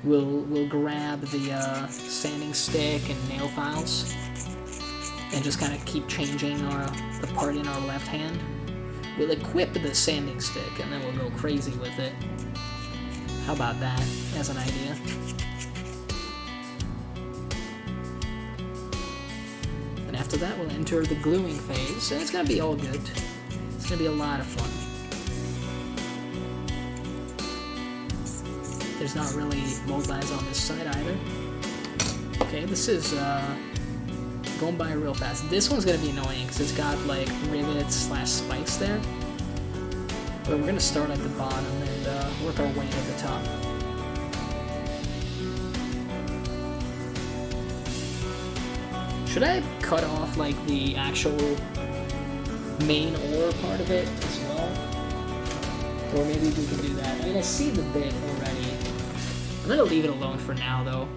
We'll grab the sanding stick and nail files and just kind of keep changing the part in our left hand. We'll equip the sanding stick and then we'll go crazy with it. How about that as an idea? And after that we'll enter the gluing phase, and it's going to be all good. It's going to be a lot of fun. There's not really mold lines on this side either. Okay, this is going by real fast. This one's gonna be annoying because it's got like rivets / spikes there. But we're gonna start at the bottom and work our way to the top. Should I cut off like the actual main ore part of it as well? Or maybe we can do that. I mean, I see the bit already. I'm gonna leave it alone for now, though,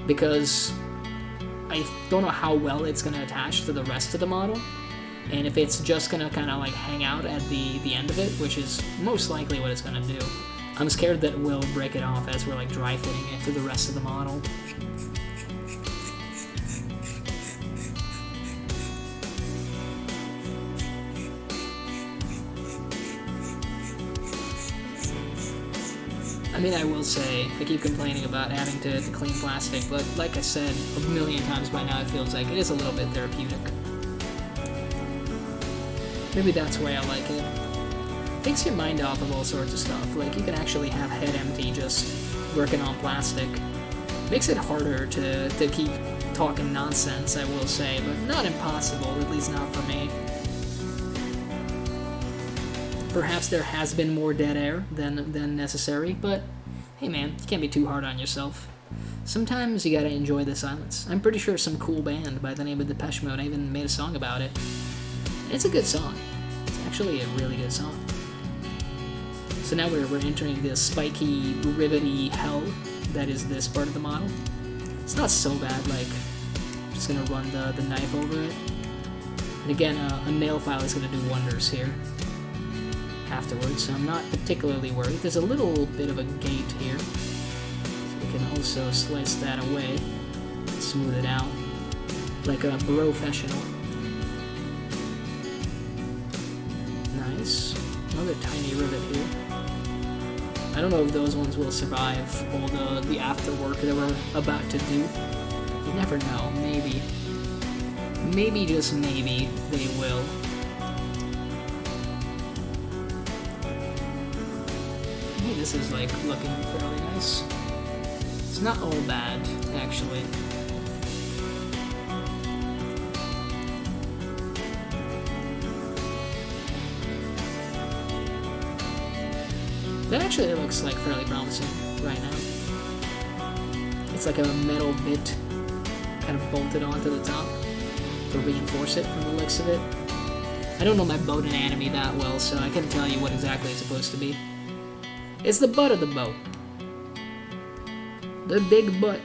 because I don't know how well it's gonna attach to the rest of the model, and if it's just gonna kind of like hang out at the end of it, which is most likely what it's gonna do, I'm scared that we'll break it off as we're like dry fitting it to the rest of the model. I mean, I will say, I keep complaining about having to clean plastic, but like I said a million times by now, it feels like it is a little bit therapeutic. Maybe that's why I like it. Takes your mind off of all sorts of stuff. Like, you can actually have head empty just working on plastic. Makes it harder to keep talking nonsense, I will say, but not impossible, at least not for me. Perhaps there has been more dead air than necessary, but hey man, you can't be too hard on yourself. Sometimes you gotta enjoy the silence. I'm pretty sure some cool band by the name of Depeche Mode even made a song about it. It's a good song. It's actually a really good song. So now we're entering this spiky, rivety hell that is this part of the model. It's not so bad, like, I'm just gonna run the knife over it. And again, a nail file is going to do wonders here afterwards, so I'm not particularly worried. There's a little bit of a gate here, so we can also slice that away, smooth it out, like a professional. Nice. Another tiny rivet here. I don't know if those ones will survive all the after work that we're about to do. You never know, maybe. Maybe, just maybe, they will. Hey, this is like looking fairly nice. It's not all bad, actually. That actually looks like fairly promising right now. It's like a metal bit kind of bolted onto the top to reinforce it from the looks of it. I don't know my boat anatomy that well, so I couldn't tell you what exactly it's supposed to be. It's the butt of the boat. The big butt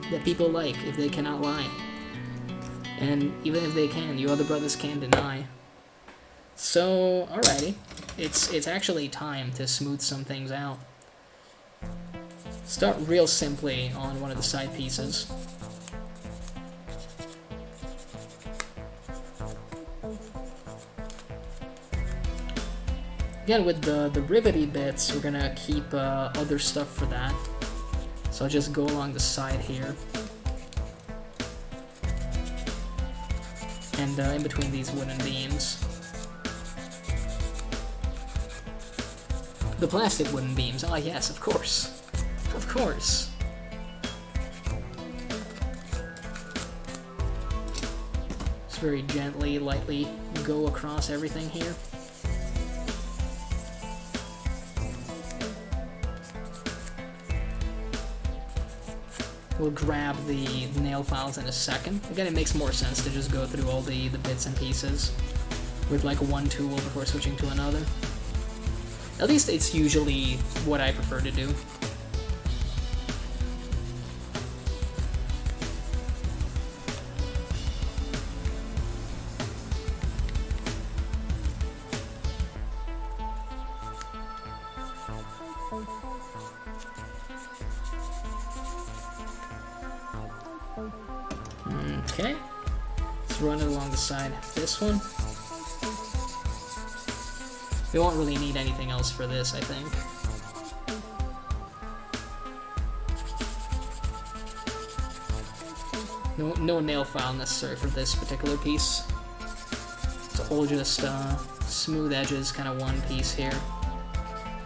that people like if they cannot lie. And even if they can, you other brothers can't deny. So, alrighty. It's actually time to smooth some things out. Start real simply on one of the side pieces. Again, with the rivety bits, we're gonna keep other stuff for that. So I'll just go along the side here. And in between these wooden beams. The plastic wooden beams. Ah, yes, of course. Of course. Just very gently, lightly go across everything here. We'll grab the nail files in a second. Again, it makes more sense to just go through all the bits and pieces with like one tool before switching to another. At least it's usually what I prefer to do. Okay, let's run it along the side of this one. We won't really need anything else for this, I think. No nail file necessary for this particular piece. It's all just smooth edges, kind of one piece here.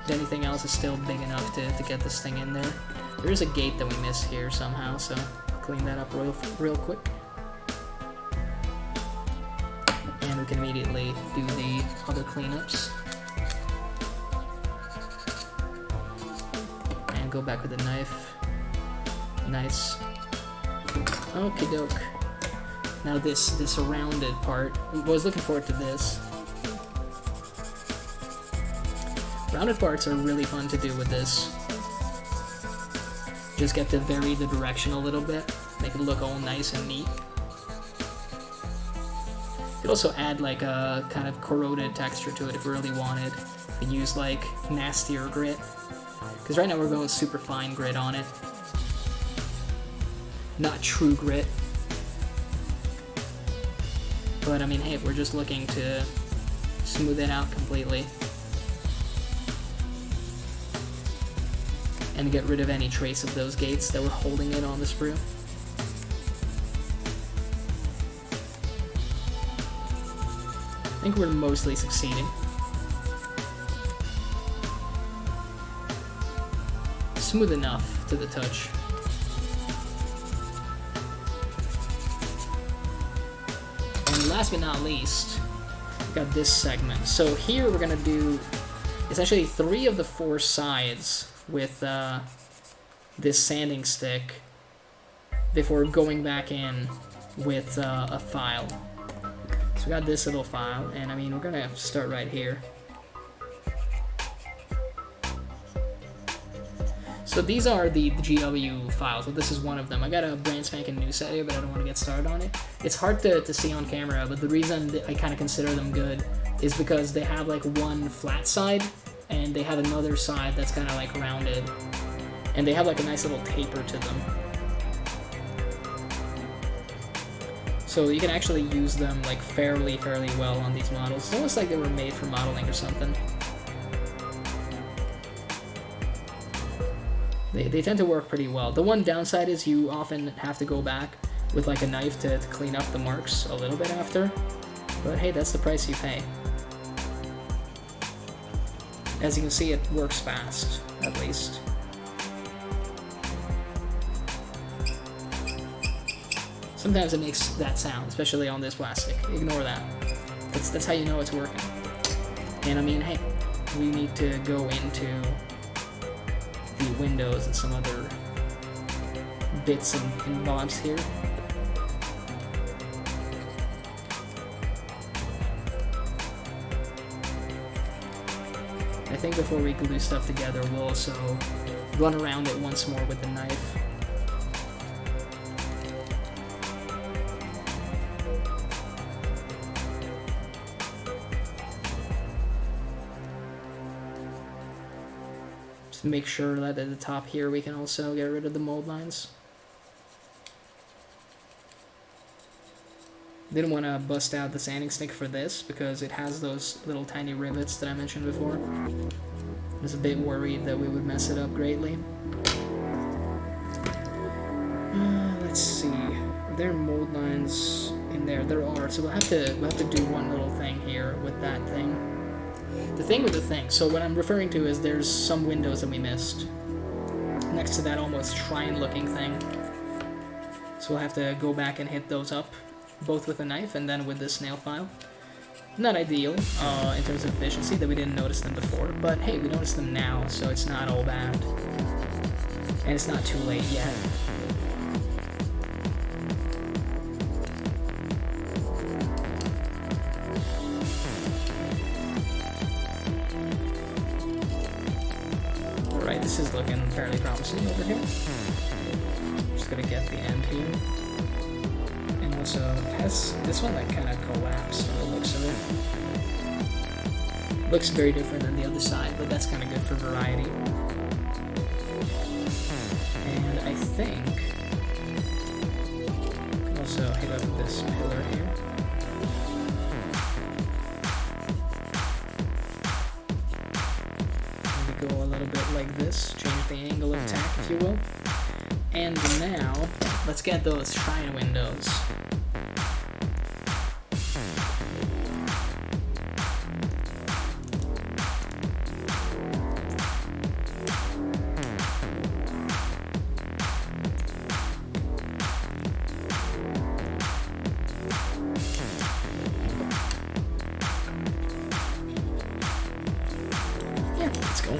Anything else is still big enough to get this thing in there. There is a gate that we miss here somehow, so clean that up real quick. And we can immediately do the other cleanups. And go back with the knife. Nice. Okie doke. Now this rounded part, I was looking forward to this. Rounded parts are really fun to do with this. Just get to vary the direction a little bit, make it look all nice and neat. You could also add like a kind of corroded texture to it if you really wanted. You use like nastier grit. Because right now we're going super fine grit on it. Not true grit. But I mean, hey, we're just looking to smooth it out completely. And get rid of any trace of those gates that were holding it on the sprue. I think we're mostly succeeding. Smooth enough to the touch. And last but not least, we got this segment. So here we're gonna do essentially 3 of the 4 sides with this sanding stick before going back in with a file. So we got this little file, and I mean, we're gonna start right here. So these are the GW files. Well, this is one of them. I got a brand spanking new set here, but I don't want to get started on it. It's hard to see on camera, but the reason that I kind of consider them good is because they have like one flat side, and they have another side that's kind of like rounded, and they have like a nice little taper to them. So you can actually use them like fairly well on these models. It's almost like they were made for modeling or something. They tend to work pretty well. The one downside is you often have to go back with like a knife to clean up the marks a little bit after. But hey, that's the price you pay. As you can see, it works fast, at least. Sometimes it makes that sound, especially on this plastic. Ignore that. That's how you know it's working. And I mean, hey, we need to go into the windows and some other bits and bobs here. I think before we glue stuff together, we'll also run around it once more with the knife. Make sure that at the top here we can also get rid of the mold lines. Didn't want to bust out the sanding stick for this because it has those little tiny rivets that I mentioned before. I was a bit worried that we would mess it up greatly. Let's see. Are there mold lines in there? There are. So we'll have to do one little thing here with that thing. The thing with the thing, so what I'm referring to is there's some windows that we missed next to that almost shrine-looking thing. So we'll have to go back and hit those up, both with a knife and then with this nail file. Not ideal in terms of efficiency that we didn't notice them before, but hey, we noticed them now, so it's not all bad. And it's not too late yet. Alright, this is looking fairly promising over here. Just gonna get the end here. And also, it has this one that kind of collapsed from the looks of it. Looks very different than the other side, but that's kind of good for variety. And I think I can also hit up this pillar here. Maybe go a little bit like this, change the angle of attack, if you will. And now, let's get those shrine windows.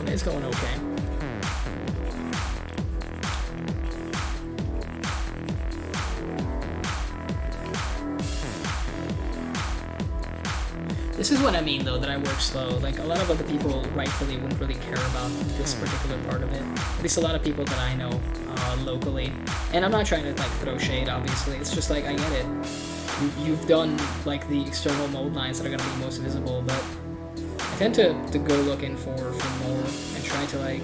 It's going okay. This is what I mean, though, that I work slow. Like, a lot of other people rightfully wouldn't really care about this particular part of it. At least a lot of people that I know locally. And I'm not trying to, like, throw shade, obviously. It's just like, I get it. You've done, like, the external mold lines that are going to be most visible, but I tend to go looking for more and try to, like,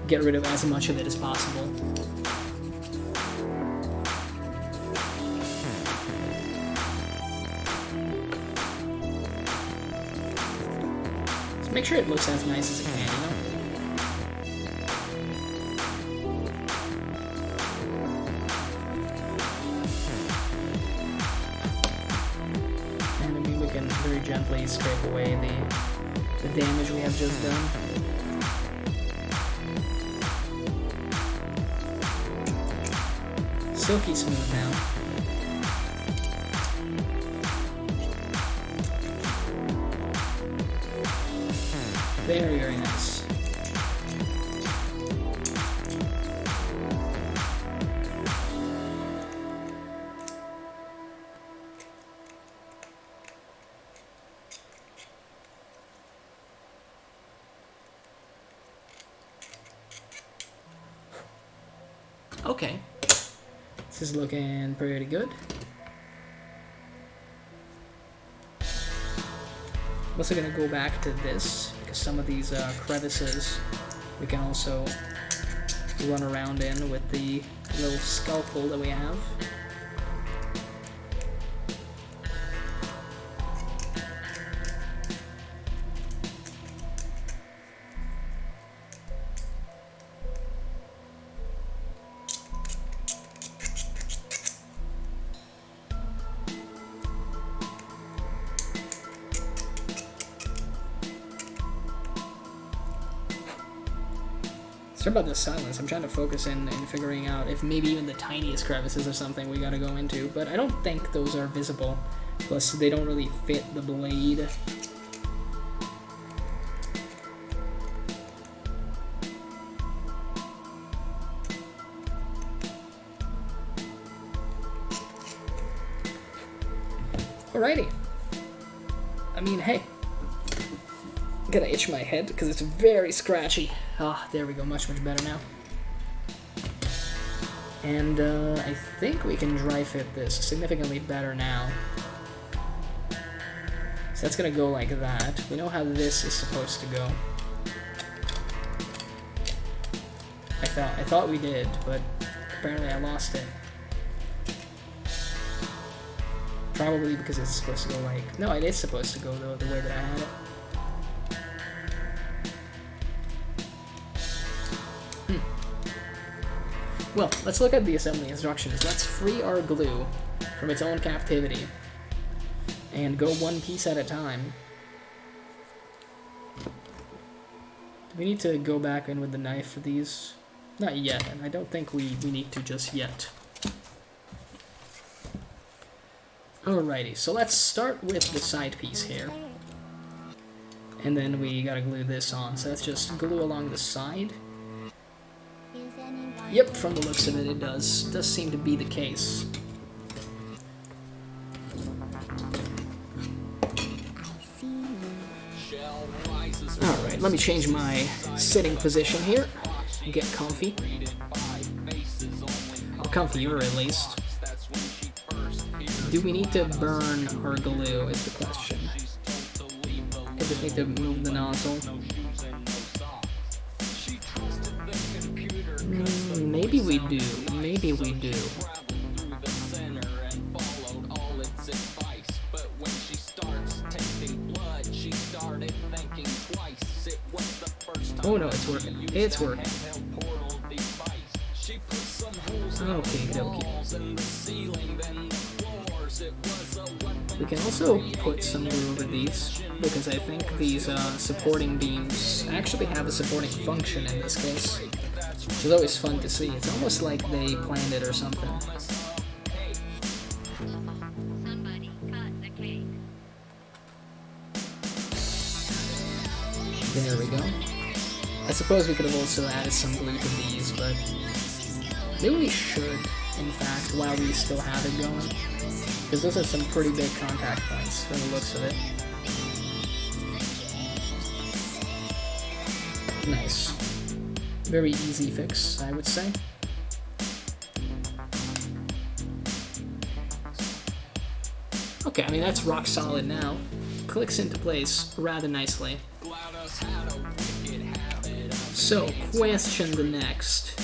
get rid of as much of it as possible. So make sure it looks as nice as it can, you know? And I mean, we can very gently scrape away the damage we have just done. Silky smooth now. Very, very nice. Okay. This is looking pretty good. I'm also gonna go back to this, because some of these crevices we can also run around in with the little scalpel that we have. Sorry about the silence. I'm trying to focus in and figuring out if maybe even the tiniest crevices or something we gotta go into, but I don't think those are visible. Plus, they don't really fit the blade. Alrighty. I mean, hey. I'm gonna itch my head because it's very scratchy. Ah, there we go, much better now. And I think we can dry fit this significantly better now. So that's gonna go like that. We know how this is supposed to go. I thought we did, but apparently I lost it. Probably because it's supposed to go like... No, it is supposed to go though, the way that I had it. Well, let's look at the assembly instructions. Let's free our glue from its own captivity and go one piece at a time. Do we need to go back in with the knife for these? Not yet, and I don't think we need to just yet. Alrighty, so let's start with the side piece here. And then we gotta glue this on, so let's just glue along the side. Yep, from the looks of it, it does. Does seem to be the case. Alright, let me change my sitting position here. Get comfy. Or comfier, at least. Do we need to burn our glue, is the question. I just need to move the nozzle. Maybe we do. Maybe we do. Oh no, it's working. It's working. Okay, dokie. We can also put some glue over these, because I think these supporting beams actually have a supporting function in this case. Which is always fun to see. It's almost like they planned it or something. Somebody cut the cake. There we go. I suppose we could have also added some glue to these, but maybe we should, in fact, while we still have it going. Because those are some pretty big contact points from the looks of it. Nice. Very easy fix, I would say. Okay, I mean, that's rock solid now. Clicks into place rather nicely. So, question the next.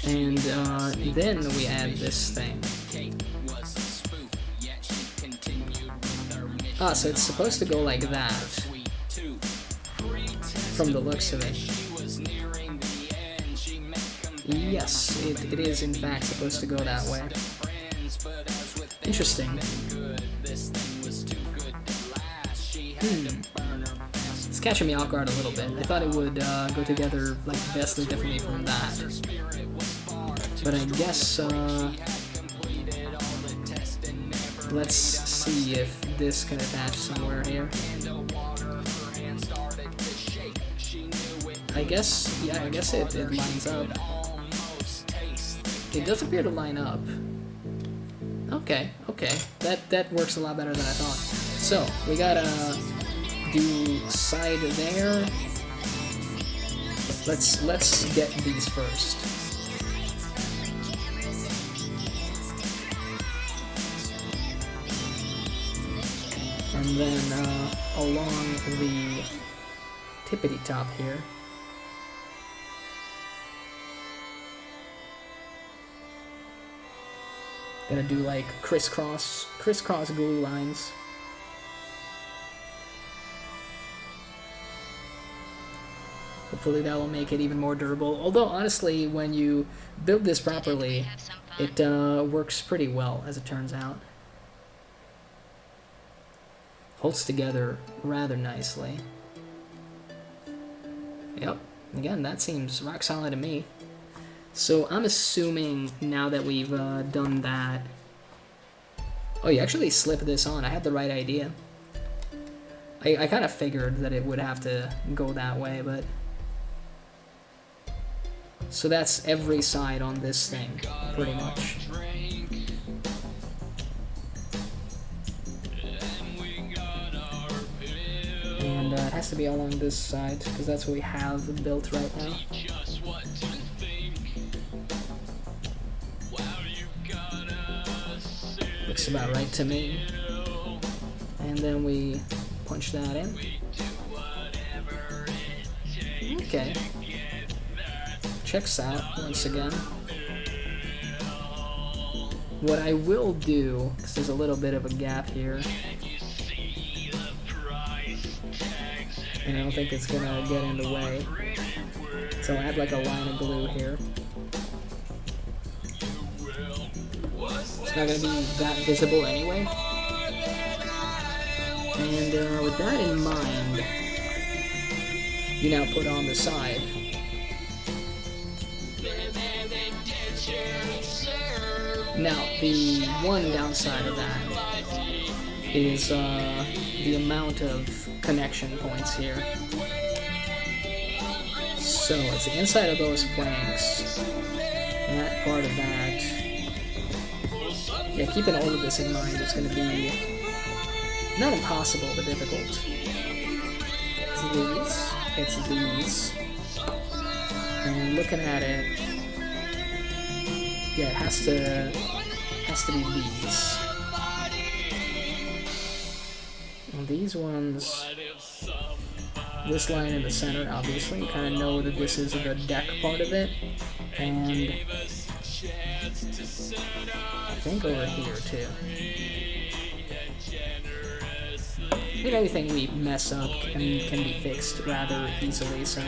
And then we add this thing. Ah, so it's supposed to go like that. From the looks of it. Yes, it is in fact supposed to go that way. Interesting. It's catching me off guard a little bit. I thought it would go together like vastly differently from that. But I guess, let's see if this can attach somewhere here. I guess, yeah, I guess it lines up. It does appear to line up. Okay, okay. That works a lot better than I thought. So, we gotta do side there. Let's get these first. And then along the tippity top here, gonna do like crisscross glue lines. Hopefully that will make it even more durable. Although honestly, when you build this properly, it works pretty well, as it turns out. Holds together rather nicely. Yep, again, that seems rock solid to me. So I'm assuming now that we've done that... Oh, you actually slip this on. I had the right idea. I kind of figured that it would have to go that way, but... So that's every side on this thing, pretty much. And it has to be along this side, because that's what we have built right now. Looks about right to me. And then we punch that in. Okay. Checks out once again. What I will do, because there's a little bit of a gap here, and I don't think it's gonna get in the way, so I'll add like a line of glue here. It's not gonna be that visible anyway. And with that in mind, you now put on the side. Now, the one downside of that is the amount of connection points here. So, it's the inside of those planks, and that part of that. Yeah, keeping all of this in mind is going to be not impossible, but difficult. It's these, and looking at it, yeah, it has to be these. And these ones, this line in the center, obviously, you kind of know that this is the deck part of it, and I think over here too. I mean, everything we mess up can be fixed rather easily, so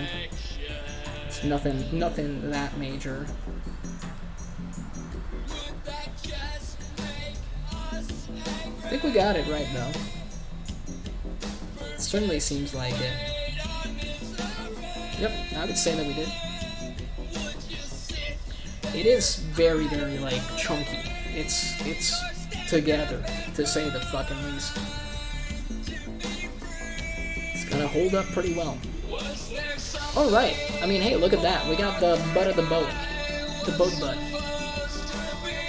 it's nothing that major. I think we got it right, though. It certainly seems like it. Yep, I would say that we did. It is very, very, like, chunky. It's together, to say the fucking least. It's gonna hold up pretty well. Alright, I mean, hey, look at that. We got the butt of the boat. The boat butt.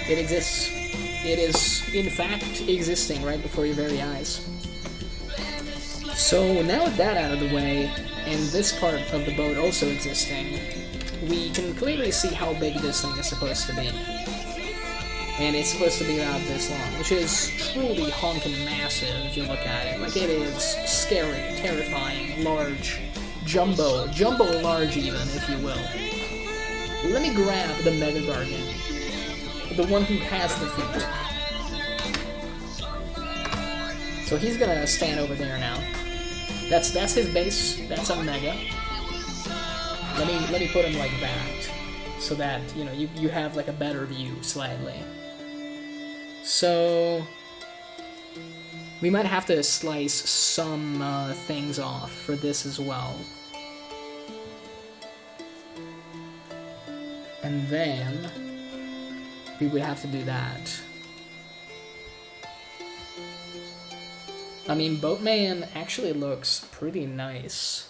It exists. It is, in fact, existing right before your very eyes. So now with that out of the way, and this part of the boat also existing, we can clearly see how big this thing is supposed to be. And it's supposed to be about this long, which is truly honking massive if you look at it. Like, it is scary, terrifying, large, jumbo large even, if you will. Let me grab the Mega Gargant. The one who has the feet. So he's gonna stand over there now. That's his base. That's a Mega. Let me put him like that, so that you have like a better view slightly. So we might have to slice some things off for this as well. And then we would have to do that. I mean, Boatman actually looks pretty nice.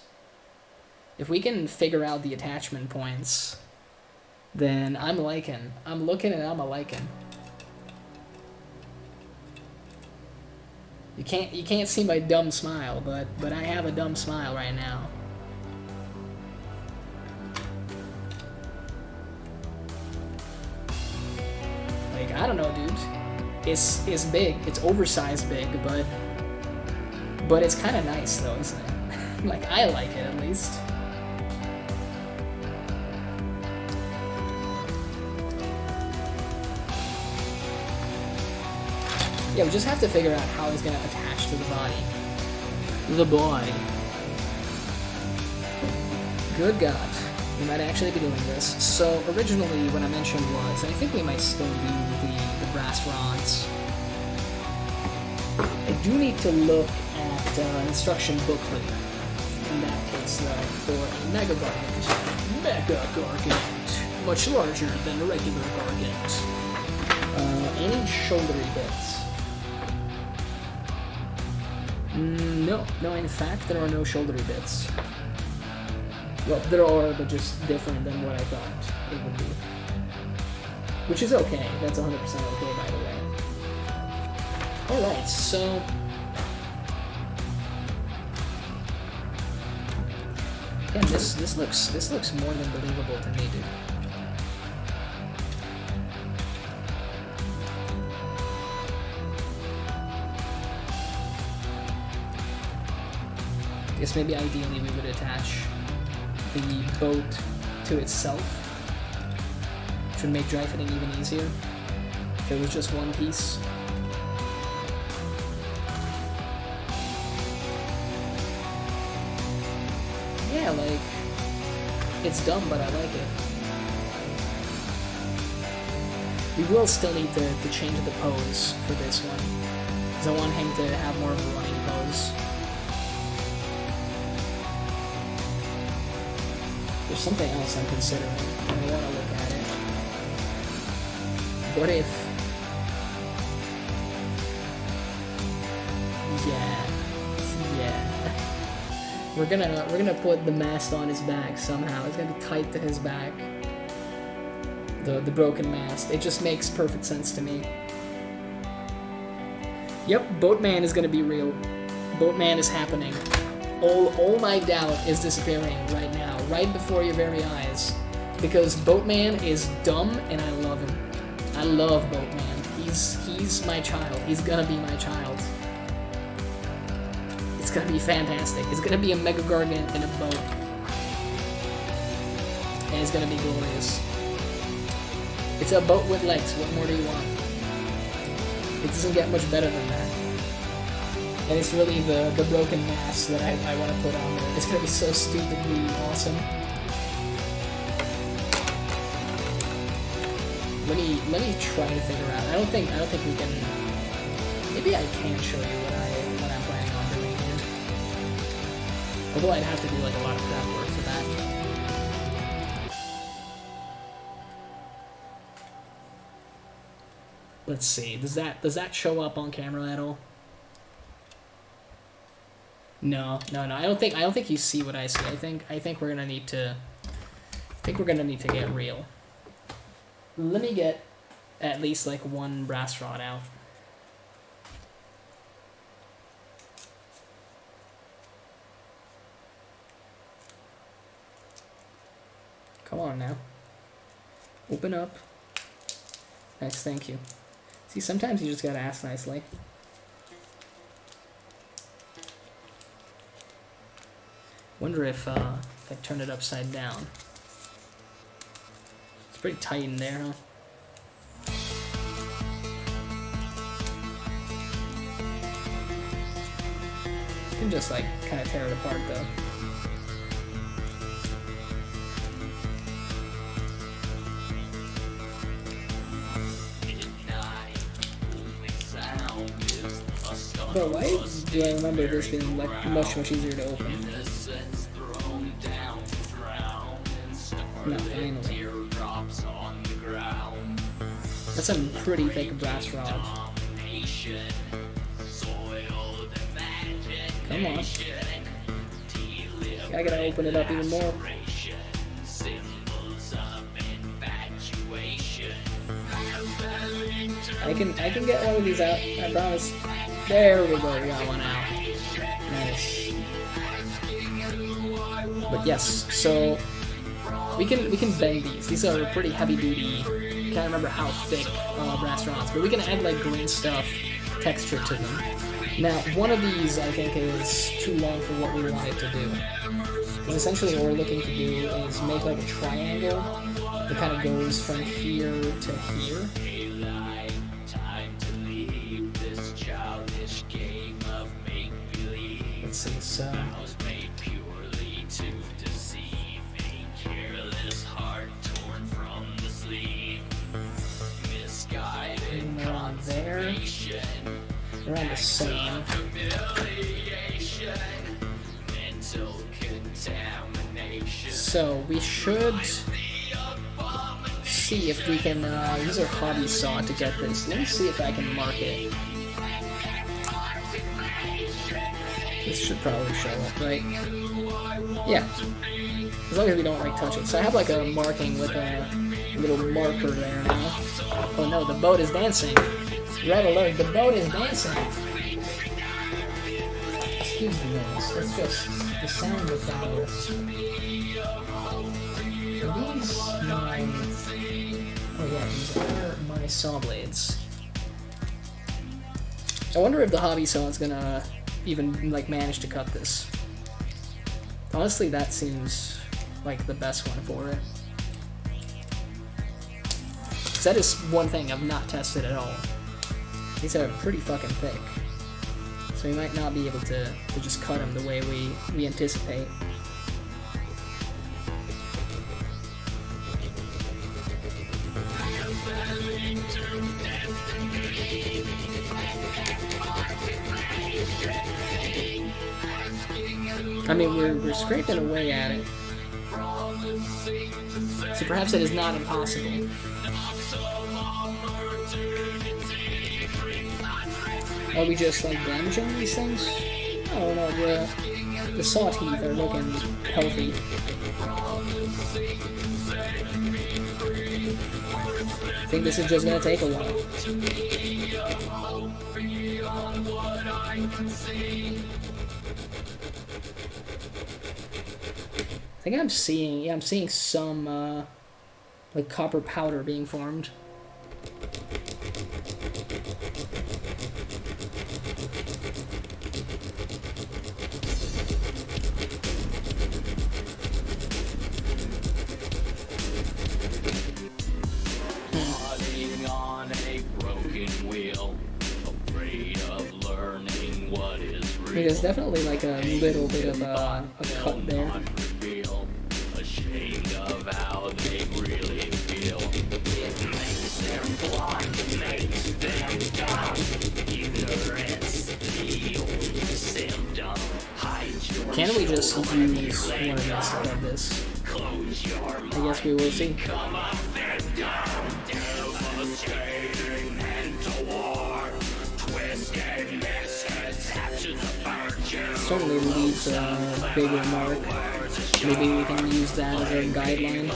If we can figure out the attachment points, then I'm liking. I'm looking and I'm a-liking. You can't see my dumb smile, but I have a dumb smile right now. I don't know, dude. It's big. It's oversized big, but it's kind of nice though, isn't it? Like, I like it at least. Yeah, we just have to figure out how he's gonna attach to the body. The body. Good God. We might actually be doing this. So, originally, what I mentioned was, I think we might still do the brass rods. I do need to look at an instruction booklet, in that case, though, for a Mega Gargant. Mega Gargant. Much larger than a regular Gargant. Any shouldery bits? No, in fact, there are no shouldery bits. Well, there are, but just different than what I thought it would be. Which is okay. That's 100% okay, by the way. Alright, so... Again, this looks more than believable to me, dude. I guess maybe ideally we would attach the boat to itself, which would make dry fitting even easier if it was just one piece. Yeah, like, it's dumb, but I like it. We will still need to change the pose for this one, because I want him to have more of a running pose. There's something else I'm considering, and I want to look at it. What if... Yeah. We're gonna put the mast on his back somehow. It's gonna be tight to his back. The broken mast. It just makes perfect sense to me. Yep, Boatman is gonna be real. Boatman is happening. All my doubt is disappearing right now, right before your very eyes. Because Boatman is dumb, and I love him. I love Boatman. He's my child. He's gonna be my child. It's gonna be fantastic. It's gonna be a Mega Gargant in a boat. And it's gonna be glorious. It's a boat with legs. What more do you want? It doesn't get much better than that. And it's really the broken mass that I want to put on there. It's gonna be so stupidly awesome. Let me try to figure out. I don't think we can. Maybe I can show you what I'm planning on doing here. Although I'd have to do like a lot of prep work for that. Let's see. Does that show up on camera at all? No. I don't think you see what I see. I think we're gonna need to. Get real. Let me get at least like one brass rod out. Come on now. Open up. Nice, thank you. See, sometimes you just gotta ask nicely. Wonder if I turn it upside down. It's pretty tight in there, huh? You can just like kind of tear it apart though. But why do I remember this being like much easier to open? No, finally. That's some pretty thick brass rod. Come on. I gotta open it up even more. I can get one of these out, I promise. There we go, we got one out. Nice. But yes, so we can bend these. These are pretty heavy duty can't remember how thick restaurants, but we can add like green stuff texture to them. Now, one of these I think is too long for what we want it to do. Because essentially what we're looking to do is make like a triangle that kind of goes from here to here. Let's see, so... And around there. Around the same. So we should see if we can use our hobby saw to get this. Let me see if I can mark it. This should probably show up, right? Yeah. As long as we don't like touch it. So I have like a marking with a little marker there now. Oh no, the boat is dancing. Red alert, the boat is dancing. Excuse the noise. That's just the sound of flowers. Are these my... Oh yeah, these are my saw blades. I wonder if the hobby saw is gonna even like manage to cut this. Honestly, that seems like the best one for it. 'Cause that is one thing I've not tested at all. These are pretty fucking thick. So we might not be able to just cut them the way we anticipate. I mean, we're scraping away at it. So perhaps it is not impossible. Are we just like damaging these things? I don't know, the saw teeth are looking healthy. I think this is just gonna take a while. I think I'm seeing some like copper powder being formed. There's definitely like a little bit of a cut there. Can we just use one of these to cut this? I guess we will see. Certainly leaves a bigger mark. Maybe we can use that as a guideline.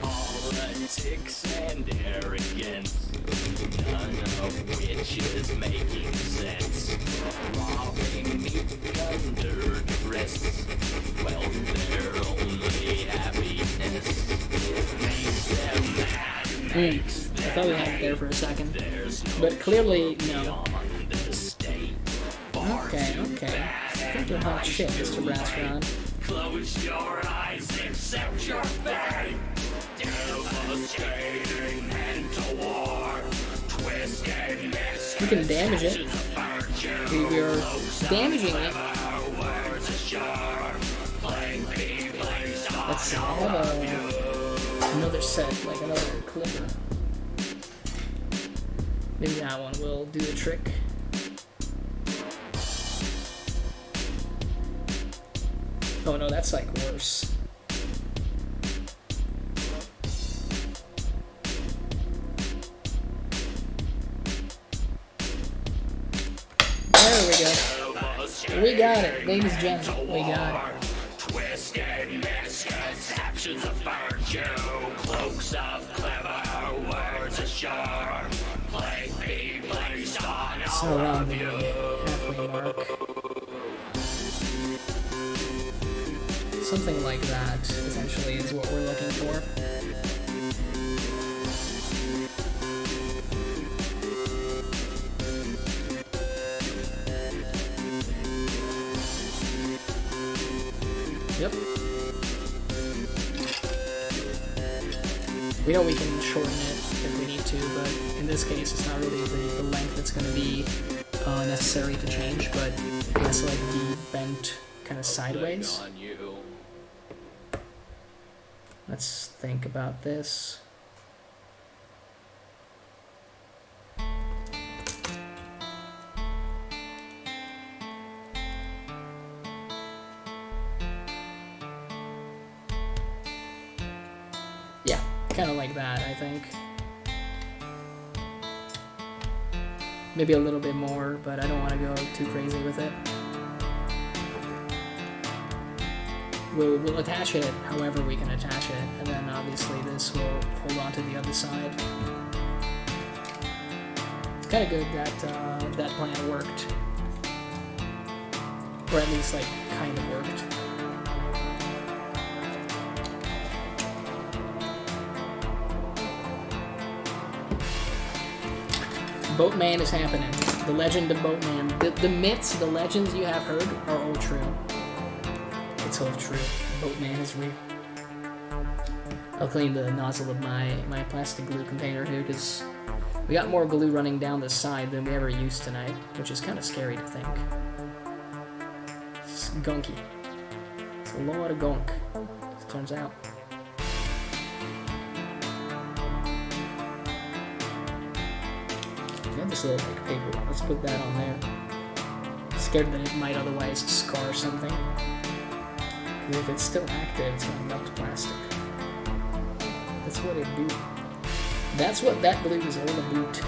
Politics and arrogance, none of which is making sense. Robbing me under duress, well, their only happiness makes them mad. I thought we had it there for a second, but clearly no. Okay. I think you're hot shit, Mr. Brassrod. Close your eyes, accept your fate. We can damage it. We are damaging it. Let's see, I have another set, like another clipper. Maybe that one will do the trick. Oh no, that's like worse. There we go. We got it, ladies and gentlemen. We got it. So around the halfway mark. Something like that, essentially, is what we're looking for. Yep. We know we can shorten it if we need to, but in this case, it's not really the length that's going to be necessary to change, but it has to like be bent kind of sideways. Let's think about this. Yeah, kind of like that, I think. Maybe a little bit more, but I don't want to go too crazy with it. We'll attach it however we can attach it, and then obviously this will hold on to the other side. It's kind of good that that plan worked. Or at least, like, kind of worked. Boatman is happening. The legend of Boatman. The myths, the legends you have heard are all true. It's all true. Boatman is real. I'll clean the nozzle of my plastic glue container here because we got more glue running down the side than we ever used tonight, which is kind of scary to think. It's gunky. It's a lot of gunk, as it turns out. This little like paper. Let's put that on there. Scared that it might otherwise scar something. Because if it's still active, it's gonna melt plastic. That's what it do. That's what that glue is all about.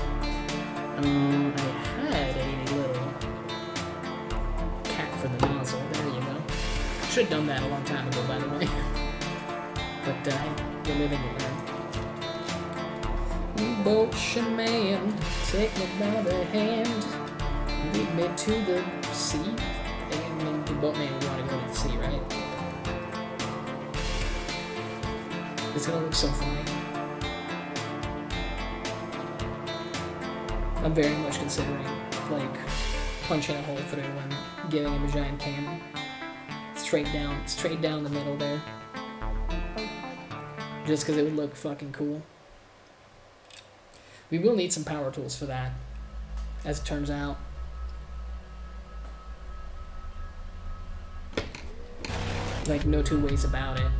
I had a little cap for the nozzle. There you go. Should have done that a long time ago, by the way. But we're living and learning. Ocean man, take me by the hand, lead me to the sea. And the boatman, we want to go to the sea, right? It's gonna look so funny. I'm very much considering, like, punching a hole through and giving him a giant cannon. Straight down the middle there. Just because it would look fucking cool. We will need some power tools for that, as it turns out. Like, no two ways about it.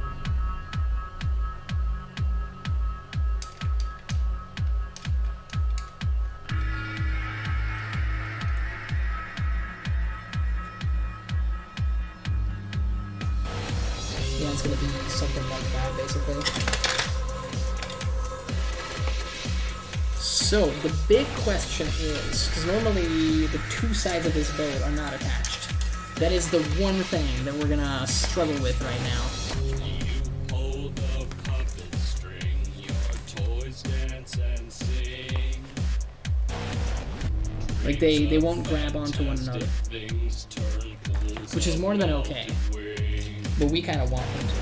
Yeah, it's gonna be something like that, basically. So, the big question is, because normally the two sides of this boat are not attached. That is the one thing that we're gonna struggle with right now. You hold the puppet string, your toys dance and sing. Like, they won't grab onto one another. Which is more than okay. But we kind of want them to.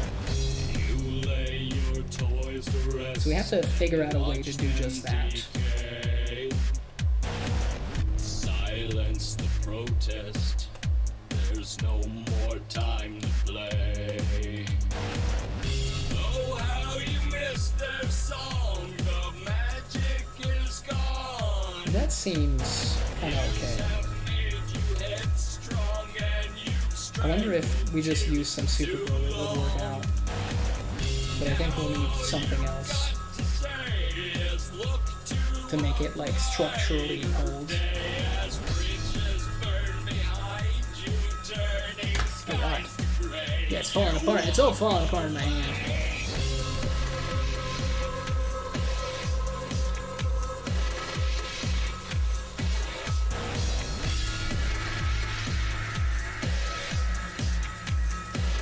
So we have to figure out a way to do just that. Silence the protest. There's no more time to play. Oh, how you missed their song. The magic is gone. That seems kind of okay. I wonder if we just use some super glue, it would work out. But I think we'll need something else to make it, like, structurally hold. Oh god. Yeah, it's falling apart. It's all falling apart in my hand.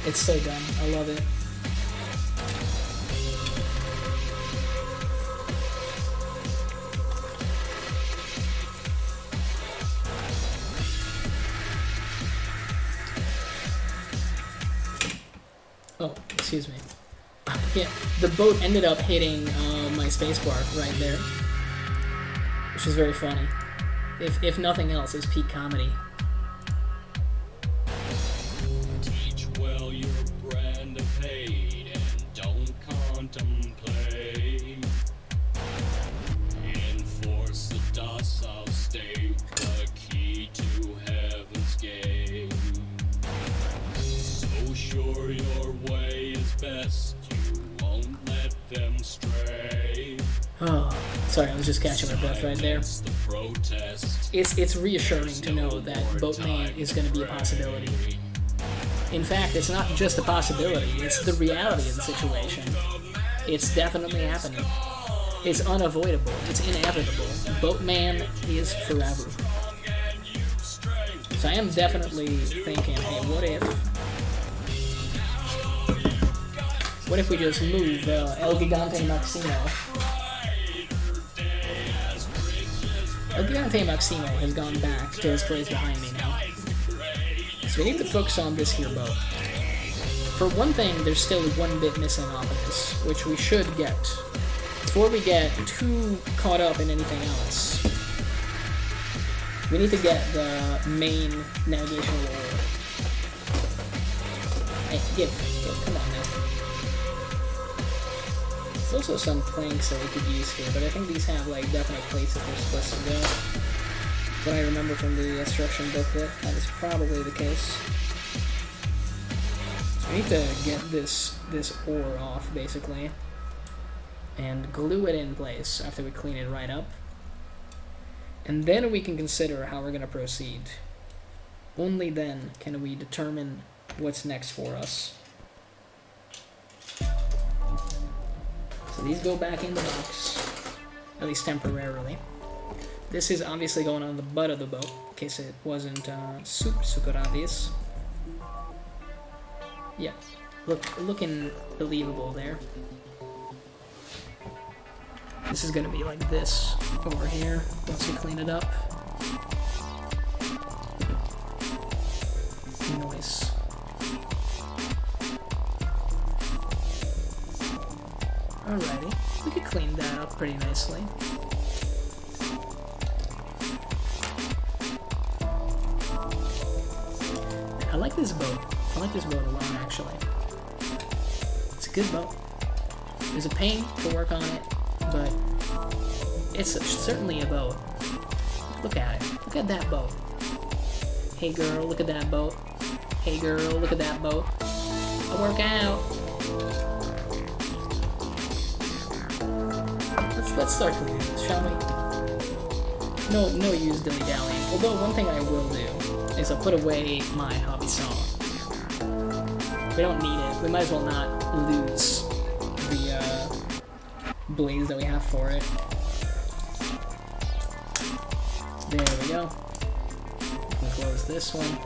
It's so dumb. I love it. excuse me. Yeah, the boat ended up hitting my spacebar right there, which is very funny. If nothing else, it's peak comedy. Teach well your brand of hate and don't contemplate. Enforce a docile state, the key to heaven's gate. So sure your way is best, you won't let them stray. Oh, sorry, I was just catching my breath right there. It's reassuring to know that Boatman is going to be a possibility. In fact, it's not just a possibility, it's the reality of the situation. It's definitely happening. It's unavoidable. It's inevitable. Boatman is forever. So I am definitely thinking, hey, what if we just move El Gigante Maximo? El Gigante Maximo has gone back to his place behind me now. So we need to focus on this here boat. For one thing, there's still one bit missing off of this, which we should get. Before we get too caught up in anything else, we need to get the main navigational oar. Hey, give, come on now. There's also some planks that we could use here, but I think these have like definite places they're supposed to go. What I remember from the instruction booklet, that is probably the case. So we need to get this ore off, basically, and glue it in place after we clean it right up. And then we can consider how we're going to proceed. Only then can we determine what's next for us. So these go back in the box, at least temporarily. This is obviously going on the butt of the boat, in case it wasn't super obvious. Yeah, looking believable there. This is gonna be like this over here once we clean it up. Nice. Alrighty, we could clean that up pretty nicely. I like this boat. I like this boat a lot, actually. It's a good boat. There's a pain to work on it, but it's certainly a boat. Look at it. Look at that boat. Hey girl, look at that boat. Hey girl, look at that boat. I work out. Let's start cleaning this, shall we? No use dilly-dallying. Although one thing I will do is I'll put away my hobby saw. We don't need it. We might as well not lose the blades that we have for it. There we go. We'll close this one.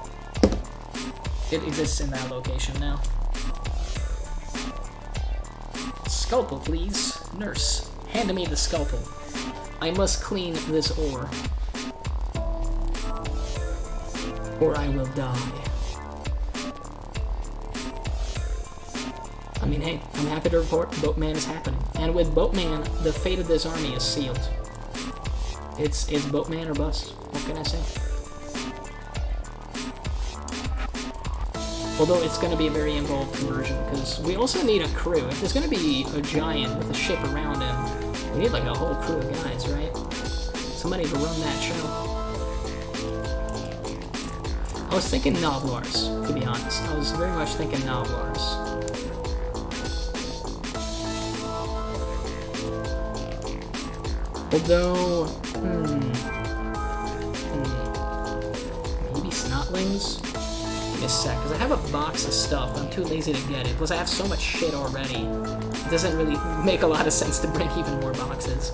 It exists in that location now. Scalpel, please. Nurse, hand me the scalpel. I must clean this ore, or I will die. I mean, hey, I'm happy to report Boatman is happening. And with Boatman, the fate of this army is sealed. It's Boatman or bust. What can I say? Although it's going to be a very involved conversion, because we also need a crew. If there's going to be a giant with a ship around him, we need like a whole crew of guys, right? Somebody to run that show. I was thinking Noblars, to be honest. I was very much thinking Noblars. Although, maybe Snotlings? Give me a sec, because I have a box of stuff, but I'm too lazy to get it. Plus I have so much shit already. It doesn't really make a lot of sense to bring even more boxes.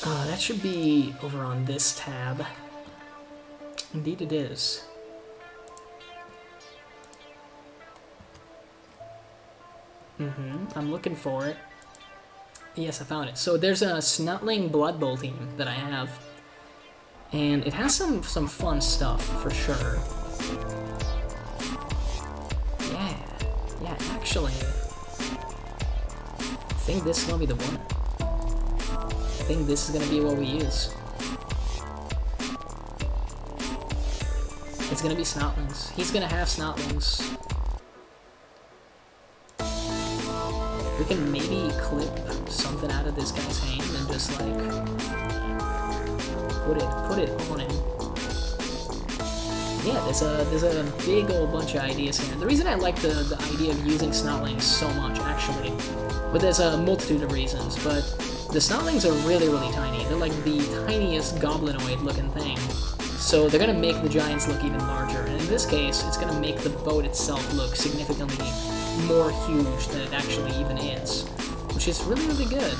That should be over on this tab. Indeed it is. I'm looking for it. Yes, I found it. So there's a Snotling Blood Bowl team that I have. And it has some fun stuff, for sure. Yeah, Actually, I think this is gonna be the one. I think this is gonna be what we use. It's gonna be Snotlings. He's gonna have Snotlings. We can maybe clip something out of this guy's hand and just like put it on him. Yeah, there's a big old bunch of ideas here. The reason I like the idea of using Snotlings so much, actually, but there's a multitude of reasons, but the Snotlings are really, really tiny. They're like the tiniest goblinoid-looking thing. So they're gonna make the giants look even larger, and in this case, it's gonna make the boat itself look significantly more huge than it actually even is, which is really, really good.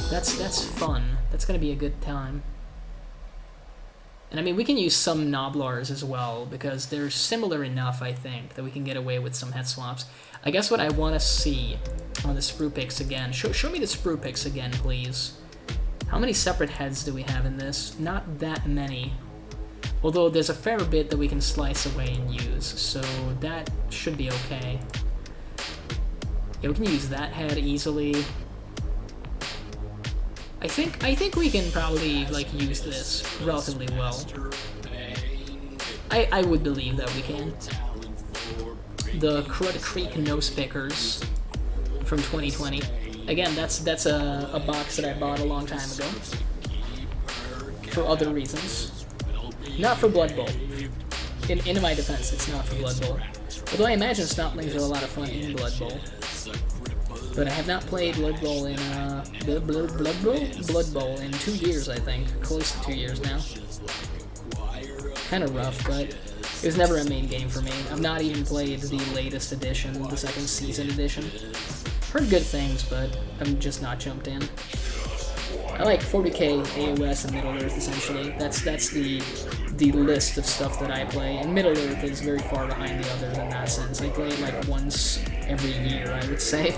That's fun. That's gonna be a good time. And I mean, we can use some Noblars as well, because they're similar enough, I think, that we can get away with some head swaps. I guess what I want to see on the sprue picks again, show me the sprue picks again, please. How many separate heads do we have in this? Not that many. Although there's a fair bit that we can slice away and use, so that should be okay. Yeah, we can use that head easily. I think we can probably like use this relatively well. I would believe that we can. The Crud Creek Nose Pickers from 2020. Again, that's a box that I bought a long time ago for other reasons, not for Blood Bowl. In my defense, it's not for Blood Bowl. Although I imagine Snotlings are a lot of fun in Blood Bowl. But I have not played Blood Bowl in Blood Bowl in 2 years, I think, close to 2 years now. Kind of rough, but it was never a main game for me. I've not even played the latest edition, the second season edition. Heard good things, but I'm just not jumped in. I like 40k AOS and Middle-earth, essentially. That's the list of stuff that I play, and Middle-earth is very far behind the others in that sense. I play it like once every year, I would say.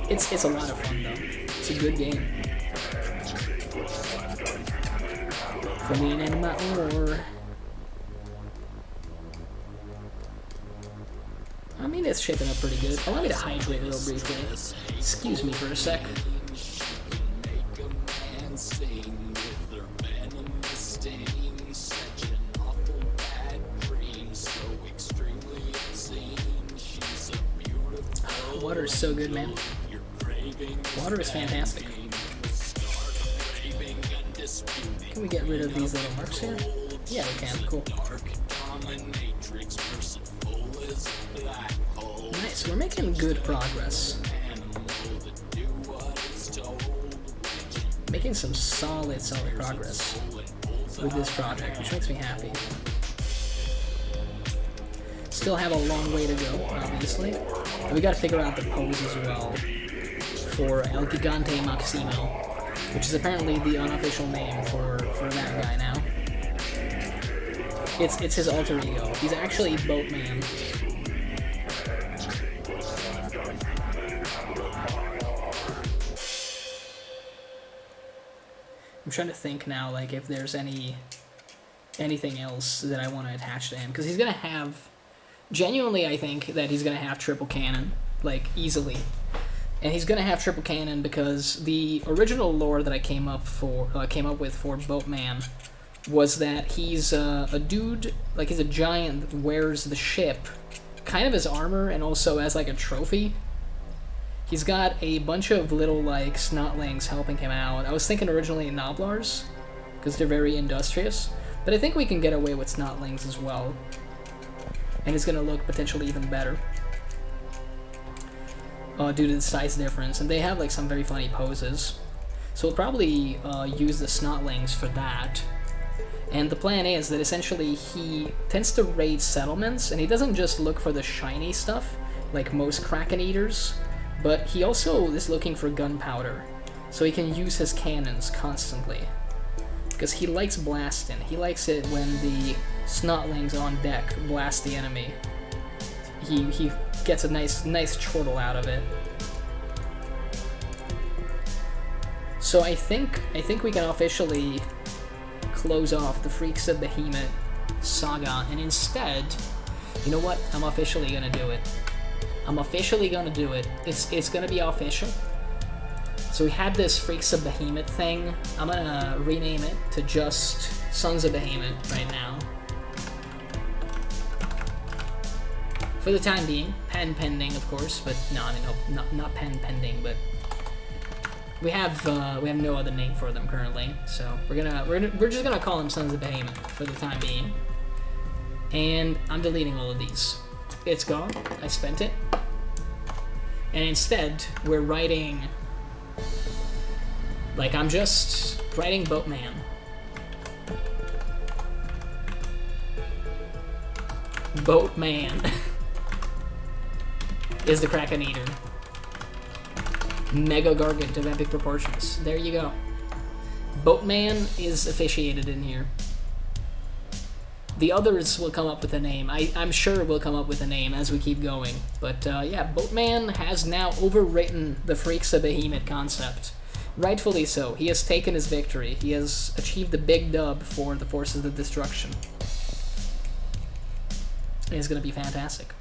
It's a lot of fun, though. It's a good game. For me and my ore. I mean, it's shaping up pretty good. Allow me to hydrate a little briefly. Excuse me for a sec. Water is so good, man. Water is fantastic. Can we get rid of these little marks here? Yeah, we can. Cool. Nice. We're making good progress. Making some solid progress with this project, which makes me happy. Still have a long way to go, obviously. And we gotta figure out the pose as well for El Gigante Maximo, which is apparently the unofficial name for that guy now. It's his alter ego. He's actually Boatman. I'm trying to think now, like, if there's anything else that I want to attach to him, because he's gonna have. Genuinely, I think that he's gonna have triple cannon, like, easily. And he's gonna have triple cannon because the original lore that I came up with for Boatman was that he's a dude, like, he's a giant that wears the ship kind of as armor and also as like a trophy. He's got a bunch of little like Snotlings helping him out. I was thinking originally Noblars because they're very industrious, but I think we can get away with Snotlings as well. And it's gonna look potentially even better due to the size difference. And they have like some very funny poses, so we'll probably use the Snotlings for that. And the plan is that essentially he tends to raid settlements, and he doesn't just look for the shiny stuff like most Kraken Eaters, but he also is looking for gunpowder, so he can use his cannons constantly. Because he likes blasting. He likes it when the Snotlings on deck blast the enemy. He gets a nice chortle out of it. So I think we can officially close off the Freaks of Behemoth saga, and instead, you know what? I'm officially gonna do it. I'm officially gonna do it. It's gonna be official. So we had this Freaks of Behemoth thing. I'm gonna rename it to just Sons of Behemoth right now. For the time being, pen pending, of course, but no, I mean, no, not pen pending, but we have no other name for them currently, so we're just gonna call them Sons of Behemoth for the time being. And I'm deleting all of these. It's gone. I spent it. And instead, we're writing, like, I'm just writing Boatman. Boatman is the Kraken Eater. Mega Gargant of epic proportions. There you go. Boatman is officiated in here. The others will come up with a name. I'm sure we'll come up with a name as we keep going. But yeah, Boatman has now overwritten the Freaks of Behemoth concept. Rightfully so. He has taken his victory. He has achieved the big dub for the Forces of Destruction. And it's going to be fantastic.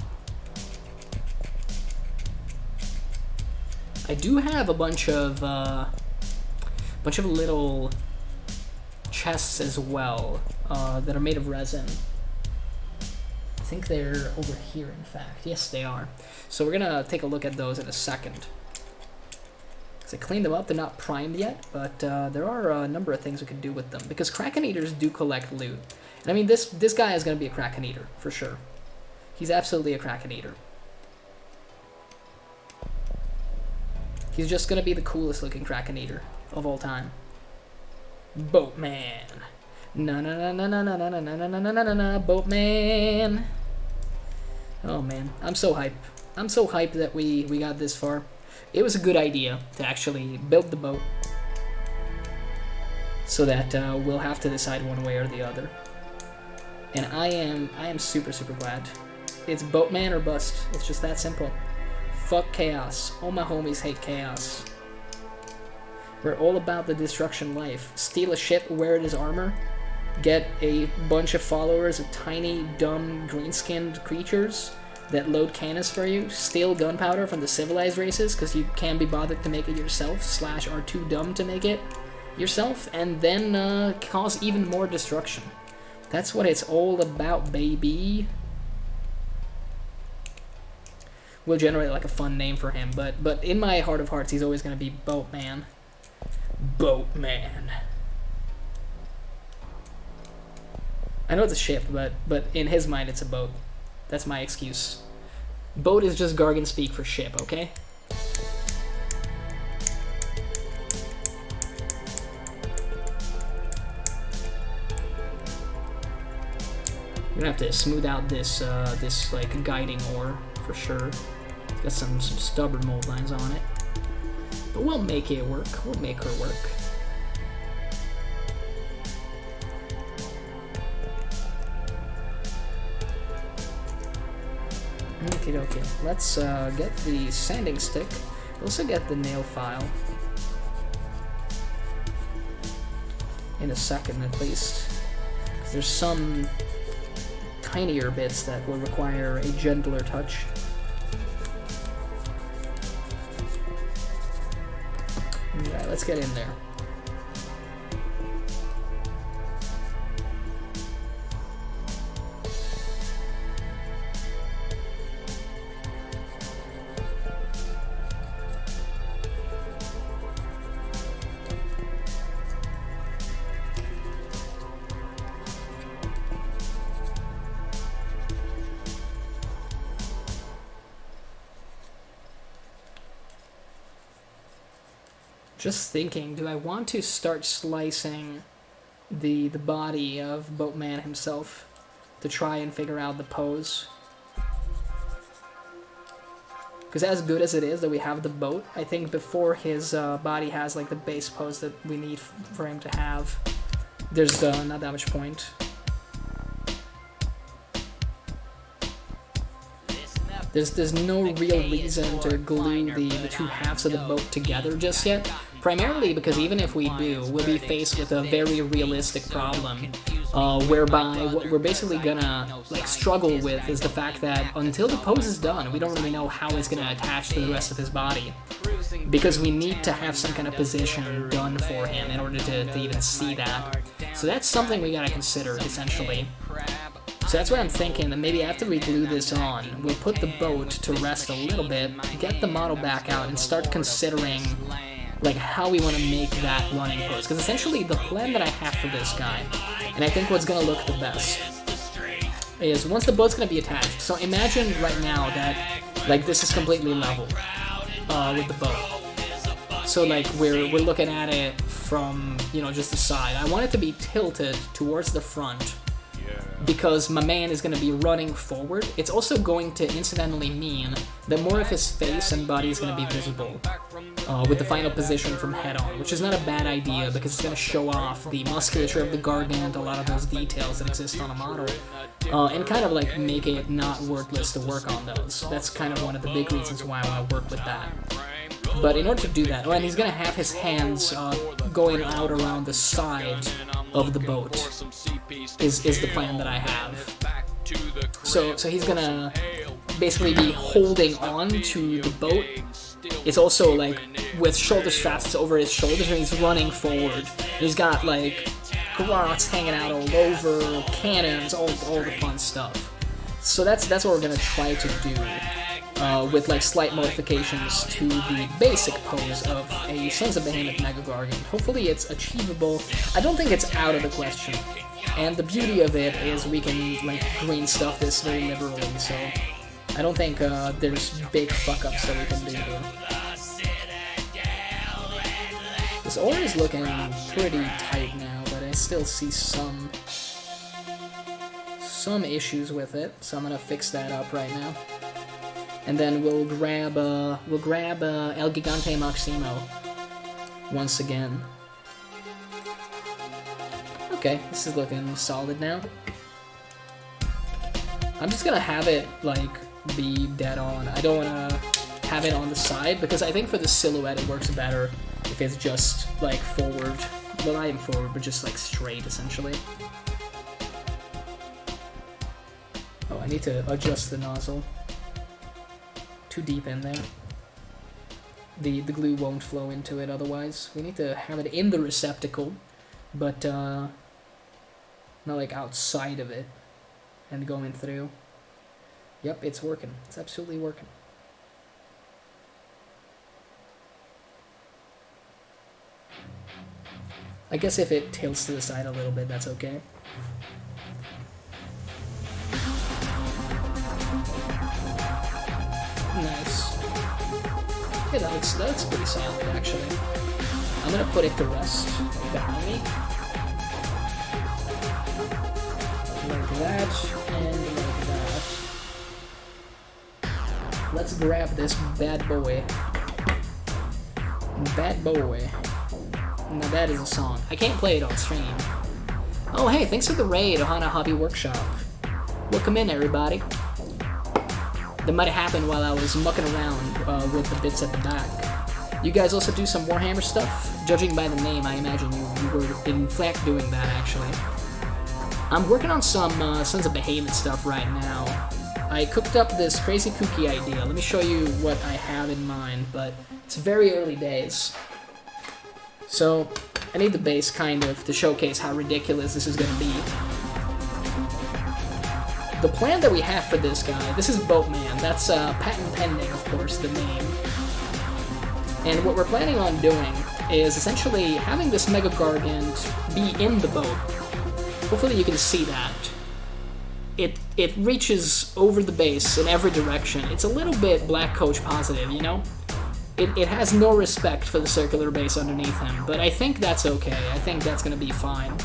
I do have a bunch of little chests as well that are made of resin. I think they're over here, in fact. Yes, they are. So we're gonna take a look at those in a second. Because I cleaned them up. They're not primed yet, but there are a number of things we can do with them. Because Kraken Eaters do collect loot. And I mean, this guy is gonna be a Kraken Eater for sure. He's absolutely a Kraken Eater. He's just gonna be the coolest looking Kraken Eater of all time. Boatman. Na na na na na na na na na na na na na Boatman. Oh man, I'm so hyped. I'm so hyped that we got this far. It was a good idea to actually build the boat, so that we'll have to decide one way or the other. And I am super glad. It's Boatman or bust. It's just that simple. Fuck chaos. All my homies hate chaos. We're all about the destruction life. Steal a ship, wear it as armor. Get a bunch of followers of tiny, dumb, green-skinned creatures that load cannons for you. Steal gunpowder from the civilized races because you can't be bothered to make it yourself, / are too dumb to make it yourself. And then cause even more destruction. That's what it's all about, baby. We'll generate like a fun name for him, but in my heart of hearts, he's always going to be Boatman. Boatman. I know it's a ship, but in his mind, it's a boat. That's my excuse. Boat is just Gargan speak for ship, okay? We're gonna have to smooth out this this like guiding ore for sure. It's got some stubborn mold lines on it, but we'll make it work. We'll make her work. Okay, okay. Let's get the sanding stick. Also get the nail file. In a second, at least. 'Cause there's some tinier bits that will require a gentler touch. Alright, let's get in there. Just thinking, do I want to start slicing the body of Boatman himself to try and figure out the pose? Because as good as it is that we have the boat, I think before his body has like the base pose that we need for him to have, there's not that much point. There's no real reason to glue the two halves of the boat together just yet. Primarily because even if we do, we'll be faced with a very realistic problem whereby what we're basically gonna like struggle with is the fact that until the pose is done, we don't really know how it's gonna attach to the rest of his body, because we need to have some kind of position done for him in order to even see that. So that's something we gotta consider, essentially. So that's what I'm thinking, that maybe after we glue this on, we'll put the boat to rest a little bit, get the model back out, and start considering like how we want to make that running pose. Because essentially the plan that I have for this guy, and I think what's going to look the best, is once the boat's going to be attached. So imagine right now that like this is completely level with the boat. So like we're looking at it from, you know, just the side. I want it to be tilted towards the front, because my man is going to be running forward. It's also going to incidentally mean that more of his face and body is going to be visible with the final position from head on, which is not a bad idea because it's going to show off the musculature of the gargant, a lot of those details that exist on a model, and kind of like make it not worthless to work on those. That's kind of one of the big reasons why I want to work with that. But in order to do that, and he's going to have his hands going out around the side of the boat is the plan that I have. So he's gonna basically be holding on to the boat. It's also like with shoulder straps over his shoulders, and he's running forward. He's got like grots hanging out all over, cannons, all the fun stuff. So that's what we're gonna try to do. With like slight modifications to the basic pose of a Sons of Behemoth Mega Gargant. Hopefully it's achievable. I don't think it's out of the question. And the beauty of it is we can like green stuff this very liberally, so I don't think there's big fuck-ups that we can do here. This ore is looking pretty tight now, but I still see some issues with it, so I'm gonna fix that up right now. And then we'll grab El Gigante Maximo once again. Okay, this is looking solid now. I'm just gonna have it like be dead on. I don't wanna have it on the side because I think for the silhouette it works better if it's just like forward. Well, not even forward, but just like straight essentially. Oh, I need to adjust the nozzle. Too deep in there. The glue won't flow into it otherwise. We need to have it in the receptacle, but not like outside of it and going through. Yep, it's working. It's absolutely working. I guess if it tilts to the side a little bit, that's okay. Nice. Yeah, that looks pretty solid, actually. I'm gonna put it to rest behind me. Like that, and like that. Let's grab this bad boy. Bad boy. Now that is a song. I can't play it on stream. Oh hey, thanks for the raid, Ohana Hobby Workshop. Welcome in, everybody. That might have happened while I was mucking around with the bits at the back. You guys also do some Warhammer stuff? Judging by the name, I imagine you were in fact doing that, actually. I'm working on some Sons of Behemoth stuff right now. I cooked up this crazy kooky idea. Let me show you what I have in mind, but it's very early days. So, I need the base, kind of, to showcase how ridiculous this is going to be. The plan that we have for this guy, this is Boatman. That's patent pending, of course, the name. And what we're planning on doing is essentially having this Mega Gargant be in the boat. Hopefully you can see that. It reaches over the base in every direction. It's a little bit Black Coach positive, you know? It has no respect for the circular base underneath him, but I think that's okay. I think that's going to be fine.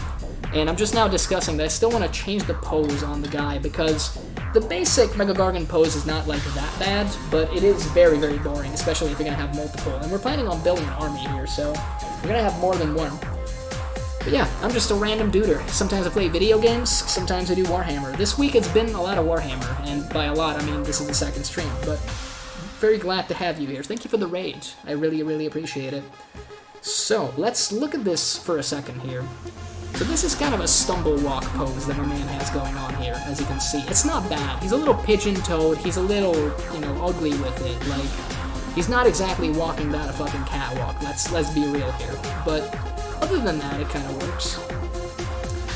And I'm just now discussing that I still want to change the pose on the guy because the basic Mega Gargant pose is not like that bad, but it is very, very boring, especially if you're going to have multiple. And we're planning on building an army here, so we're going to have more than one. But yeah, I'm just a random duder. Sometimes I play video games, sometimes I do Warhammer. This week it's been a lot of Warhammer, and by a lot I mean this is the second stream, but very glad to have you here. Thank you for the raid. I really, really appreciate it. So, let's look at this for a second here. So this is kind of a stumble walk pose that our man has going on here, as you can see. It's not bad. He's a little pigeon-toed. He's a little, you know, ugly with it. Like, he's not exactly walking down a fucking catwalk. Let's be real here. But other than that, it kind of works.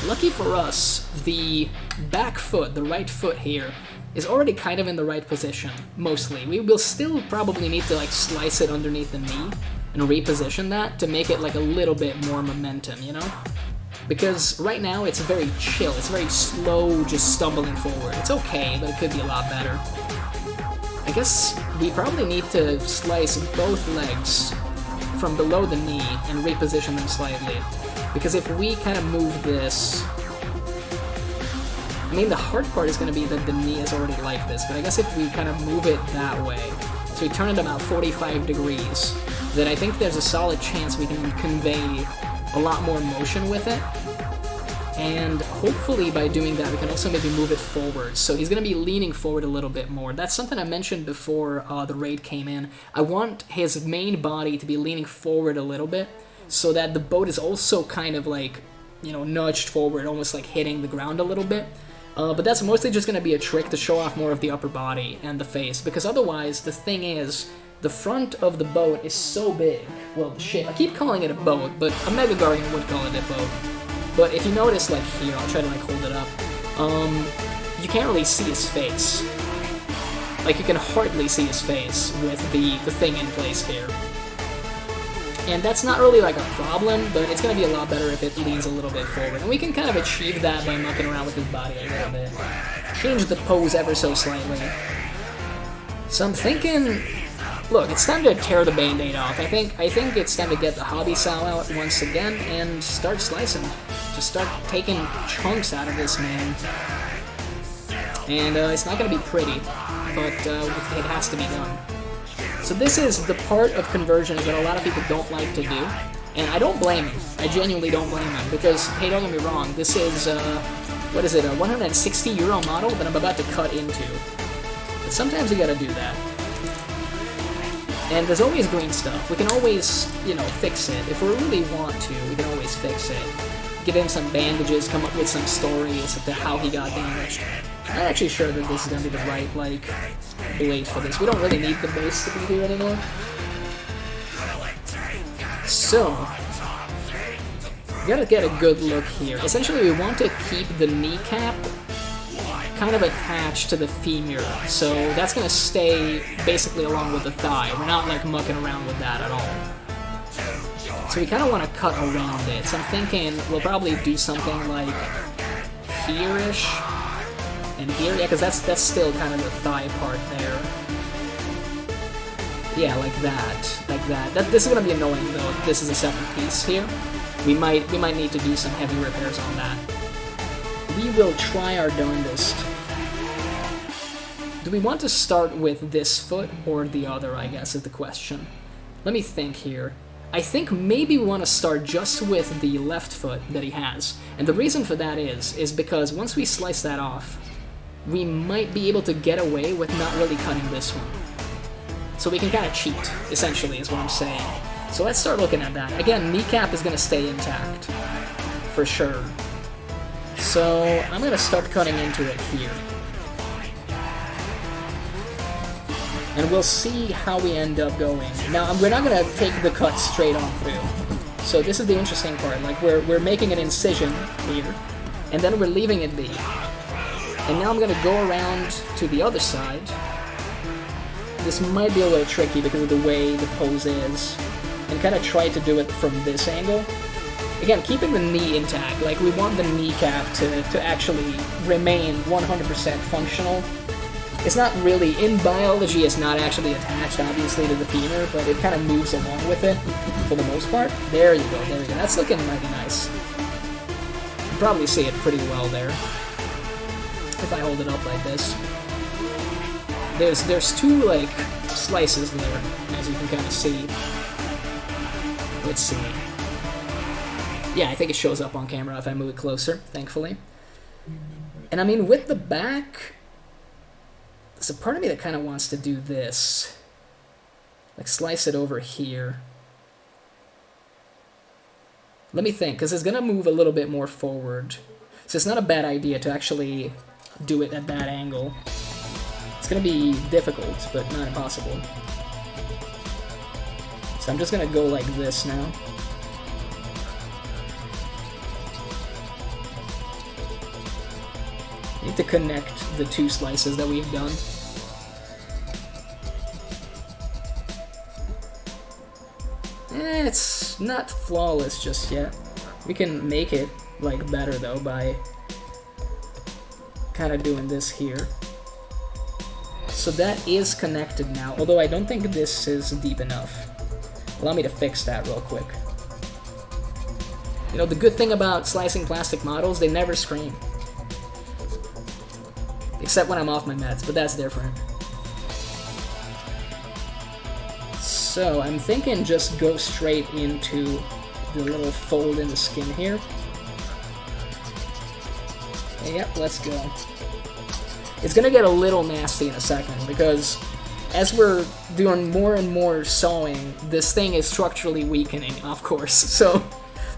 Lucky for us, the back foot, the right foot here, is already kind of in the right position, mostly. We will still probably need to, like, slice it underneath the knee and reposition that to make it, like, a little bit more momentum, you know? Because right now it's very chill, it's very slow, just stumbling forward. It's okay, but it could be a lot better. I guess we probably need to slice both legs from below the knee and reposition them slightly. Because if we kind of move this... I mean, the hard part is going to be that the knee is already like this, but I guess if we kind of move it that way, so we turn it about 45 degrees, then I think there's a solid chance we can convey a lot more motion with it, and hopefully by doing that we can also maybe move it forward. So he's going to be leaning forward a little bit more. That's something I mentioned before the raid came in. I want his main body to be leaning forward a little bit, so that the boat is also kind of like, you know, nudged forward, almost like hitting the ground a little bit. But that's mostly just going to be a trick to show off more of the upper body and the face, because otherwise the thing is, the front of the boat is so big. Well, shit, I keep calling it a boat, but a Mega Guardian would call it a boat. But if you notice, like here, I'll try to like hold it up, you can't really see his face. Like, you can hardly see his face with the thing in place here. And that's not really like a problem, but it's going to be a lot better if it leans a little bit forward. And we can kind of achieve that by mucking around with his body a little bit. Change the pose ever so slightly. So I'm thinking... Look, it's time to tear the Band-Aid off. I think it's time to get the hobby saw out once again and start slicing. Just start taking chunks out of this man. And it's not going to be pretty, but it has to be done. So this is the part of conversions that a lot of people don't like to do, and I don't blame them. I genuinely don't blame them, because, hey, don't get me wrong, this is, what is it, a €160 model that I'm about to cut into. But sometimes you gotta do that. And there's always green stuff. We can always, you know, fix it. If we really want to, we can always fix it. Give him some bandages, come up with some stories as to how he got damaged. I'm not actually sure that this is going to be the right, like, blade for this. We don't really need the base to be here anymore. So, we gotta get a good look here. Essentially, we want to keep the kneecap kind of attached to the femur, so that's gonna stay basically along with the thigh. We're not like mucking around with that at all. So we kind of want to cut around it. So I'm thinking we'll probably do something like here-ish and here, yeah, because that's still kind of the thigh part there. Yeah, like that. This is gonna be annoying though. This is a separate piece here. We might need to do some heavy repairs on that. We will try our darndest. Do we want to start with this foot or the other, I guess, is the question. Let me think here. I think maybe we want to start just with the left foot that he has. And the reason for that is because once we slice that off, we might be able to get away with not really cutting this one. So we can kind of cheat, essentially, is what I'm saying. So let's start looking at that. Again, kneecap is going to stay intact, for sure. So I'm going to start cutting into it here. And we'll see how we end up going. Now, we're not going to take the cut straight on through. So this is the interesting part. Like, we're making an incision here, and then we're leaving it be. And now I'm going to go around to the other side. This might be a little tricky because of the way the pose is, and kind of try to do it from this angle. Again, keeping the knee intact, like we want the kneecap to actually remain 100% functional. It's not really, in biology, it's not actually attached, obviously, to the femur, but it kind of moves along with it, for the most part. There you go, there you go. That's looking mighty nice. You can probably see it pretty well there, if I hold it up like this. There's two, like, slices there, as you can kind of see. Let's see. Yeah, I think it shows up on camera if I move it closer, thankfully. And I mean, with the back, there's a part of me that kind of wants to do this. Like, slice it over here. Let me think, because it's going to move a little bit more forward. So it's not a bad idea to actually do it at that angle. It's going to be difficult, but not impossible. So I'm just going to go like this now. I need to connect the two slices that we've done. It's not flawless just yet. We can make it like better though by kind of doing this here. So that is connected now, although I don't think this is deep enough. Allow me to fix that real quick. You know, the good thing about slicing plastic models, they never scream. Except when I'm off my meds, but that's different. So I'm thinking just go straight into the little fold in the skin here. Yep, let's go. It's gonna get a little nasty in a second because as we're doing more and more sewing, this thing is structurally weakening, of course. So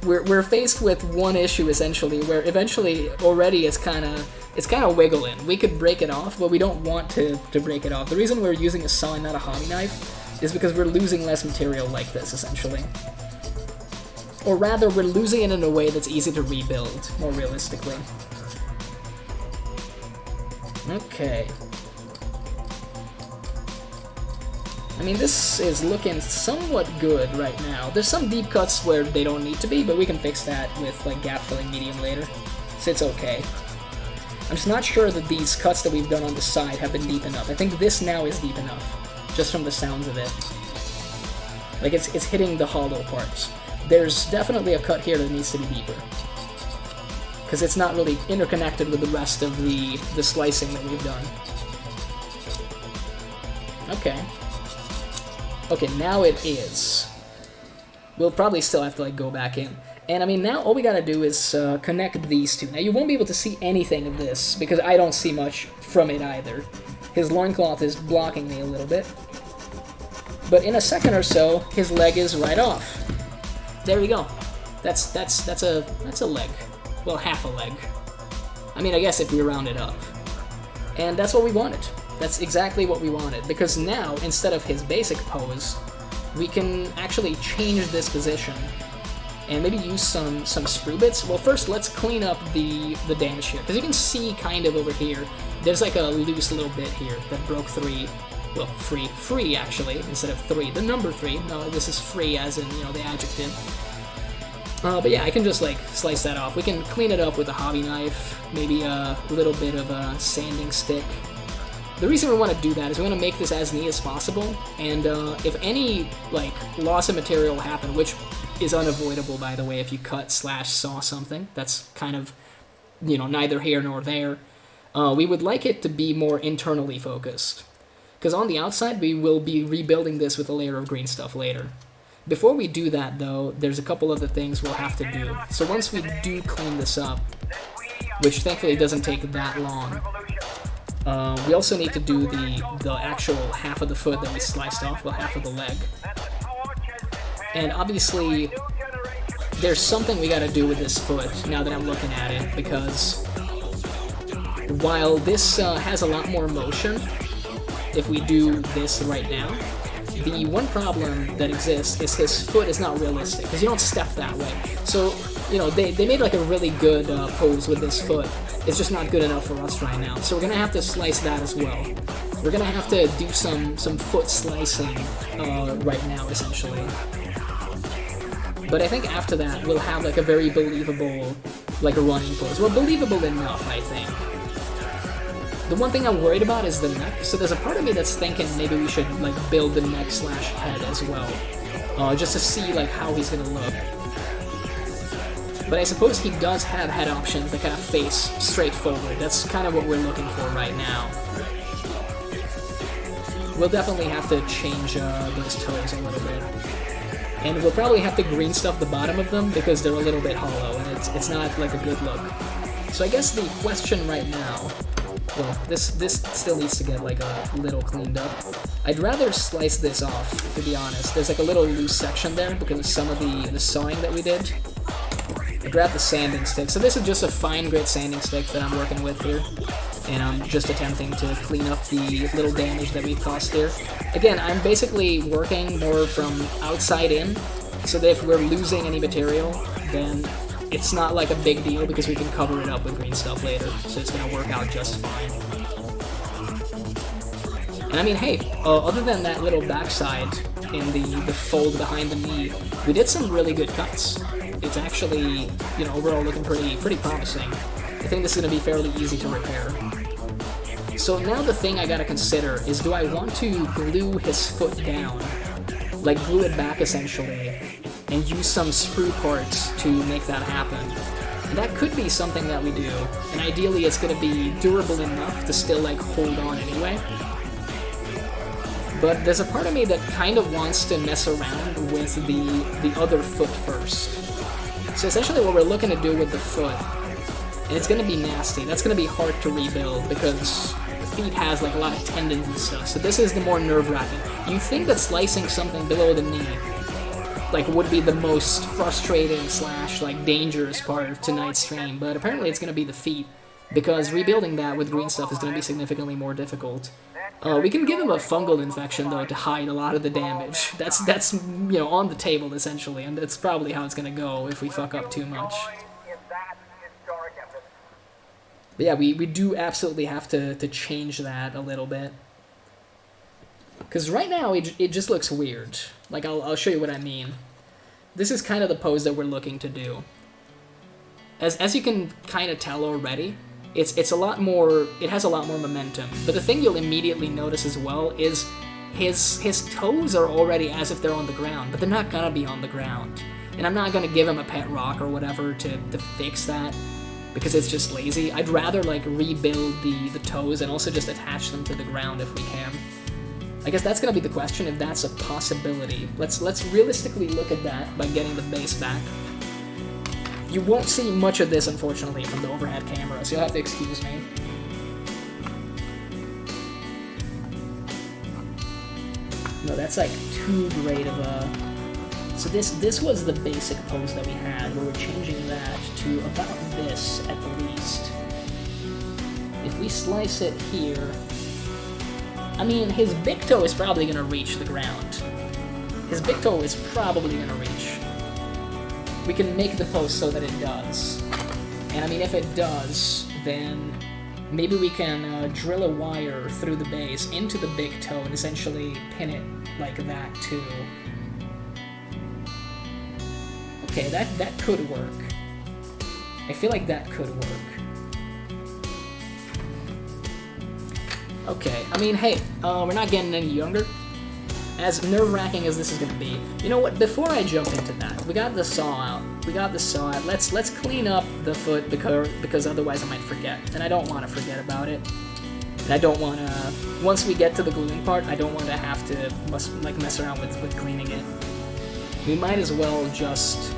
we're faced with one issue essentially, where eventually already it's kind of wiggling. We could break it off, but we don't want to break it off. The reason we're using a saw and not a hobby knife is because we're losing less material like this, essentially. Or rather, we're losing it in a way that's easy to rebuild, more realistically. Okay. I mean, this is looking somewhat good right now. There's some deep cuts where they don't need to be, but we can fix that with like gap filling medium later. So it's okay. I'm just not sure that these cuts that we've done on the side have been deep enough. I think this now is deep enough, just from the sounds of it. Like it's hitting the hollow parts. There's definitely a cut here that needs to be deeper, because it's not really interconnected with the rest of the slicing that we've done. Okay. Okay, now it is. We'll probably still have to like go back in. And I mean, now all we gotta do is connect these two. Now you won't be able to see anything of this, because I don't see much from it either. His loincloth is blocking me a little bit. But in a second or so, his leg is right off. There we go. That's a leg. Well, half a leg. I mean, I guess if we round it up. And that's what we wanted. That's exactly what we wanted, because now, instead of his basic pose, we can actually change this position and maybe use some sprue bits. Well, first, let's clean up the damage here, because you can see kind of over here, there's like a loose little bit here that broke 3. Well, free actually, instead of 3. The number 3, no, this is free as in, you know, the adjective. But yeah, I can just like slice that off. We can clean it up with a hobby knife, maybe a little bit of a sanding stick. The reason we want to do that is we want to make this as neat as possible, and if any like loss of material happen, which is unavoidable by the way if you cut/saw something, that's kind of, you know, neither here nor there, we would like it to be more internally focused. Because on the outside, we will be rebuilding this with a layer of green stuff later. Before we do that, though, there's a couple other things we'll have to do. So once we do clean this up, which thankfully doesn't take that long, we also need to do the actual half of the foot that we sliced off, well, half of the leg. And obviously, there's something we gotta do with this foot, now that I'm looking at it, because while this has a lot more motion, if we do this right now, the one problem that exists is his foot is not realistic, because you don't step that way. So, you know, they made like a really good pose with this foot. It's just not good enough for us right now. So we're gonna have to slice that as well. We're gonna have to do some foot slicing right now, essentially. But I think after that, we'll have like a very believable, like a running pose. Well, believable enough, I think. The one thing I'm worried about is the neck, so there's a part of me that's thinking maybe we should like build the neck/head as well, just to see like how he's gonna look. But I suppose he does have head options that kind of face straight forward. That's kind of what we're looking for right now. We'll definitely have to change those toes a little bit. And we'll probably have to green stuff the bottom of them because they're a little bit hollow and it's not like a good look. So I guess the question right now, well, this still needs to get like a little cleaned up. I'd rather slice this off, to be honest. There's like a little loose section there because of some of the sawing that we did. I grabbed the sanding stick. So this is just a fine grit sanding stick that I'm working with here. And I'm just attempting to clean up the little damage that we've caused here. Again, I'm basically working more from outside in, so that if we're losing any material, then it's not like a big deal because we can cover it up with green stuff later, so it's going to work out just fine. And I mean, hey, other than that little backside in the fold behind the knee, we did some really good cuts. It's actually, you know, overall looking pretty promising. I think this is going to be fairly easy to repair. So now the thing I gotta consider is, do I want to glue his foot down, like glue it back essentially, and use some sprue parts to make that happen? And that could be something that we do, and ideally it's gonna be durable enough to still like hold on anyway. But there's a part of me that kind of wants to mess around with the other foot first. So essentially what we're looking to do with the foot, and it's gonna be nasty, that's gonna be hard to rebuild because the feet has like a lot of tendons and stuff, so this is the more nerve-wracking. You think that slicing something below the knee like would be the most frustrating / like dangerous part of tonight's stream, but apparently it's gonna be the feet, because rebuilding that with green stuff is gonna be significantly more difficult. We can give him a fungal infection though to hide a lot of the damage. That's you know, on the table essentially, and that's probably how it's gonna go if we fuck up too much. But yeah, we do absolutely have to change that a little bit. Because right now, it just looks weird. Like, I'll show you what I mean. This is kind of the pose that we're looking to do. As you can kind of tell already, it's a lot more, it has a lot more momentum. But the thing you'll immediately notice as well is his toes are already as if they're on the ground, but they're not gonna be on the ground. And I'm not gonna give him a pet rock or whatever to fix that, because it's just lazy. I'd rather like rebuild the toes and also just attach them to the ground if we can. I guess that's gonna be the question, if that's a possibility. Let's realistically look at that by getting the base back. You won't see much of this, unfortunately, from the overhead camera, so you'll have to excuse me. No, that's like too great of a... So this was the basic pose that we had, where we're changing that to about this at the least. If we slice it here, I mean, his big toe is probably going to reach the ground. His big toe is probably going to reach. We can make the pose so that it does. And I mean, if it does, then maybe we can drill a wire through the base into the big toe and essentially pin it like that too. Okay, that could work. I feel like that could work. Okay, I mean, hey, we're not getting any younger. As nerve-wracking as this is gonna be. You know what, before I jump into that, we got the saw out. Let's clean up the foot because otherwise I might forget. And I don't want to forget about it. And I don't want to, once we get to the gluing part, I don't want to have to mess around with cleaning it. We might as well just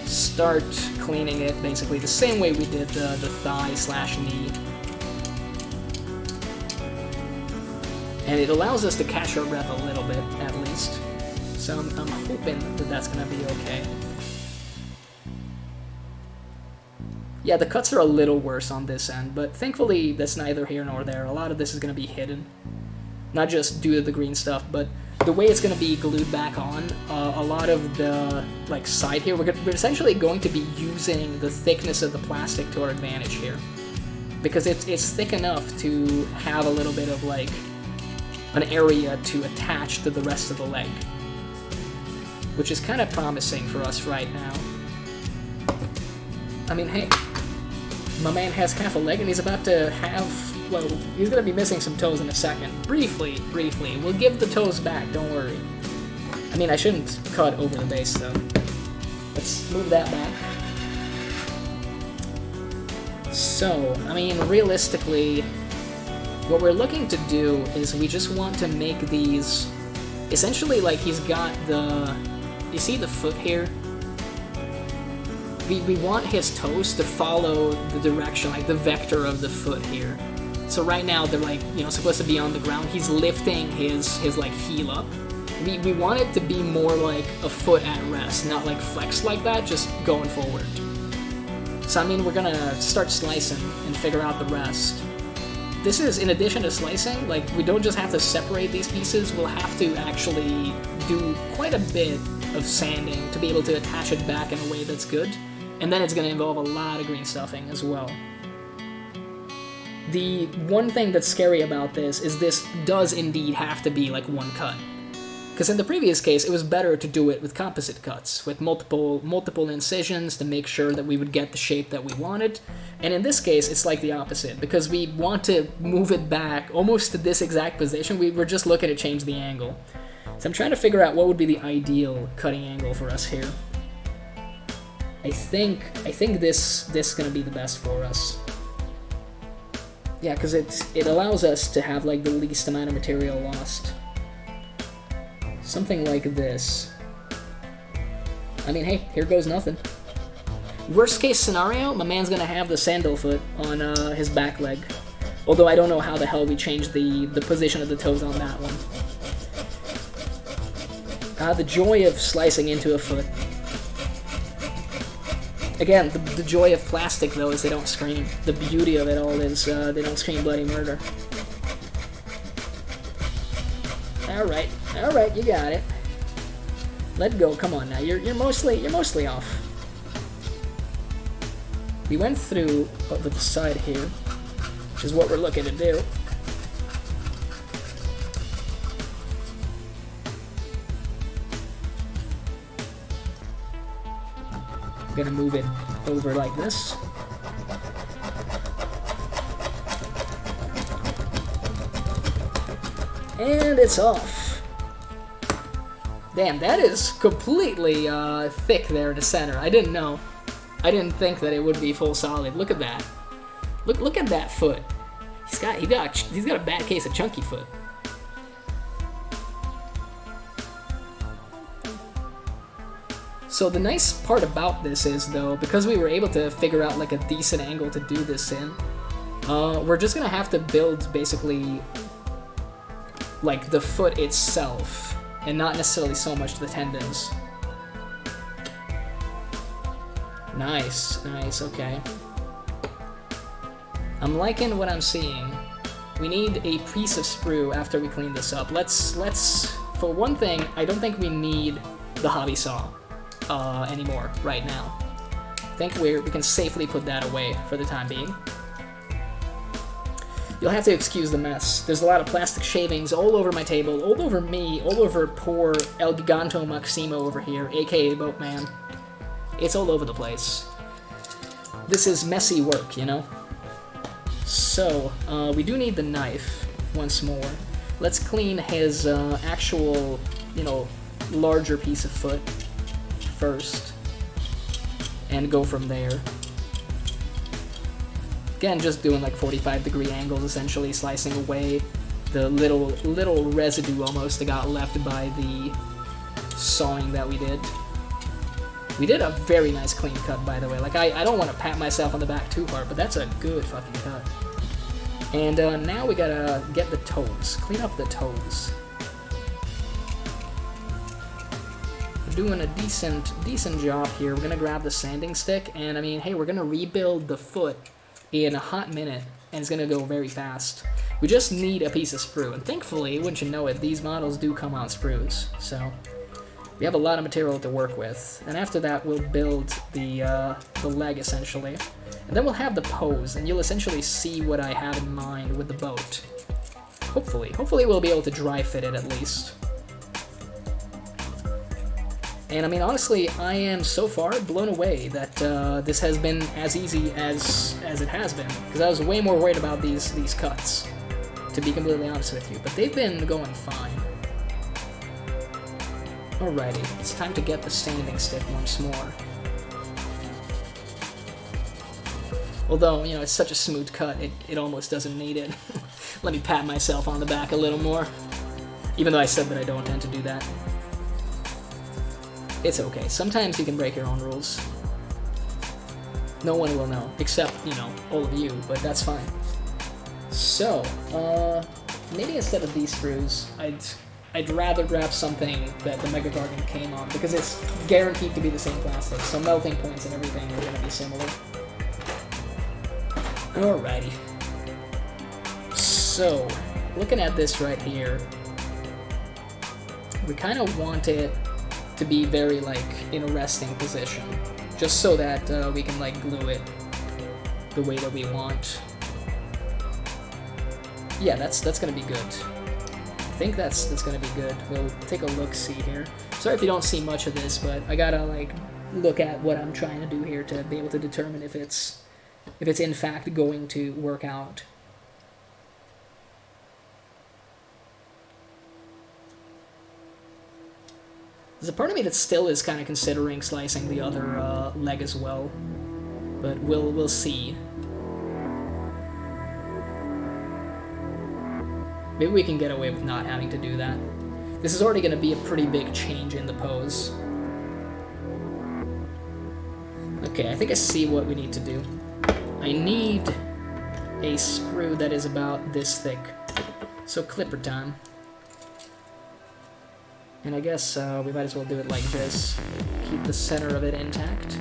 start cleaning it basically the same way we did the thigh/knee. And it allows us to catch our breath a little bit, at least. So I'm hoping that that's going to be okay. Yeah, the cuts are a little worse on this end, but thankfully that's neither here nor there. A lot of this is going to be hidden. Not just due to the green stuff, but the way it's going to be glued back on, a lot of the side here, we're essentially going to be using the thickness of the plastic to our advantage here. Because it's thick enough to have a little bit of an area to attach to the rest of the leg, which is kind of promising for us right now. I mean, hey, my man has half a leg and he's about to have, well, he's going to be missing some toes in a second. Briefly, we'll give the toes back, don't worry. I mean, I shouldn't cut over the base though. Let's move that back. So, I mean, realistically, what we're looking to do is we just want to make these, essentially he's got the, you see the foot here? We want his toes to follow the direction, the vector of the foot here. So right now they're supposed to be on the ground. He's lifting his heel up, We want it to be more like a foot at rest, not like flexed like that, just going forward. So I mean, we're gonna start slicing and figure out the rest. This is, in addition to slicing, like, we don't just have to separate these pieces, we'll have to actually do quite a bit of sanding to be able to attach it back in a way that's good. And then it's gonna involve a lot of green stuffing as well. The one thing that's scary about this is this does indeed have to be like one cut. Because in the previous case, it was better to do it with composite cuts, with multiple incisions to make sure that we would get the shape that we wanted. And in this case, it's like the opposite, because we want to move it back almost to this exact position. We were just looking to change the angle. So I'm trying to figure out what would be the ideal cutting angle for us here. I think this is gonna be the best for us. Yeah, because it allows us to have like the least amount of material lost. Something like this. I mean, hey, here goes nothing. Worst case scenario, my man's gonna have the sandal foot on his back leg. Although I don't know how the hell we changed the position of the toes on that one. The joy of slicing into a foot. Again, the joy of plastic, though, is they don't scream. The beauty of it all is they don't scream bloody murder. Alright, you got it. Let go, come on now, you're mostly off. We went through over the side here, which is what we're looking to do. I'm gonna move it over like this. And it's off. Damn, that is completely thick there in the center. I didn't know. I didn't think that it would be full solid. Look at that. Look at that foot. He's got a bad case of chunky foot. So the nice part about this is, though, because we were able to figure out like a decent angle to do this in, we're just gonna have to build basically like the foot itself, and not necessarily so much the tendons. Nice, okay. I'm liking what I'm seeing. We need a piece of sprue after we clean this up. Let's, for one thing, I don't think we need the hobby saw anymore right now. I think we can safely put that away for the time being. You'll have to excuse the mess. There's a lot of plastic shavings all over my table, all over me, all over poor El Giganto Maximo over here, aka Boatman. It's all over the place. This is messy work, you know? So, we do need the knife once more. Let's clean his actual, you know, larger piece of foot first, and go from there. Again, just doing like 45-degree angles, essentially slicing away the little residue almost that got left by the sawing that we did. We did a very nice clean cut, by the way. Like, I don't want to pat myself on the back too hard, but that's a good fucking cut. And now we gotta get the toes. Clean up the toes. We're doing a decent job here. We're gonna grab the sanding stick, and I mean, hey, we're gonna rebuild the foot in a hot minute, and it's gonna go very fast. We just need a piece of sprue, and thankfully, wouldn't you know it, these models do come on sprues, so we have a lot of material to work with. And after that, we'll build the leg, essentially. And then we'll have the pose, and you'll essentially see what I have in mind with the boat. Hopefully we'll be able to dry fit it at least. And I mean, honestly, I am so far blown away that this has been as easy as it has been. Because I was way more worried about these cuts, to be completely honest with you. But they've been going fine. Alrighty, it's time to get the sanding stick once more. Although, you know, it's such a smooth cut, it almost doesn't need it. Let me pat myself on the back a little more. Even though I said that I don't tend to do that. It's okay. Sometimes you can break your own rules. No one will know, except, you know, all of you, but that's fine. So, maybe instead of these screws, I'd I'd rather grab something that the Mega Garden came on, because it's guaranteed to be the same plastic, so melting points and everything are going to be similar. Alrighty. So, looking at this right here, we kind of want it to be very, like, in a resting position, just so that we can, like, glue it the way that we want. Yeah, that's gonna be good. I think that's gonna be good. We'll take a look-see here. Sorry if you don't see much of this, but I gotta, like, look at what I'm trying to do here to be able to determine if it's in fact going to work out. There's a part of me that still is kind of considering slicing the other leg as well, but we'll see. Maybe we can get away with not having to do that. This is already going to be a pretty big change in the pose. Okay, I think I see what we need to do. I need a sprue that is about this thick. So clipper time. And I guess we might as well do it like this. Keep the center of it intact.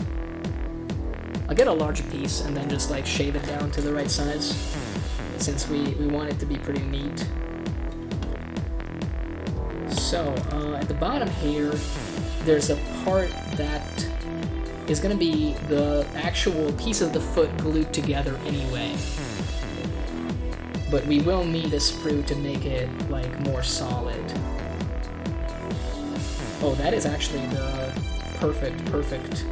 I'll get a larger piece and then just like shave it down to the right size, since we want it to be pretty neat. So, at the bottom here, there's a part that is going to be the actual piece of the foot glued together anyway. But we will need a sprue to make it, like, more solid. Oh, that is actually the perfect,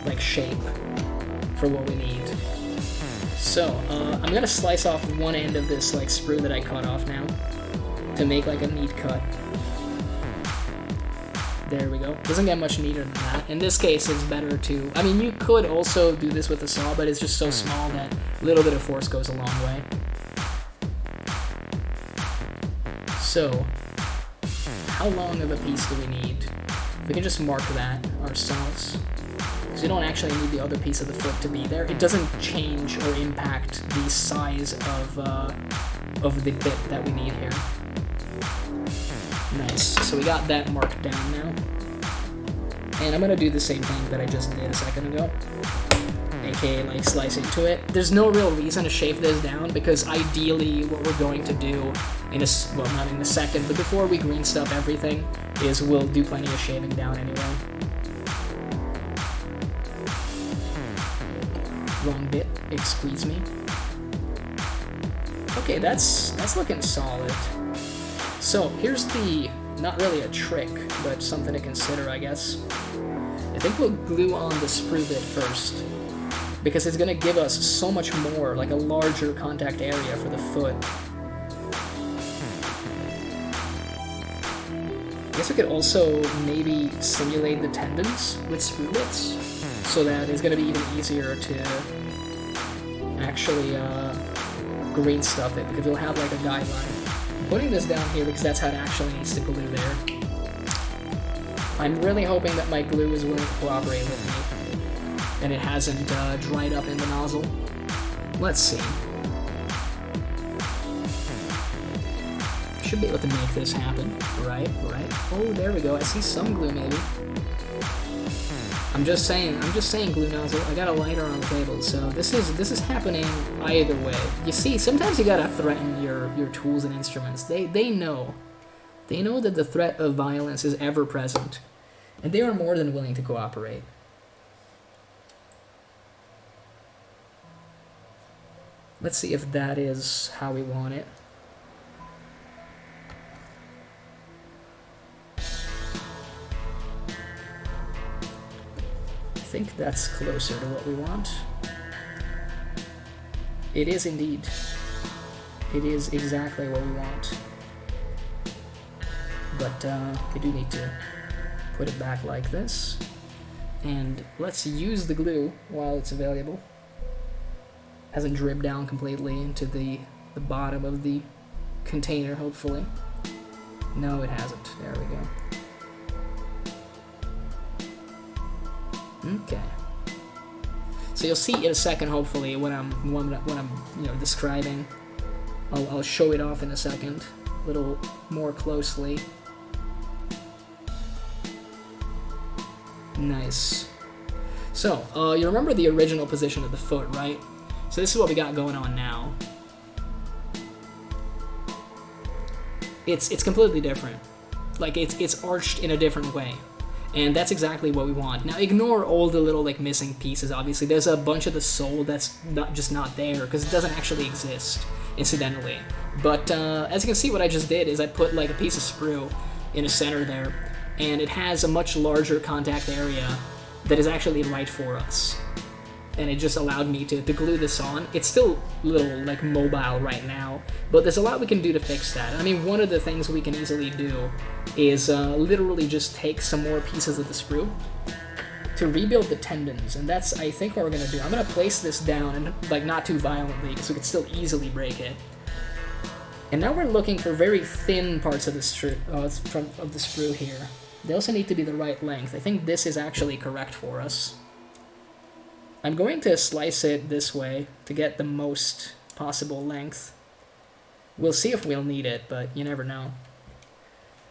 like, shape for what we need. So, I'm going to slice off one end of this, like, sprue that I cut off now to make, like, a neat cut. There we go. Doesn't get much neater than that. In this case, it's better to... I mean, you could also do this with a saw, but it's just so small that a little bit of force goes a long way. So, how long of a piece do we need? We can just mark that ourselves. Because we don't actually need the other piece of the foot to be there. It doesn't change or impact the size of the bit that we need here. Nice. So we got that marked down now. And I'm going to do the same thing that I just did a second ago. AKA, like, slice into it. There's no real reason to shave this down, because ideally what we're going to do in a... well, not in a second, but before we green stuff everything, is we'll do plenty of shaving down anyway. Wrong bit. Excuse me. Okay, that's looking solid. So, here's the, not really a trick, but something to consider, I guess. I think we'll glue on the sprue bit first, because it's going to give us so much more, like a larger contact area for the foot. I guess we could also maybe simulate the tendons with sprue bits, so that it's going to be even easier to actually green stuff it, because we'll have like a guideline. I'm putting this down here because that's how it actually needs to glue there. I'm really hoping that my glue is willing to cooperate with me, and it hasn't dried up in the nozzle. Let's see. Should be able to make this happen. Right. Oh, there we go. I see some glue, maybe. I'm just saying glue nozzle. I got a lighter on the table, so this is happening either way. You see, sometimes you gotta threaten your tools and instruments. They know that the threat of violence is ever present, and they are more than willing to cooperate. Let's see if that is how we want it. I think that's closer to what we want. It is indeed. It is exactly what we want. But we do need to put it back like this. And let's use the glue while it's available. Hasn't dripped down completely into the bottom of the container, hopefully. No, it hasn't. There we go. Okay. So you'll see in a second, hopefully, when I'm describing. I'll show it off in a second. a little more closely. Nice. So, you remember the original position of the foot, right? So this is what we got going on now. It's completely different. Like, it's arched in a different way. And that's exactly what we want. Now, ignore all the little, like, missing pieces, obviously. There's a bunch of the sole that's just not there, because it doesn't actually exist, incidentally. But, as you can see, what I just did is I put, like, a piece of sprue in the center there, and it has a much larger contact area that is actually right for us. And it just allowed me to glue this on. It's still a little, like, mobile right now, but there's a lot we can do to fix that. I mean, one of the things we can easily do is literally just take some more pieces of the sprue to rebuild the tendons, and that's, I think, what we're gonna do. I'm gonna place this down, and, like, not too violently, because we could still easily break it. And now we're looking for very thin parts of the sprue here. They also need to be the right length. I think this is actually correct for us. I'm going to slice it this way to get the most possible length. We'll see if we'll need it, but you never know.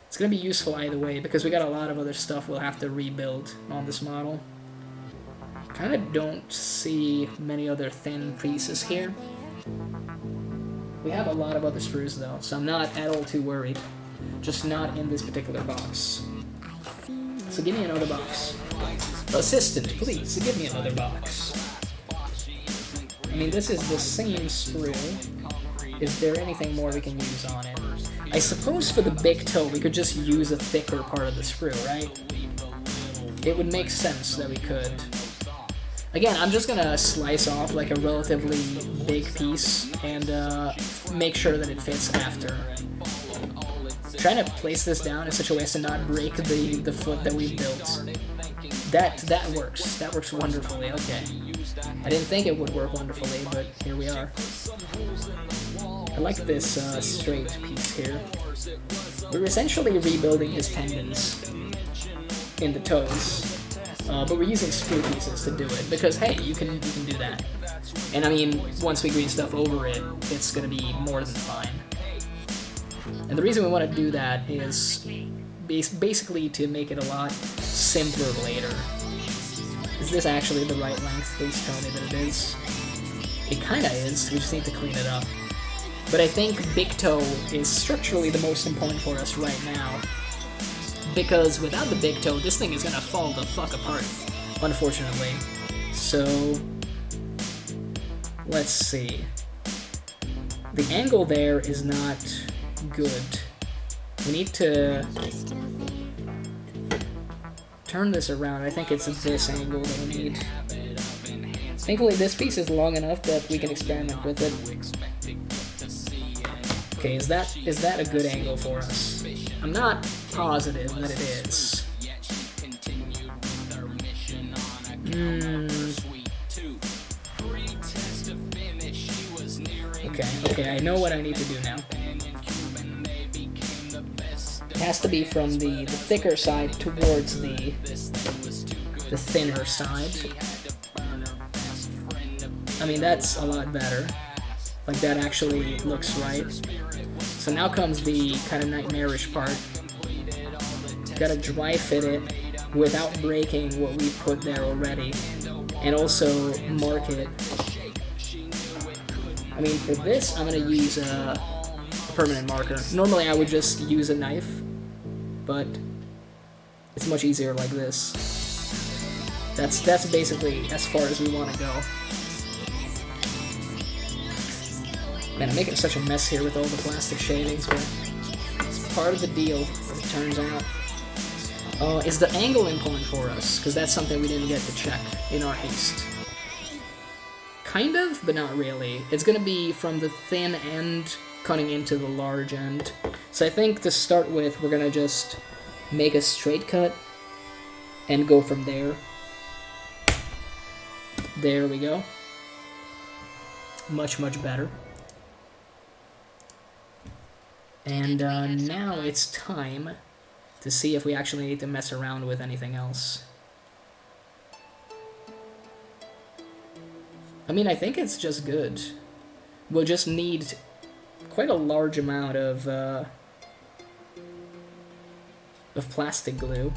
It's going to be useful either way, because we got a lot of other stuff we'll have to rebuild on this model. Kind of don't see many other thin pieces here. We have a lot of other sprues though, so I'm not at all too worried. Just not in this particular box. So give me another box. Assistant, please, give me another box. I mean, this is the same sprue. Is there anything more we can use on it? I suppose for the big toe, we could just use a thicker part of the sprue, right? It would make sense that we could. Again, I'm just gonna slice off like a relatively big piece and make sure that it fits after. Trying to place this down in such a way as to not break the foot that we built. That works. That works wonderfully. Okay. I didn't think it would work wonderfully, but here we are. I like this straight piece here. We're essentially rebuilding his tendons in the toes, but we're using sprue pieces to do it because hey, you can do that. And I mean, once we green stuff over it, it's gonna be more than fine. And the reason we want to do that is basically to make it a lot simpler later. Is this actually the right length? Please tell me that it is. It kinda is, we just need to clean it up. But I think big toe is structurally the most important for us right now. Because without the big toe, this thing is gonna fall the fuck apart, unfortunately. So, let's see. The angle there is not good. We need to turn this around. I think it's this angle that we need. Thankfully, this piece is long enough that we can experiment with it. Okay, is that a good angle for us? I'm not positive that it is. Okay, I know what I need to do now. It has to be from the thicker side towards the thinner side. I mean, that's a lot better. Like, that actually looks right. So now comes the kind of nightmarish part. Gotta dry fit it without breaking what we put there already. And also mark it. I mean, for this, I'm gonna use a permanent marker. Normally I would just use a knife, but it's much easier like this. That's basically as far as we want to go. Man, I'm making such a mess here with all the plastic shavings, but it's part of the deal, as it turns out. Is the angle important for us? Because that's something we didn't get to check in our haste. Kind of, but not really. It's going to be from the thin end cutting into the large end. So I think to start with, we're going to just make a straight cut and go from there. There we go. Much, much better. And now it's time to see if we actually need to mess around with anything else. I mean, I think it's just good. We'll just need quite a large amount of of plastic glue,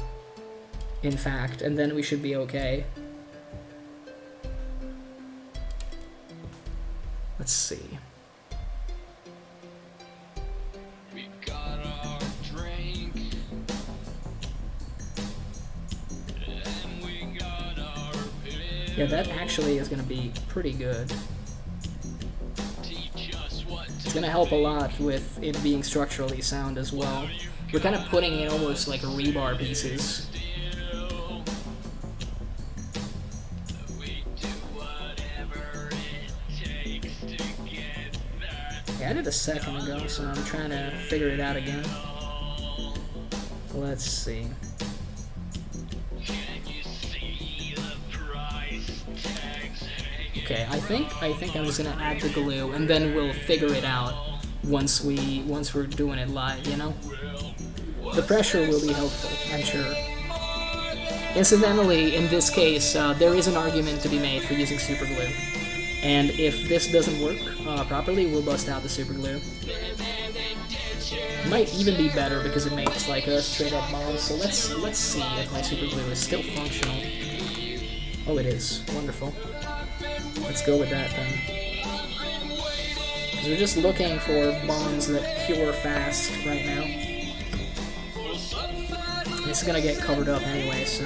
in fact, and then we should be okay. Let's see. We got our drink, and we got our pill. Yeah, that actually is going to be pretty good. Teach us what It's to going to help a lot with it being structurally sound as well. We're kind of putting in almost like rebar pieces. do. We do whatever it takes to get that. Yeah, I did a second ago, so I'm trying to figure it out again. Let's see. Can you see the price tags hanging? Okay, I think I'm just gonna add the glue, and then we'll figure it out once we're doing it live, you know? The pressure will be helpful, I'm sure. Incidentally, in this case, there is an argument to be made for using super glue. And if this doesn't work properly, we'll bust out the super glue. Might even be better because it makes like a straight up bomb. So let's see if my super glue is still functional. Oh, it is. Wonderful. Let's go with that then. Because we're just looking for bonds that cure fast right now. It's gonna get covered up anyway, so.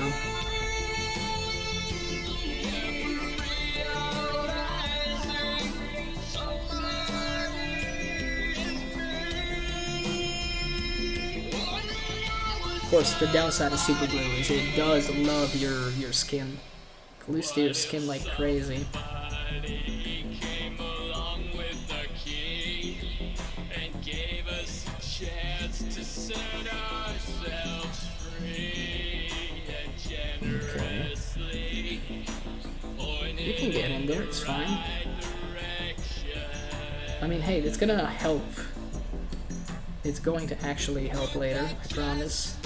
Of course, the downside of super glue is it does love your skin. Glues to your skin like crazy. He came along with the key and gave us a chance to set ourselves free and generously pointed You can get in there, it's fine. direction. I mean, hey, it's gonna help. It's going to actually help later, I promise.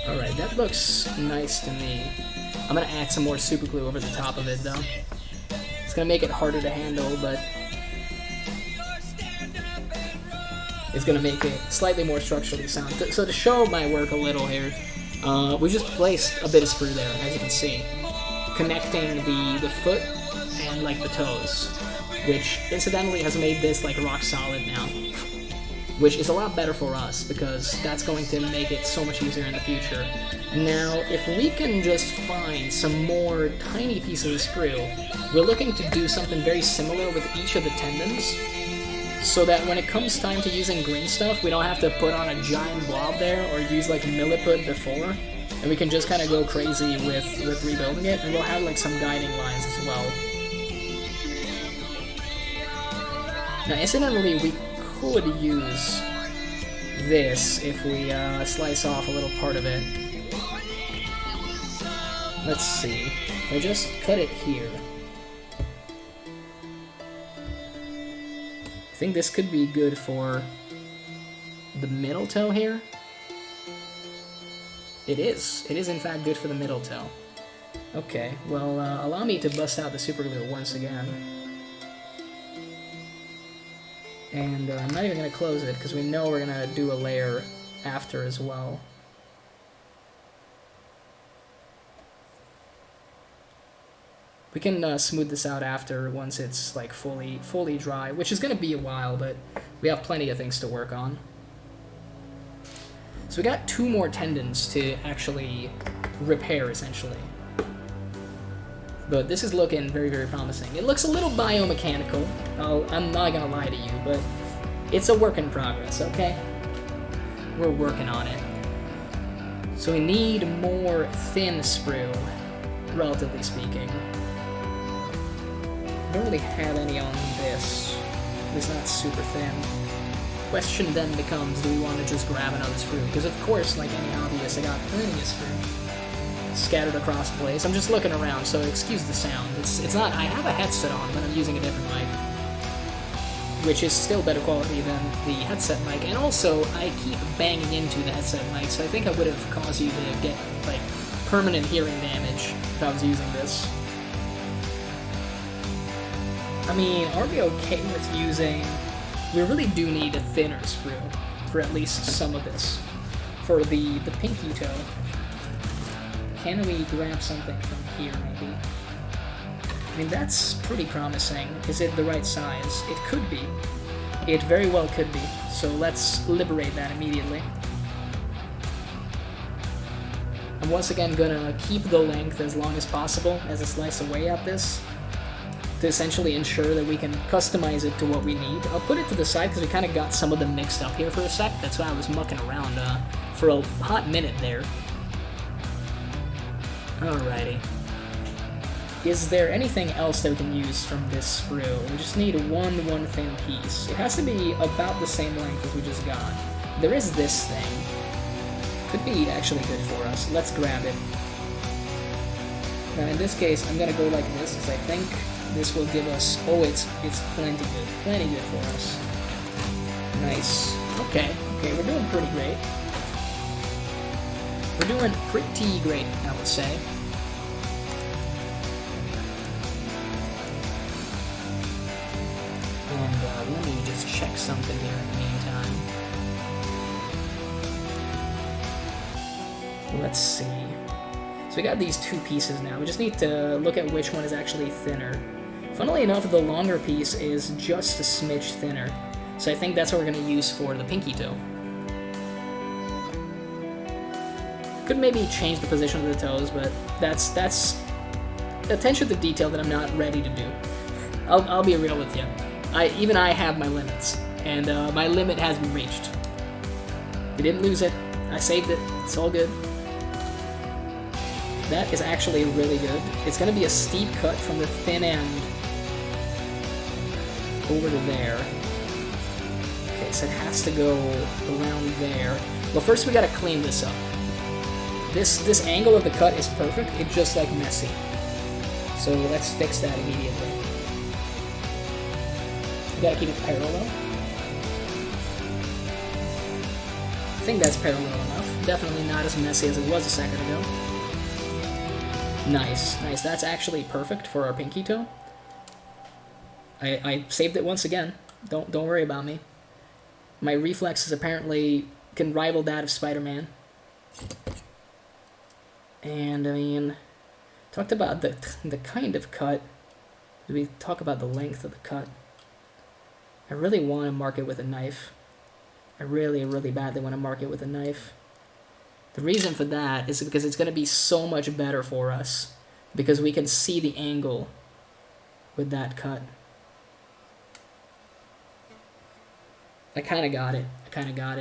Alright, that looks nice to me. I'm gonna add some more super glue over the top of it though. It's gonna make it harder to handle, but it's gonna make it slightly more structurally sound. So to show my work a little here, we just placed a bit of sprue there, as you can see, connecting the foot and like the toes, which incidentally has made this like rock solid now, which is a lot better for us because that's going to make it so much easier in the future. Now, if we can just find some more tiny pieces of sprue, we're looking to do something very similar with each of the tendons, so that when it comes time to using green stuff, we don't have to put on a giant blob there or use like milliput before, and we can just kind of go crazy with rebuilding it, and we'll have like some guiding lines as well. Now, incidentally, we could use this if we slice off a little part of it. Let's see. If I just cut it here, I think this could be good for the middle toe here. It is. It is in fact good for the middle toe. Okay, well, allow me to bust out the super glue once again. And I'm not even going to close it because we know we're going to do a layer after as well. We can smooth this out after once it's like fully dry, which is going to be a while, but we have plenty of things to work on. So we got 2 more tendons to actually repair, essentially. But this is looking very, very promising. It looks a little biomechanical, I'm not gonna lie to you, but it's a work in progress, okay? We're working on it. So we need more thin sprue, relatively speaking. I don't really have any on this. It's not super thin. Question then becomes, do we want to just grab another sprue? Because of course, like any hobbyist, I got plenty of sprue scattered across the place. I'm just looking around, so excuse the sound. It's not, I have a headset on, but I'm using a different mic, which is still better quality than the headset mic, and also, I keep banging into the headset mic, so I think I would have caused you to get, like, permanent hearing damage if I was using this. I mean, are we okay with using... We really do need a thinner screw for at least some of this. For the pinky toe. Can we grab something from here, maybe? I mean, that's pretty promising. Is it the right size? It could be. It very well could be. So let's liberate that immediately. I'm once again gonna keep the length as long as possible as I slice away at this to essentially ensure that we can customize it to what we need. I'll put it to the side because we kind of got some of them mixed up here for a sec. That's why I was mucking around for a hot minute there. Alrighty. Is there anything else that we can use from this screw? We just need one thin piece. It has to be about the same length as we just got. There is this thing. Could be actually good for us. Let's grab it. Now in this case, I'm gonna go like this because I think this will give us... Oh, it's plenty good for us. Nice. Okay, we're doing pretty great. We're doing pretty great, I would say. And let me just check something here in the meantime. Let's see. So we got these two pieces now. We just need to look at which one is actually thinner. Funnily enough, the longer piece is just a smidge thinner. So I think that's what we're going to use for the pinky toe. Could maybe change the position of the toes, but that's attention to detail that I'm not ready to do. I'll be real with you. Even I have my limits, and my limit has been reached. We didn't lose it. I saved it. It's all good. That is actually really good. It's going to be a steep cut from the thin end over to there. Okay, so it has to go around there. Well, first we got to clean this up. This angle of the cut is perfect. It's just like messy. So let's fix that immediately. You gotta keep it parallel. I think that's parallel enough. Definitely not as messy as it was a second ago. Nice. That's actually perfect for our pinky toe. I saved it once again. Don't worry about me. My reflexes apparently can rival that of Spider-Man. And I mean, talked about the kind of cut. Did we talk about the length of the cut? I really want to mark it with a knife. I really badly want to mark it with a knife. The reason for that is because it's going to be so much better for us because we can see the angle with that cut. I kind of got it.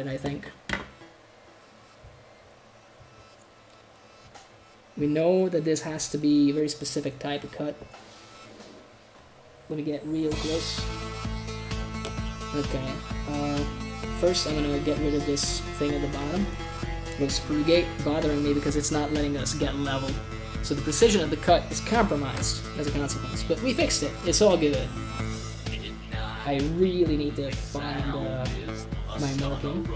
I think. We know that this has to be a very specific type of cut. Let me get real close. Okay. First, I'm going to get rid of this thing at the bottom. The screw gate bothering me because it's not letting us get level. So the precision of the cut is compromised as a consequence. But we fixed it. It's all good. I really need to find my marking.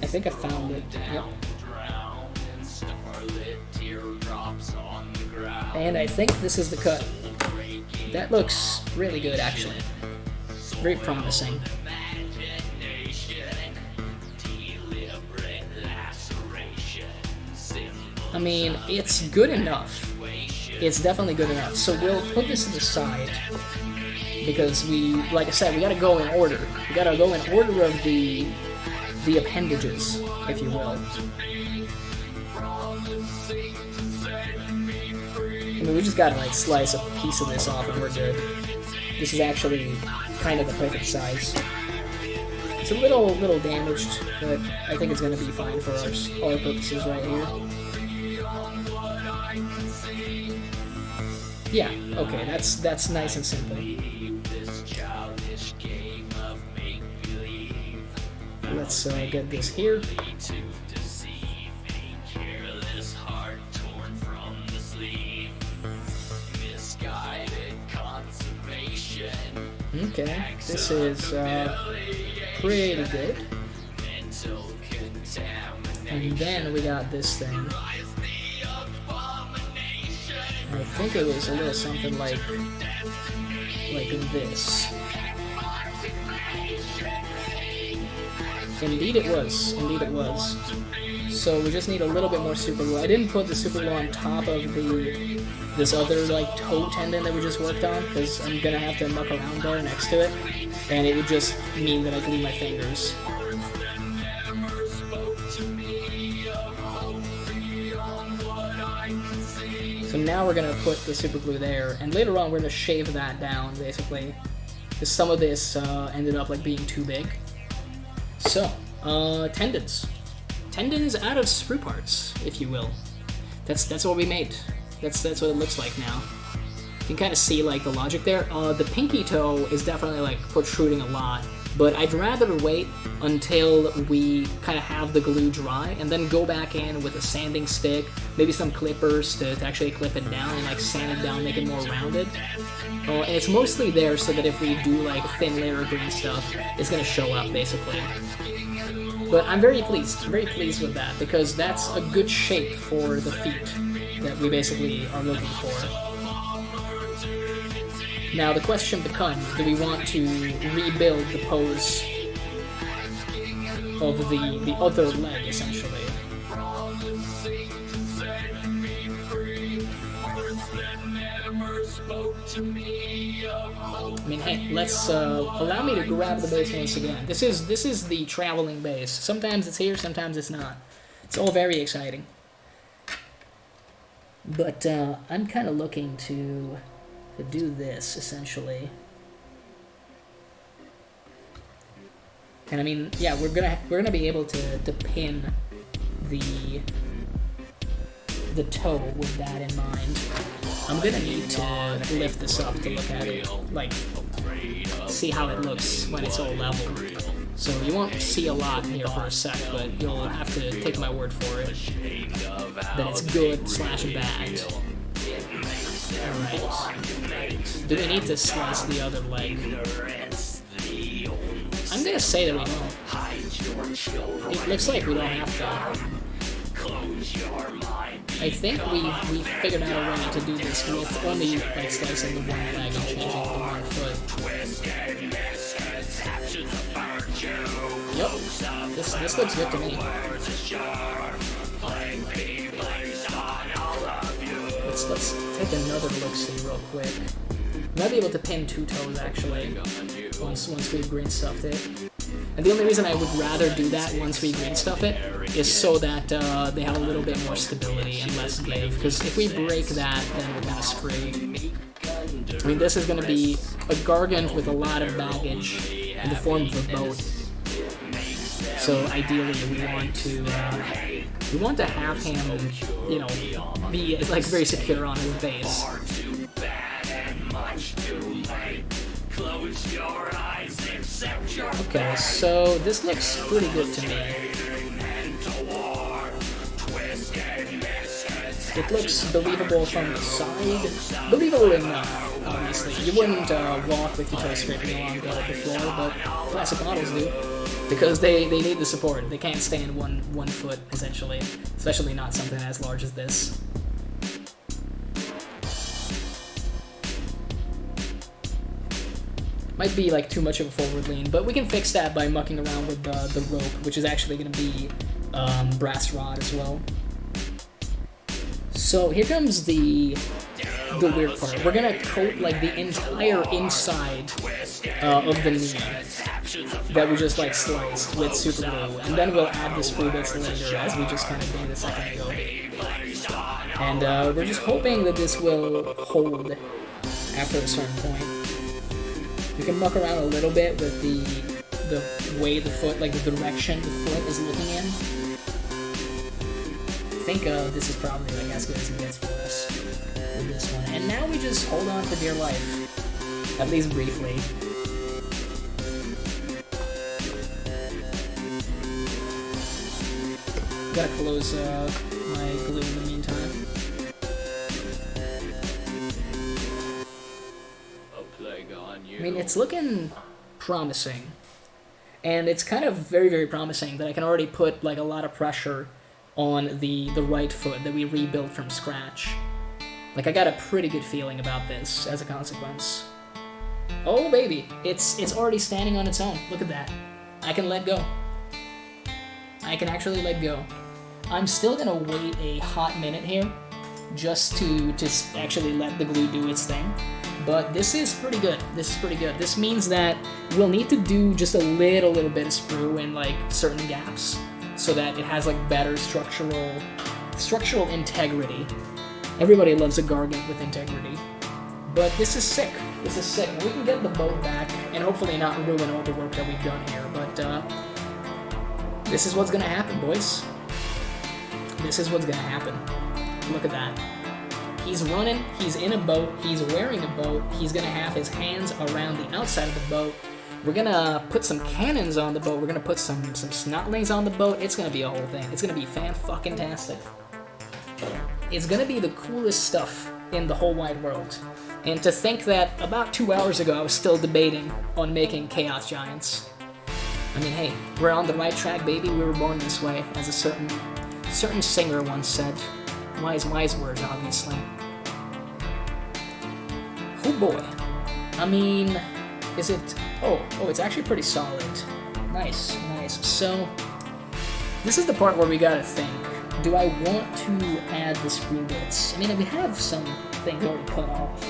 I think I found it. Yep. And I think this is the cut. That looks really good, actually. Very promising. I mean, it's good enough. It's definitely good enough. So we'll put this to the side because we, like I said, we gotta go in order. We gotta go in order of the appendages, if you will. I mean, we just gotta like slice a piece of this off and we're good. This is actually kind of the perfect size. It's a little damaged, but I think it's gonna be fine for our purposes right here. Yeah, okay, that's nice and simple. Let's get this here. Okay, this is pretty good. And then we got this thing. I think it was a little something like this. Indeed it was. Indeed it was. So we just need a little bit more super glue. I didn't put the super glue on top of this other like toe tendon that we just worked on because I'm gonna have to muck around there next to it, and it would just mean that I glue my fingers. So now we're gonna put the super glue there, and later on we're gonna shave that down basically, because some of this ended up like being too big. So, tendons. Tendons out of sprue parts, if you will. That's what we made. That's what it looks like now. You can kind of see like the logic there. The pinky toe is definitely like protruding a lot, but I'd rather wait until we kind of have the glue dry and then go back in with a sanding stick, maybe some clippers to actually clip it down and like sand it down, make it more rounded. And it's mostly there so that if we do like a thin layer of green stuff, it's gonna show up basically. But I'm very pleased with that, because that's a good shape for the feet that we basically are looking for. Now the question becomes, do we want to rebuild the pose of the other leg, essentially? I mean, hey, let's allow me to grab the bass once again. This is the traveling bass. Sometimes it's here, sometimes it's not. It's all very exciting. But I'm kind of looking to do this essentially. And I mean, yeah, we're gonna be able to pin the toe with that in mind. I'm gonna need to lift this up to look at it, like see how it looks when it's all level. So you won't see a lot here for a sec, but you'll have to take my word for it that it's good / bad. Alright. Do we need to slice the other leg? I'm gonna say that we don't. It looks like we don't have to. I think we figured out a way to do this with only like slicing the one leg and changing it to one foot. Yep, this looks good to me. Let's take another look-see real quick. Might be able to pin 2 toes actually once we've green stuffed it. And the only reason I would rather do that once we green stuff it is so that they have a little bit more stability and less give. Because if we break that, then we're kind of screwed. I mean, this is going to be a gargant with a lot of baggage in the form of a boat. So ideally, we want to have him, you know, be like very secure on his base. Okay, so this looks pretty good to me. It looks believable from the side. Believable enough, obviously. You wouldn't walk with your toes scraping along the floor, but classic models do. Because they need the support. They can't stand one foot, essentially. Especially not something as large as this. Might be like too much of a forward lean, but we can fix that by mucking around with the rope, which is actually going to be brass rod as well. So here comes the weird part. We're going to coat like the entire inside of the knee that we just like sliced with super glue, and then we'll add the sprue bits later as we just kind of did a second ago. And we're just hoping that this will hold after a certain point. We can muck around a little bit with the way the foot, like the direction the foot is looking in. I think this is probably like as good as it gets for us with this one. And now we just hold on for dear life, at least briefly. Gotta close my glue in the meantime. I mean, it's looking promising, and it's kind of very, very promising that I can already put like a lot of pressure on the right foot that we rebuilt from scratch. Like, I got a pretty good feeling about this as a consequence. Oh, baby. It's already standing on its own. Look at that. I can let go. I can actually let go. I'm still gonna wait a hot minute here just to actually let the glue do its thing. But this is pretty good. This is pretty good. This means that we'll need to do just a little bit of sprue in like certain gaps so that it has like better structural integrity. Everybody loves a gargant with integrity. But this is sick. This is sick. We can get the boat back and hopefully not ruin all the work that we've done here. But this is what's gonna happen, boys. This is what's gonna happen. Look at that. He's running, he's in a boat, he's wearing a boat, he's gonna have his hands around the outside of the boat. We're gonna put some cannons on the boat, we're gonna put some snotlings on the boat. It's gonna be a whole thing. It's gonna be fan-fucking-tastic. It's gonna be the coolest stuff in the whole wide world. And to think that about 2 hours ago I was still debating on making Chaos Giants. I mean, hey, we're on the right track, baby. We were born this way, as a certain singer once said. Wise words, obviously. Oh boy. I mean, is it... Oh, it's actually pretty solid. Nice. So, this is the part where we gotta think. Do I want to add the screw bits? I mean, we have some things already cut off.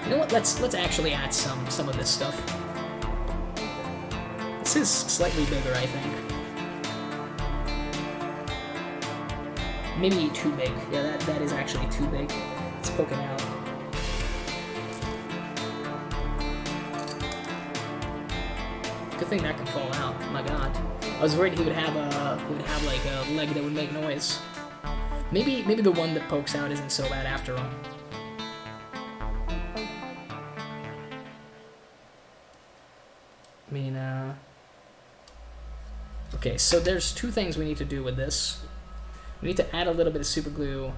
You know what? Let's actually add some of this stuff. This is slightly bigger, I think. Maybe too big. Yeah, that is actually too big. It's poking out. Good thing that can fall out. My God, I was worried he would have like a leg that would make noise. Maybe the one that pokes out isn't so bad after all. I mean, okay, so there's two things we need to do with this. We need to add a little bit of super glue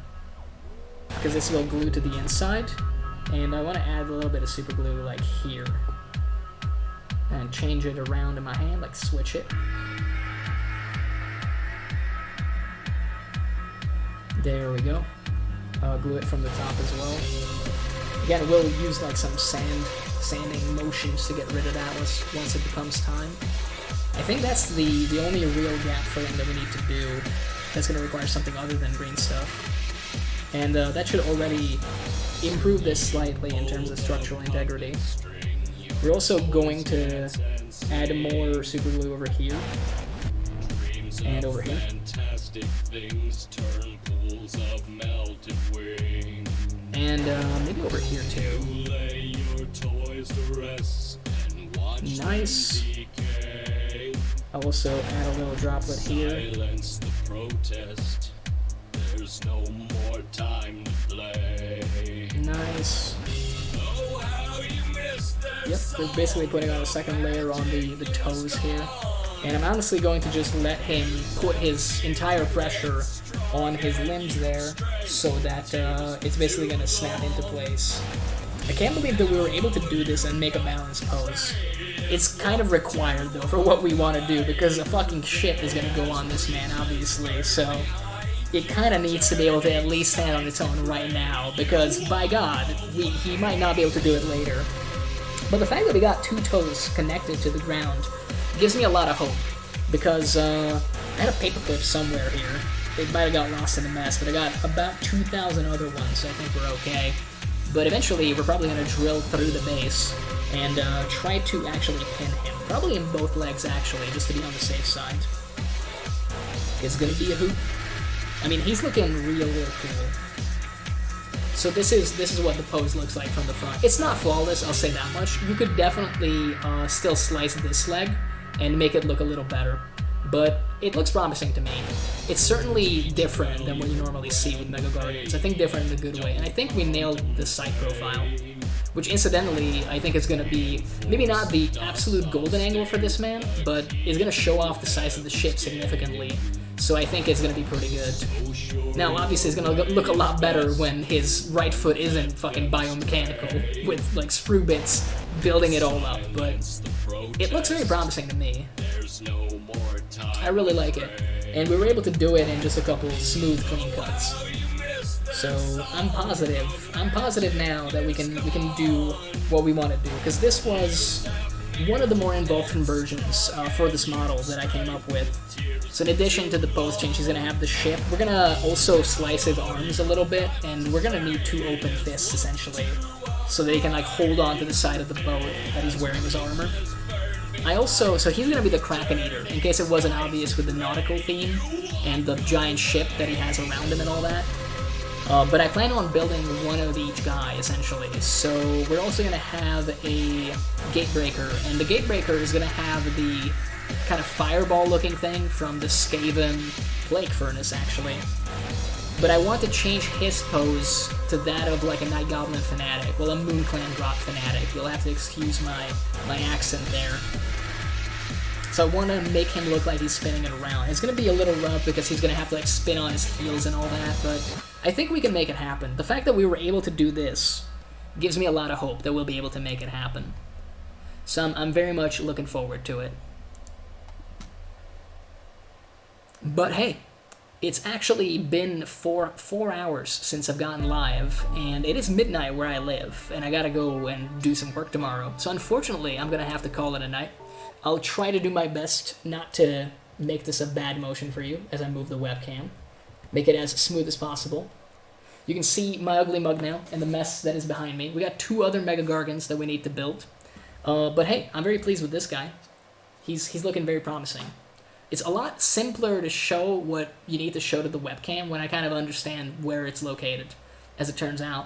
because this will glue to the inside, and I want to add a little bit of super glue like here and change it around in my hand, like switch it. There we go. Glue it from the top as well. Again, we'll use like some sanding motions to get rid of that once it becomes time. I think that's the only real gap filling that we need to do. That's going to require something other than green stuff. And that should already improve this slightly in terms of structural integrity. We're also going to add more super glue over here. And over here. And maybe over here too. Nice. I'll also add a little droplet here. There's no more time to play. Nice. Yep, we're basically putting on a second layer on the toes here. And I'm honestly going to just let him put his entire pressure on his limbs there so that it's basically going to snap into place. I can't believe that we were able to do this and make a balanced pose. It's kind of required, though, for what we want to do, because a fucking ship is going to go on this man, obviously, so it kind of needs to be able to at least stand on its own right now, because, by God, he might not be able to do it later. But the fact that we got two toes connected to the ground gives me a lot of hope, because I had a paperclip somewhere here. It might have got lost in the mess, but I got about 2,000 other ones, so I think we're okay. But eventually, we're probably going to drill through the base and try to actually pin him. Probably in both legs, actually, just to be on the safe side. It's going to be a hoop. I mean, he's looking real cool. So this is what the pose looks like from the front. It's not flawless, I'll say that much. You could definitely still slice this leg and make it look a little better. But it looks promising to me. It's certainly different than what you normally see with Mega Guardians. I think different in a good way. And I think we nailed the sight profile. Which, incidentally, I think is going to be maybe not the absolute golden angle for this man, but is going to show off the size of the ship significantly. So I think it's going to be pretty good. Now, obviously, it's going to look a lot better when his right foot isn't fucking biomechanical, with, like, sprue bits building it all up, but it looks very promising to me. I really like it. and we were able to do it in just a couple smooth, clean cuts. So I'm positive now that we can do what we want to do, because this was one of the more involved conversions for this model that I came up with. So in addition to the pose change, he's going to have the ship. We're going to also slice his arms a little bit, and we're going to need 2 open fists, essentially, so that he can, like, hold on to the side of the boat that he's wearing his armor. So he's going to be the Kraken Eater, in case it wasn't obvious with the nautical theme and the giant ship that he has around him and all that. But I plan on building one of each guy, essentially. So we're also going to have a Gatebreaker, and the Gatebreaker is going to have the kind of fireball-looking thing from the Skaven Plague Furnace, actually. But I want to change his pose to that of, like, a Night Goblin Fanatic, well, a Moon Clan Drop Fanatic. You'll have to excuse my accent there. So I want to make him look like he's spinning it around. It's going to be a little rough because he's going to have to, like, spin on his heels and all that, but I think we can make it happen. The fact that we were able to do this gives me a lot of hope that we'll be able to make it happen. So I'm very much looking forward to it. But hey, it's actually been four hours since I've gotten live, and it is midnight where I live, and I gotta go and do some work tomorrow. So unfortunately, I'm gonna have to call it a night. I'll try to do my best not to make this a bad motion for you as I move the webcam. Make it as smooth as possible. You can see my ugly mug now and the mess that is behind me. We got 2 other Mega Gargants that we need to build. But hey, I'm very pleased with this guy. He's looking very promising. It's a lot simpler to show what you need to show to the webcam when I kind of understand where it's located, as it turns out.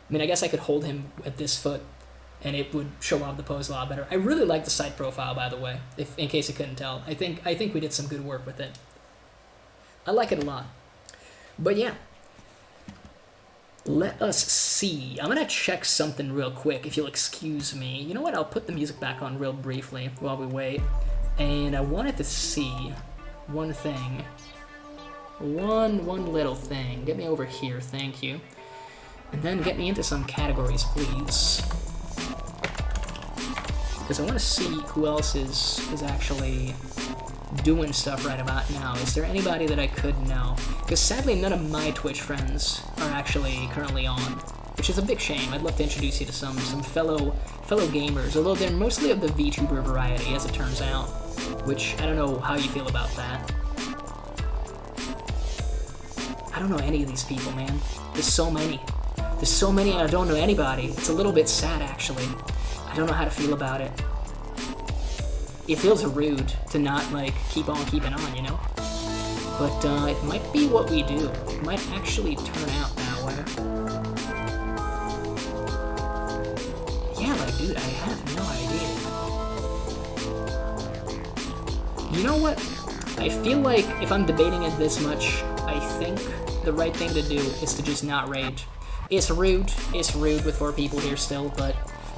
I mean, I guess I could hold him at this foot, and it would show off the pose a lot better. I really like the side profile, by the way, in case you couldn't tell. I think we did some good work with it. I like it a lot. But yeah, let us see. I'm gonna check something real quick, if you'll excuse me. You know what, I'll put the music back on real briefly while we wait. And I wanted to see one thing. One little thing. Get me over here, thank you. And then get me into some categories, please. Because I want to see who else is actually doing stuff right about now. Is there anybody that I could know? Because sadly, none of my Twitch friends are actually currently on, which is a big shame. I'd love to introduce you to some fellow gamers, although they're mostly of the VTuber variety, as it turns out, which I don't know how you feel about that. I don't know any of these people, man. There's so many. There's so many and I don't know anybody. It's a little bit sad, actually. I don't know how to feel about it. It feels rude to not, like, keep on keeping on, you know? But, it might be what we do. It might actually turn out that way. Yeah, like, dude, I have no idea. You know what? I feel like if I'm debating it this much, I think the right thing to do is to just not rage. It's rude with 4 people here still, but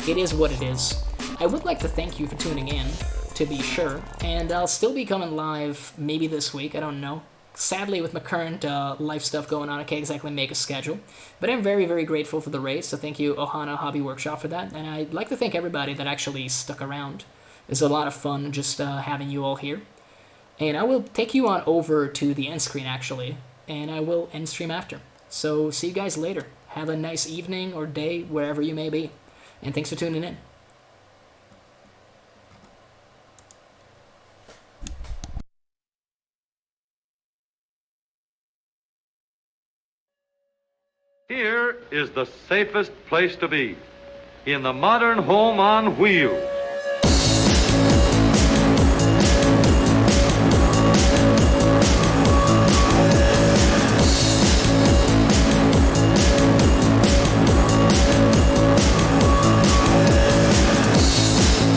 it is what it is. I would like to thank you for tuning in, to be sure, and I'll still be coming live maybe this week, I don't know. Sadly, with my current life stuff going on, I can't exactly make a schedule, but I'm very, very grateful for the raid, so thank you, Ohana Hobby Workshop, for that, and I'd like to thank everybody that actually stuck around. It's a lot of fun just having you all here. And I will take you on over to the end screen, actually, and I will end stream after. So, see you guys later. Have a nice evening or day, wherever you may be. And thanks for tuning in. Here is the safest place to be, in the modern home on wheels.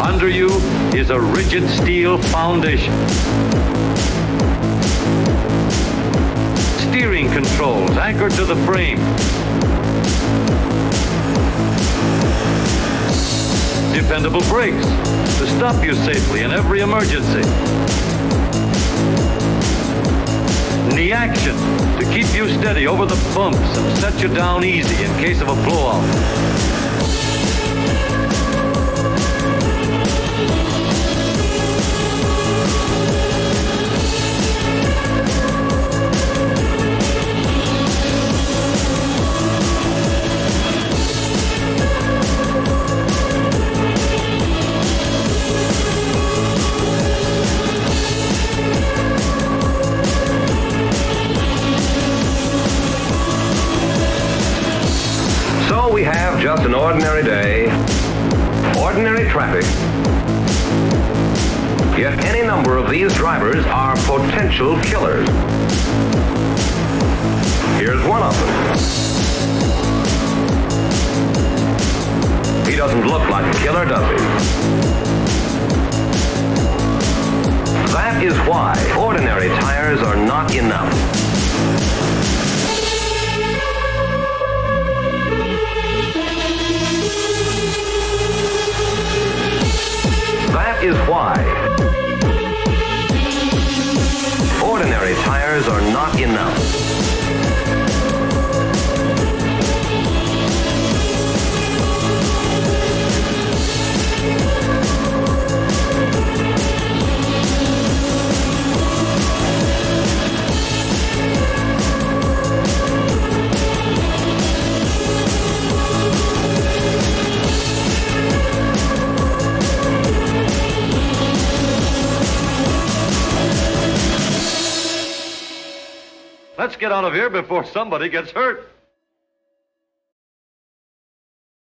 Under you is a rigid steel foundation. Steering controls anchored to the frame. Dependable brakes to stop you safely in every emergency. Knee action to keep you steady over the bumps and set you down easy in case of a blowout. just an ordinary day, ordinary traffic. Yet any number of these drivers are potential killers. Here's one of them. He doesn't look like a killer, does he? That is why ordinary tires are not enough. That is why ordinary tires are not enough. Let's get out of here before somebody gets hurt.